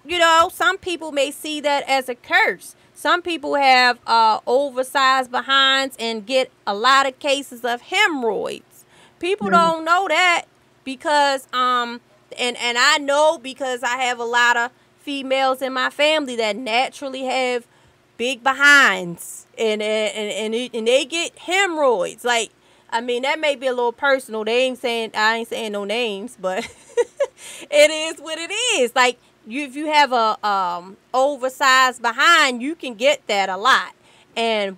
you know, some people may see that as a curse. Some people have oversized behinds and get a lot of cases of hemorrhoids. People don't know that because, and I know because I have a lot of females in my family that naturally have big behinds, and they get hemorrhoids. Like, I mean, that may be a little personal. I ain't saying no names, but it is what it is. Like, if you have a oversized behind, you can get that a lot. And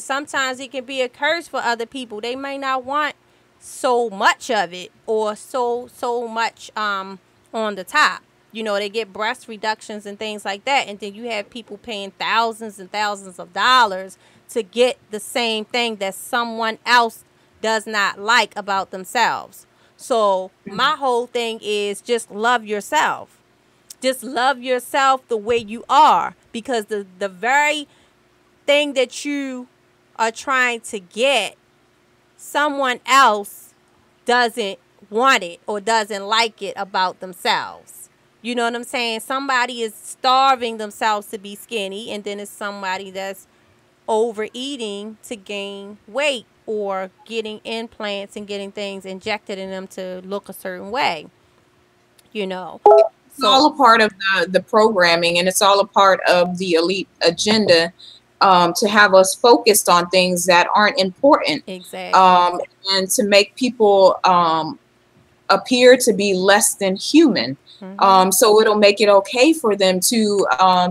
sometimes it can be a curse for other people. They may not want so much of it, or so much on the top. You know, they get breast reductions and things like that, and then you have people paying thousands and thousands of dollars to get the same thing that someone else does not like about themselves. So my whole thing is just love yourself. Just love yourself the way you are, because the very thing that you are trying to get, someone else doesn't want it or doesn't like it about themselves. You know what I'm saying? Somebody is starving themselves to be skinny, and then it's somebody that's overeating to gain weight or getting implants and getting things injected in them to look a certain way. You know. It's all a part of the programming, and it's all a part of the elite agenda, to have us focused on things that aren't important. Exactly. And to make people appear to be less than human. So it'll make it okay for them to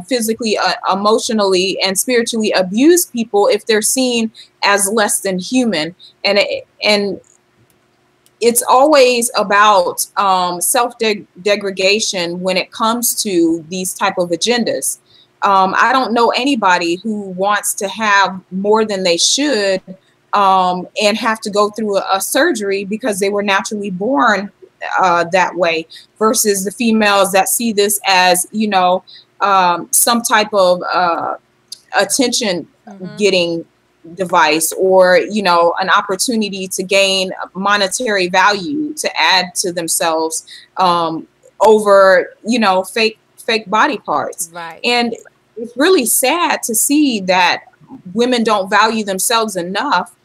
physically, emotionally, and spiritually abuse people if they're seen as less than human. And it's always about self-degradation when it comes to these type of agendas. I don't know anybody who wants to have more than they should, and have to go through a surgery because they were naturally born that way, versus the females that see this as, you know, some type of attention getting device, or, you know, an opportunity to gain monetary value to add to themselves, over, you know, fake body parts. Right. And it's really sad to see that women don't value themselves enough,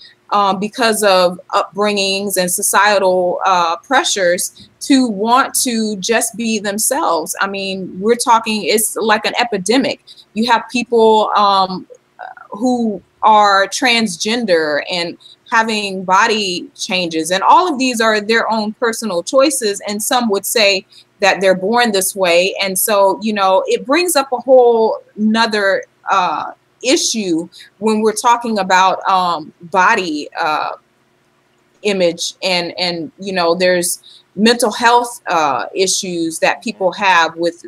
because of upbringings and societal pressures, to want to just be themselves. I mean, we're talking, it's like an epidemic. You have people who are transgender and having body changes, and all of these are their own personal choices, and some would say that they're born this way. And so, you know, it brings up a whole nother issue when we're talking about body image, and you know, there's mental health issues that people have with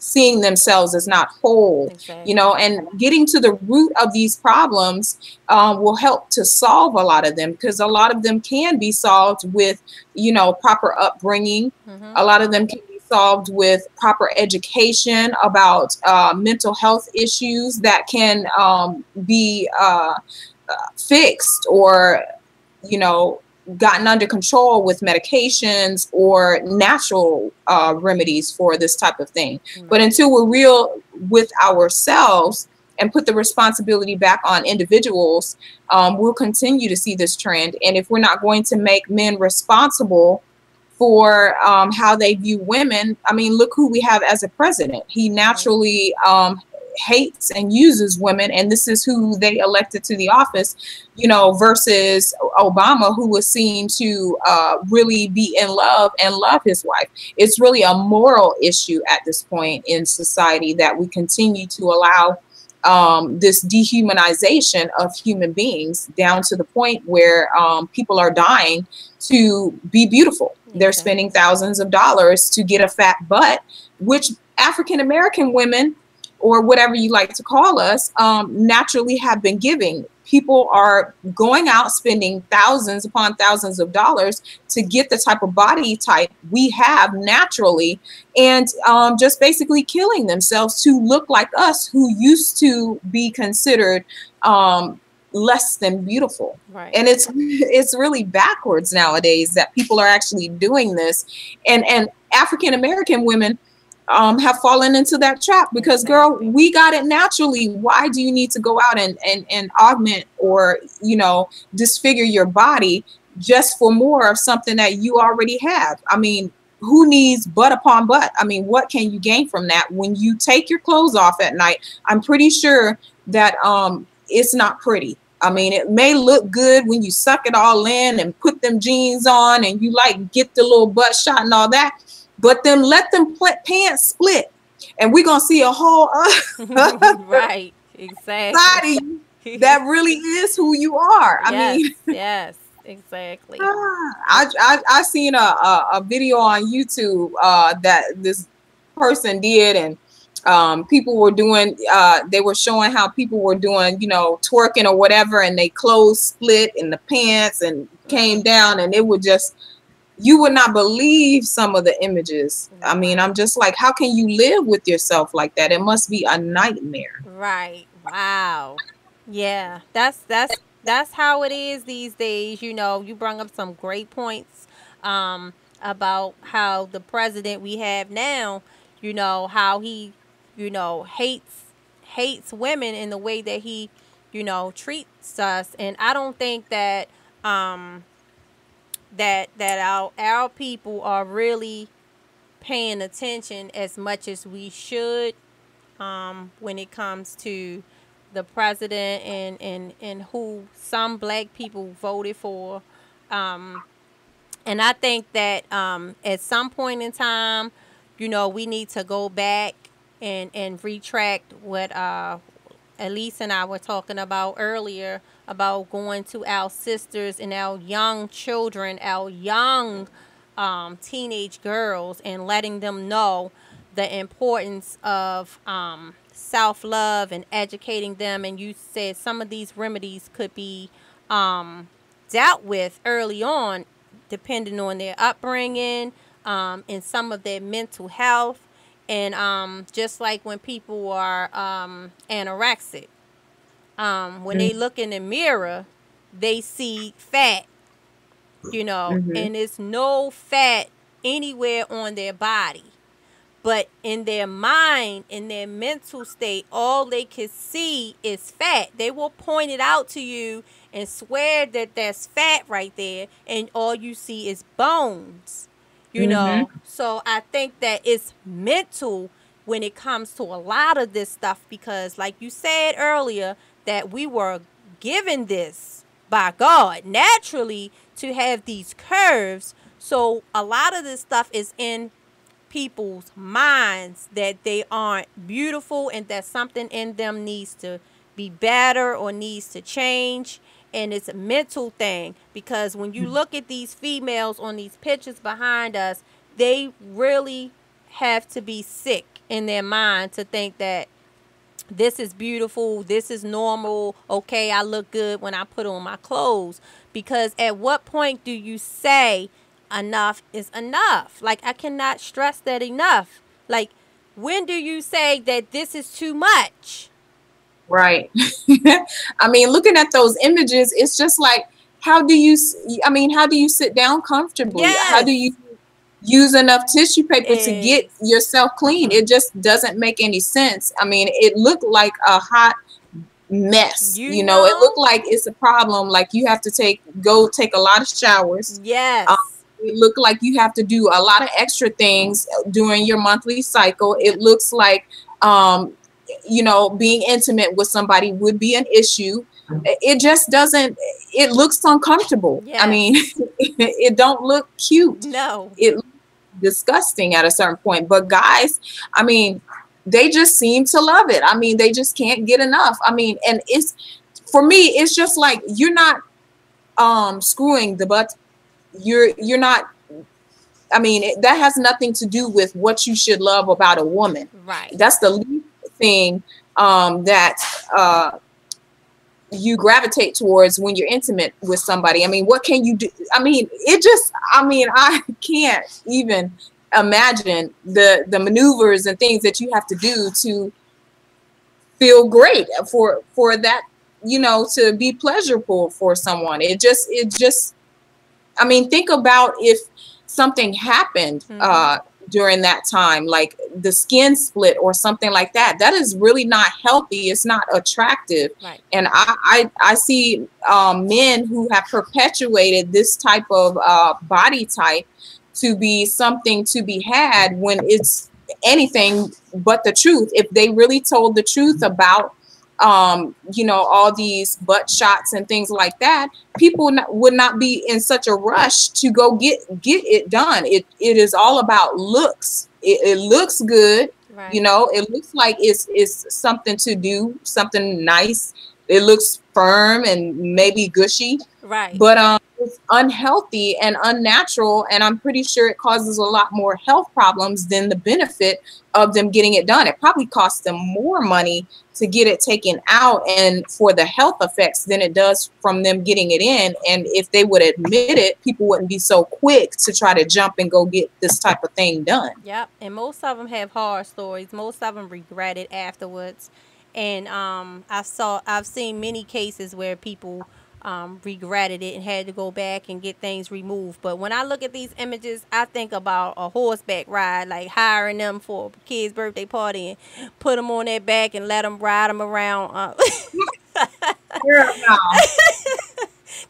seeing themselves as not whole. Exactly. You know, and getting to the root of these problems will help to solve a lot of them, because a lot of them can be solved with, you know, proper upbringing. A lot of them can be solved with proper education about mental health issues that can be fixed, or, you know, gotten under control with medications or natural remedies for this type of thing. But until we're real with ourselves and put the responsibility back on individuals, we'll continue to see this trend. And if we're not going to make men responsible for how they view women, I mean, look who we have as a president. He naturally hates and uses women, and this is who they elected to the office, you know, versus Obama, who was seen to really be in love and love his wife. It's really a moral issue at this point in society that we continue to allow this dehumanization of human beings, down to the point where people are dying to be beautiful. They're spending thousands of dollars to get a fat butt, which African American women, or whatever you like to call us, naturally have been giving. People are going out spending thousands upon thousands of dollars to get the type of body type we have naturally, and just basically killing themselves to look like us, who used to be considered less than beautiful. Right. And it's really backwards nowadays that people are actually doing this, and African American women have fallen into that trap, because girl, we got it naturally. Why do you need to go out and augment, or, you know, disfigure your body just for more of something that you already have? I mean, who needs butt upon butt? I mean, what can you gain from that? When you take your clothes off at night, I'm pretty sure that it's not pretty. I mean, it may look good when you suck it all in and put them jeans on and you like get the little butt shot and all that. But then let them pants split, and we're gonna see a whole right, exactly, body that really is who you are. I mean, yes, exactly. I seen a video on YouTube that this person did, and people were doing. They were showing how people were doing, you know, twerking or whatever, and they clothes split in the pants and came down, and it was just you would not believe some of the images. I mean, I'm just like, how can you live with yourself like that? It must be a nightmare. Right. Wow. Yeah. That's how it is these days. You know, you bring up some great points about how the president we have now, you know, how he, you know, hates women in the way that he, you know, treats us. And I don't think that that our people are really paying attention as much as we should when it comes to the president and who some black people voted for. And I think that at some point in time, you know, we need to go back and retract what Elise and I were talking about earlier about going to our sisters and our young children, our young teenage girls, and letting them know the importance of self-love and educating them. And you said some of these remedies could be dealt with early on, depending on their upbringing and some of their mental health. And just like when people are anorexic, when they look in the mirror, they see fat, you know, and there's no fat anywhere on their body. But in their mind, in their mental state, all they can see is fat. They will point it out to you and swear that there's fat right there, and all you see is bones, you know. So I think that it's mental when it comes to a lot of this stuff, because like you said earlier, that we were given this by God naturally to have these curves. So a lot of this stuff is in people's minds, that they aren't beautiful and that something in them needs to be better or needs to change. And it's a mental thing, because when you look at these females on these pictures behind us, they really have to be sick in their mind to think that this is beautiful, this is normal, okay, I look good when I put on my clothes. Because at what point do you say enough is enough? Like, I cannot stress that enough. Like, when do you say that this is too much? Right. I mean, looking at those images, it's just like, how do you sit down comfortably? Yes. How do you use enough tissue paper to get yourself clean? It just doesn't make any sense. I mean, it looked like a hot mess. You know, it looked like it's a problem. Like you have to go take a lot of showers. Yes. It looked like you have to do a lot of extra things during your monthly cycle. It looks like, you know, being intimate with somebody would be an issue. It just doesn't, it looks uncomfortable. Yes. I mean, it don't look cute. No. It looks disgusting at a certain point. But guys, I mean, they just seem to love it. I mean, they just can't get enough. I mean, and it's, for me, it's just like, you're not screwing the butt. You're not, I mean, that has nothing to do with what you should love about a woman. Right. That's the least thing that you gravitate towards when you're intimate with somebody. I mean, what can you do? I mean, I can't even imagine the maneuvers and things that you have to do to feel great for that, you know, to be pleasurable for someone. It just, I mean, think about if something happened during that time, like the skin split or something like that. That is really not healthy. It's not attractive. Right. And I see men who have perpetuated this type of body type to be something to be had, when it's anything but the truth. If they really told the truth about you know, all these butt shots and things like that, people would not be in such a rush to go get it done. It is all about looks. It looks good. Right. You know, it looks like it's something to do, something nice. It looks firm and maybe gushy. Right. But is unhealthy and unnatural, and I'm pretty sure it causes a lot more health problems than the benefit of them getting it done. It probably costs them more money to get it taken out and for the health effects than it does from them getting it in. And if they would admit it, people wouldn't be so quick to try to jump and go get this type of thing done. Yep, and most of them have horror stories. Most of them regret it afterwards. And I've seen many cases where people regretted it and had to go back and get things removed. But when I look at these images, I think about a horseback ride, like hiring them for a kid's birthday party and put them on their back and let them ride them around. Girl, no.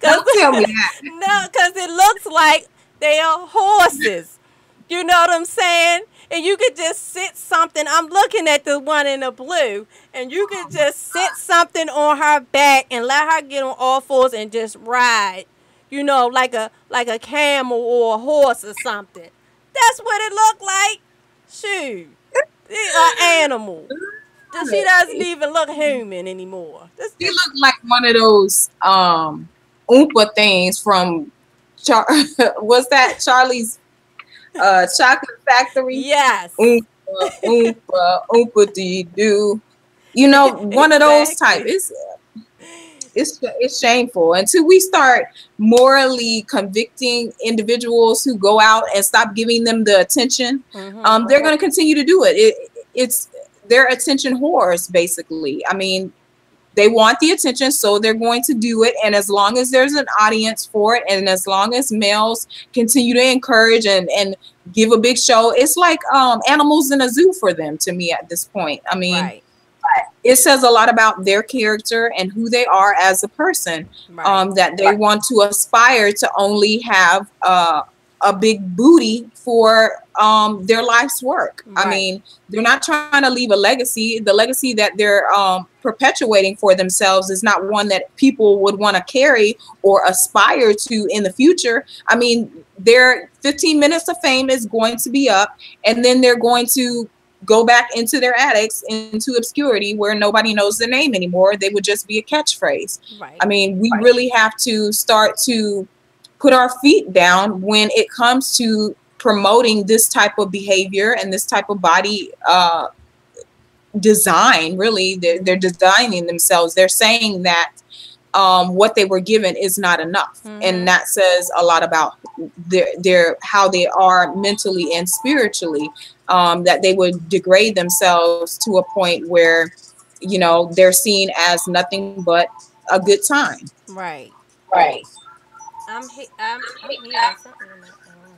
Don't tell me that. No, because it looks like they are horses. You know what I'm saying? And you could just sit something. I'm looking at the one in the blue. And you could just sit something on her back and let her get on all fours and just ride. You know, like a camel or a horse or something. That's what it looked like. Shoot. An animal. She doesn't even look human anymore. She looked like one of those Oompa things from what's that? Charlie's Chocolate Factory. Yes. Oompa, oompa, oompa dee doo. You know, one of those type. It's shameful. Until we start morally convicting individuals who go out and stop giving them the attention, they're going to continue to do it. It's their attention whores, basically. I mean, they want the attention, so they're going to do it. And as long as there's an audience for it, and as long as males continue to encourage and give a big show, it's like animals in a zoo for them, to me, at this point. I mean, it says a lot about their character and who they are as a person, that they want to aspire to only have a big booty for their life's work. I mean, they're not trying to leave a legacy. The legacy that they're perpetuating for themselves is not one that people would want to carry or aspire to in the future. I mean, their 15 minutes of fame is going to be up, and then they're going to go back into their attics, into obscurity, where nobody knows their name anymore. They would just be a catchphrase. I mean, we really have to start to put our feet down when it comes to promoting this type of behavior and this type of body design. Really, they're designing themselves. They're saying that what they were given is not enough, and that says a lot about their how they are mentally and spiritually. That they would degrade themselves to a point where, you know, they're seen as nothing but a good time. Right. I'm hearing something in my phone.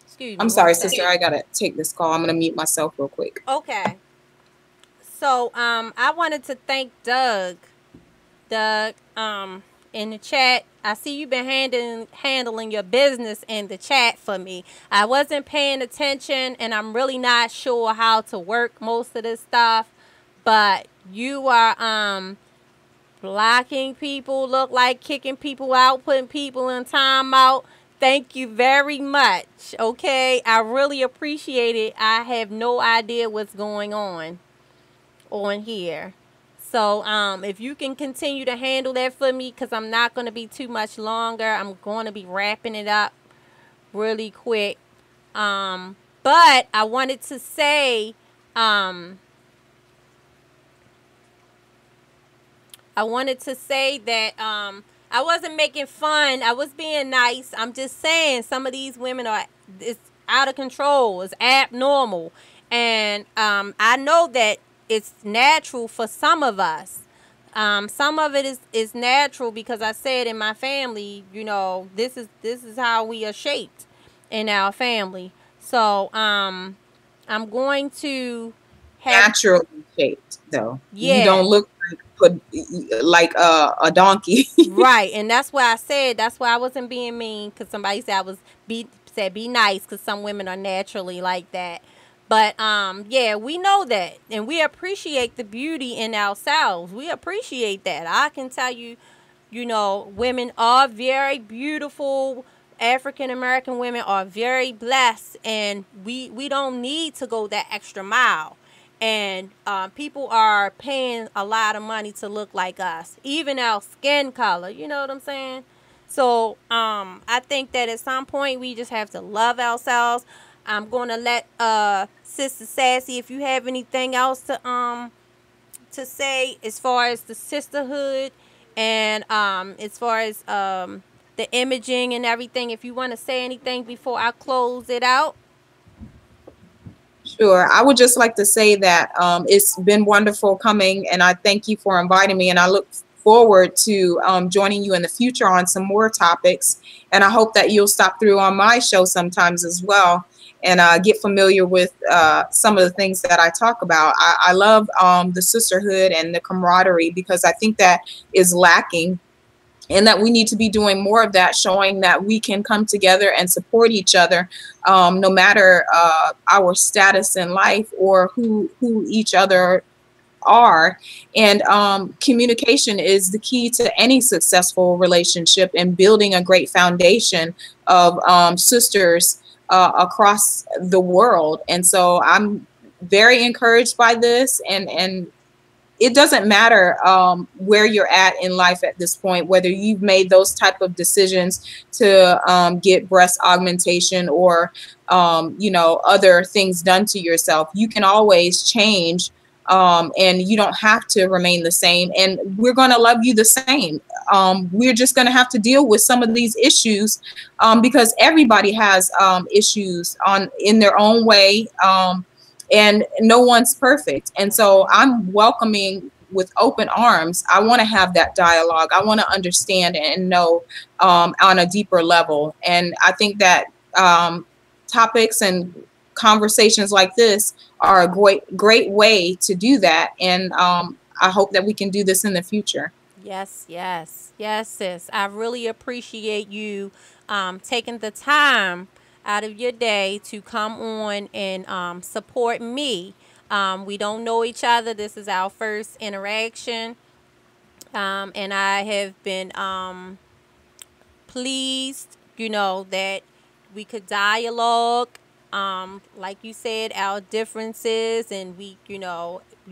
Excuse me. I'm sorry, sister. I gotta take this call. I'm gonna mute myself real quick. Okay. So I wanted to thank Doug. Doug, in the chat, I see you've been handling your business in the chat for me. I wasn't paying attention, and I'm really not sure how to work most of this stuff. But you are blocking people, look like kicking people out, putting people in timeout. Thank you very much. Okay, I really appreciate it. I have no idea what's going on here. So if you can continue to handle that for me, because I'm not going to be too much longer. I'm going to be wrapping it up really quick. But I wanted to say that I wasn't making fun. I was being nice. I'm just saying some of these women it's out of control. It's abnormal. And I know that it's natural for some of us. Some of it is natural because I said in my family, you know, this is how we are shaped in our family. So I'm going to have naturally shaped, though. Yeah. You don't look like a donkey. Right, and that's why I said, that's why I wasn't being mean, because somebody said be nice, because some women are naturally like that. But yeah, we know that, and we appreciate the beauty in ourselves. We appreciate that. I can tell you, you know, women are very beautiful. African American women are very blessed, and we don't need to go that extra mile. And people are paying a lot of money to look like us, even our skin color. You know what I'm saying? So I think that at some point we just have to love ourselves. I'm gonna let Sister Sassy, if you have anything else to say as far as the sisterhood and as far as the imaging and everything, if you want to say anything before I close it out. Sure. I would just like to say that it's been wonderful coming, and I thank you for inviting me, and I look forward to joining you in the future on some more topics, and I hope that you'll stop through on my show sometimes as well and get familiar with some of the things that I talk about. I love the sisterhood and the camaraderie, because I think that is lacking, and that we need to be doing more of that, showing that we can come together and support each other, no matter our status in life or who each other are. And communication is the key to any successful relationship and building a great foundation of sisters across the world. And so I'm very encouraged by this, and it doesn't matter where you're at in life at this point, whether you've made those type of decisions to get breast augmentation or, other things done to yourself. You can always change, and you don't have to remain the same. And we're going to love you the same. We're just going to have to deal with some of these issues because everybody has issues in their own way. And no one's perfect. And so I'm welcoming with open arms. I want to have that dialogue. I want to understand and know on a deeper level. And I think that topics and conversations like this are a great way to do that. And I hope that we can do this in the future. Yes, yes, yes, sis. I really appreciate you taking the time out of your day to come on and support me. We don't know each other. This is our first interaction. And I have been pleased, that we could dialogue. Like you said, our differences, and we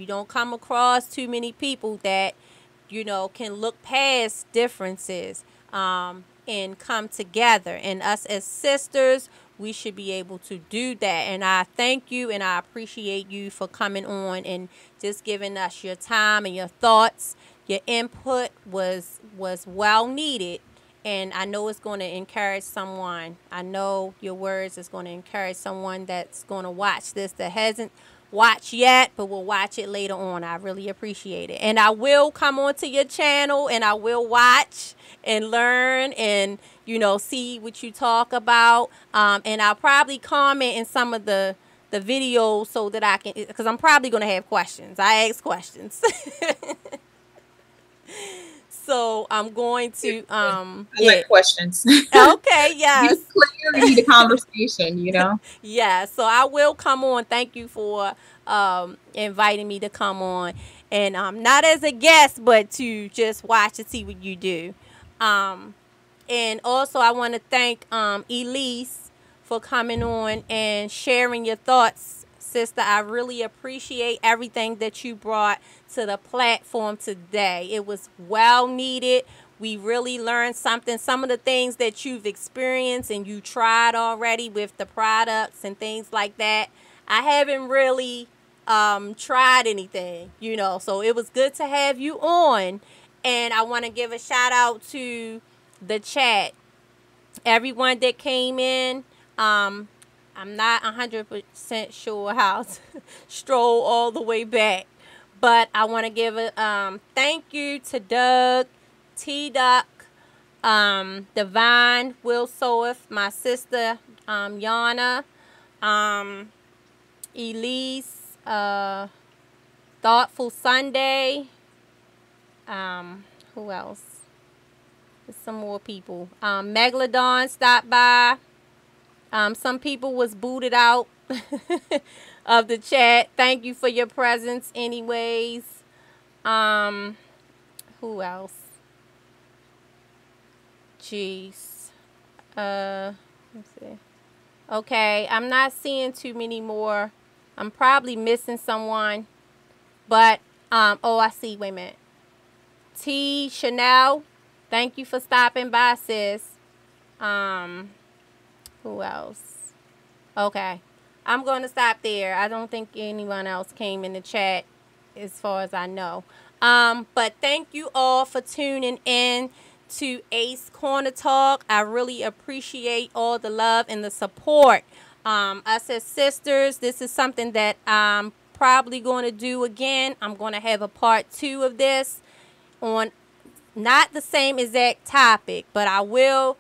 don't come across too many people that, can look past differences and come together. And us as sisters, we should be able to do that. And I thank you and I appreciate you for coming on and just giving us your time and your thoughts. Your input was well needed. And I know it's going to encourage someone. I know your words is going to encourage someone that's going to watch this that hasn't watched yet, but will watch it later on. I really appreciate it. And I will come onto your channel and I will watch and learn and, see what you talk about. And I'll probably comment in some of the videos so that I can, because I'm probably going to have questions. I ask questions. So I'm going to I like questions. Okay, yes. You clearly the conversation, Yeah, so I will come on. Thank you for inviting me to come on. And not as a guest, but to just watch and see what you do. And also I want to thank Elise for coming on and sharing your thoughts. Sister, I really appreciate everything that you brought to the platform today. It was well needed. We really learned something. Some of the things that you've experienced and you tried already with the products and things like that, I haven't really tried anything, So it was good to have you on. And I want to give a shout out to the chat. Everyone that came in, I'm not 100% sure how to stroll all the way back. But I want to give a thank you to Doug, T-Duck, Divine, Will Soeth, my sister, Yana, Elise, Thoughtful Sunday. Who else? There's some more people. Megalodon stopped by. Some people was booted out of the chat. Thank you for your presence anyways. Who else? Jeez. Let's see. Okay, I'm not seeing too many more. I'm probably missing someone. But, oh, I see. Wait a minute. T. Chanel. Thank you for stopping by, sis. Who else? Okay. I'm going to stop there. I don't think anyone else came in the chat as far as I know. But thank you all for tuning in to Ace Corner Talk. I really appreciate all the love and the support. Us as sisters, this is something that I'm probably going to do again. I'm going to have a part 2 of this on not the same exact topic, but I will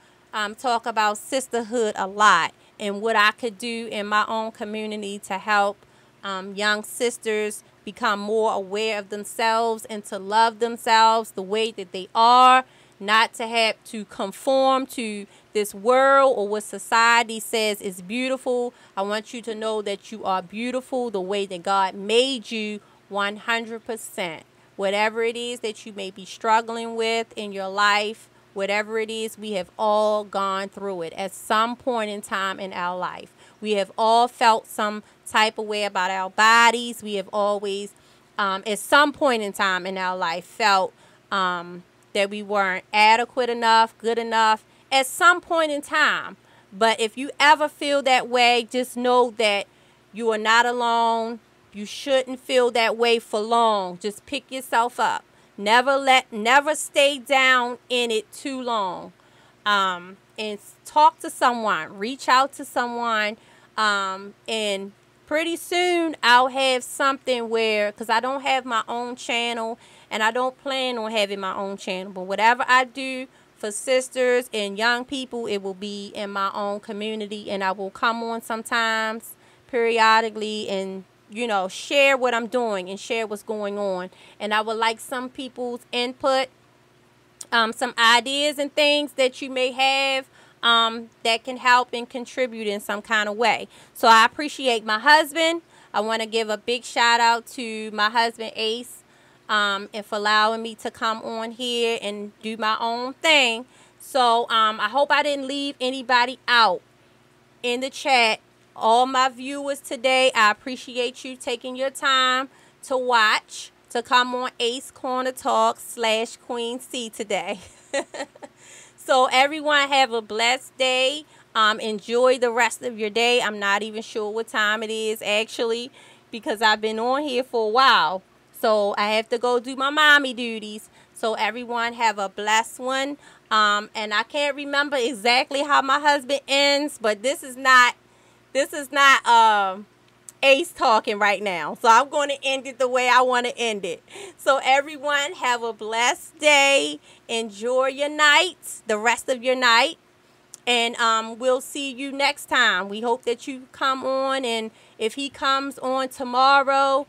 talk about sisterhood a lot and what I could do in my own community to help young sisters become more aware of themselves and to love themselves the way that they are, not to have to conform to this world or what society says is beautiful. I want you to know that you are beautiful the way that God made you 100%. Whatever it is that you may be struggling with in your life, whatever it is, we have all gone through it at some point in time in our life. We have all felt some type of way about our bodies. We have always, at some point in time in our life, felt that we weren't adequate enough, good enough, at some point in time. But if you ever feel that way, just know that you are not alone. You shouldn't feel that way for long. Just pick yourself up. Never stay down in it too long. And talk to someone. Reach out to someone. And pretty soon I'll have something where, because I don't have my own channel and I don't plan on having my own channel. But whatever I do for sisters and young people, it will be in my own community. And I will come on sometimes periodically and share what I'm doing and share what's going on. And I would like some people's input, some ideas and things that you may have that can help and contribute in some kind of way. So I appreciate my husband. I want to give a big shout out to my husband, Ace, and for allowing me to come on here and do my own thing. So I hope I didn't leave anybody out in the chat. All my viewers today, I appreciate you taking your time to watch, to come on Ace Corner Talk / Queen C today. So everyone have a blessed day. Enjoy the rest of your day. I'm not even sure what time it is actually because I've been on here for a while. So I have to go do my mommy duties. So everyone have a blessed one. And I can't remember exactly how my husband ends, but this is not Ace talking right now. So I'm going to end it the way I want to end it. So everyone have a blessed day. Enjoy your night, the rest of your night. And we'll see you next time. We hope that you come on. And if he comes on tomorrow,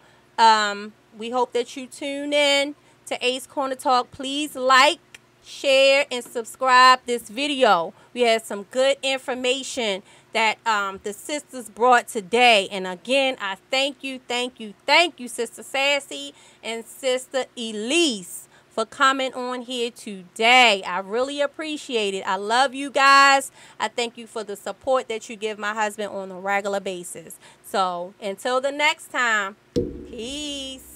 we hope that you tune in to Ace Corner Talk. Please like, share, and subscribe this video. We had some good information that the sisters brought today. And again, I thank you, Sister Sassy and Sister Elise for coming on here today. I really appreciate it. I love you guys. I thank you for the support that you give my husband on a regular basis. So until the next time, peace.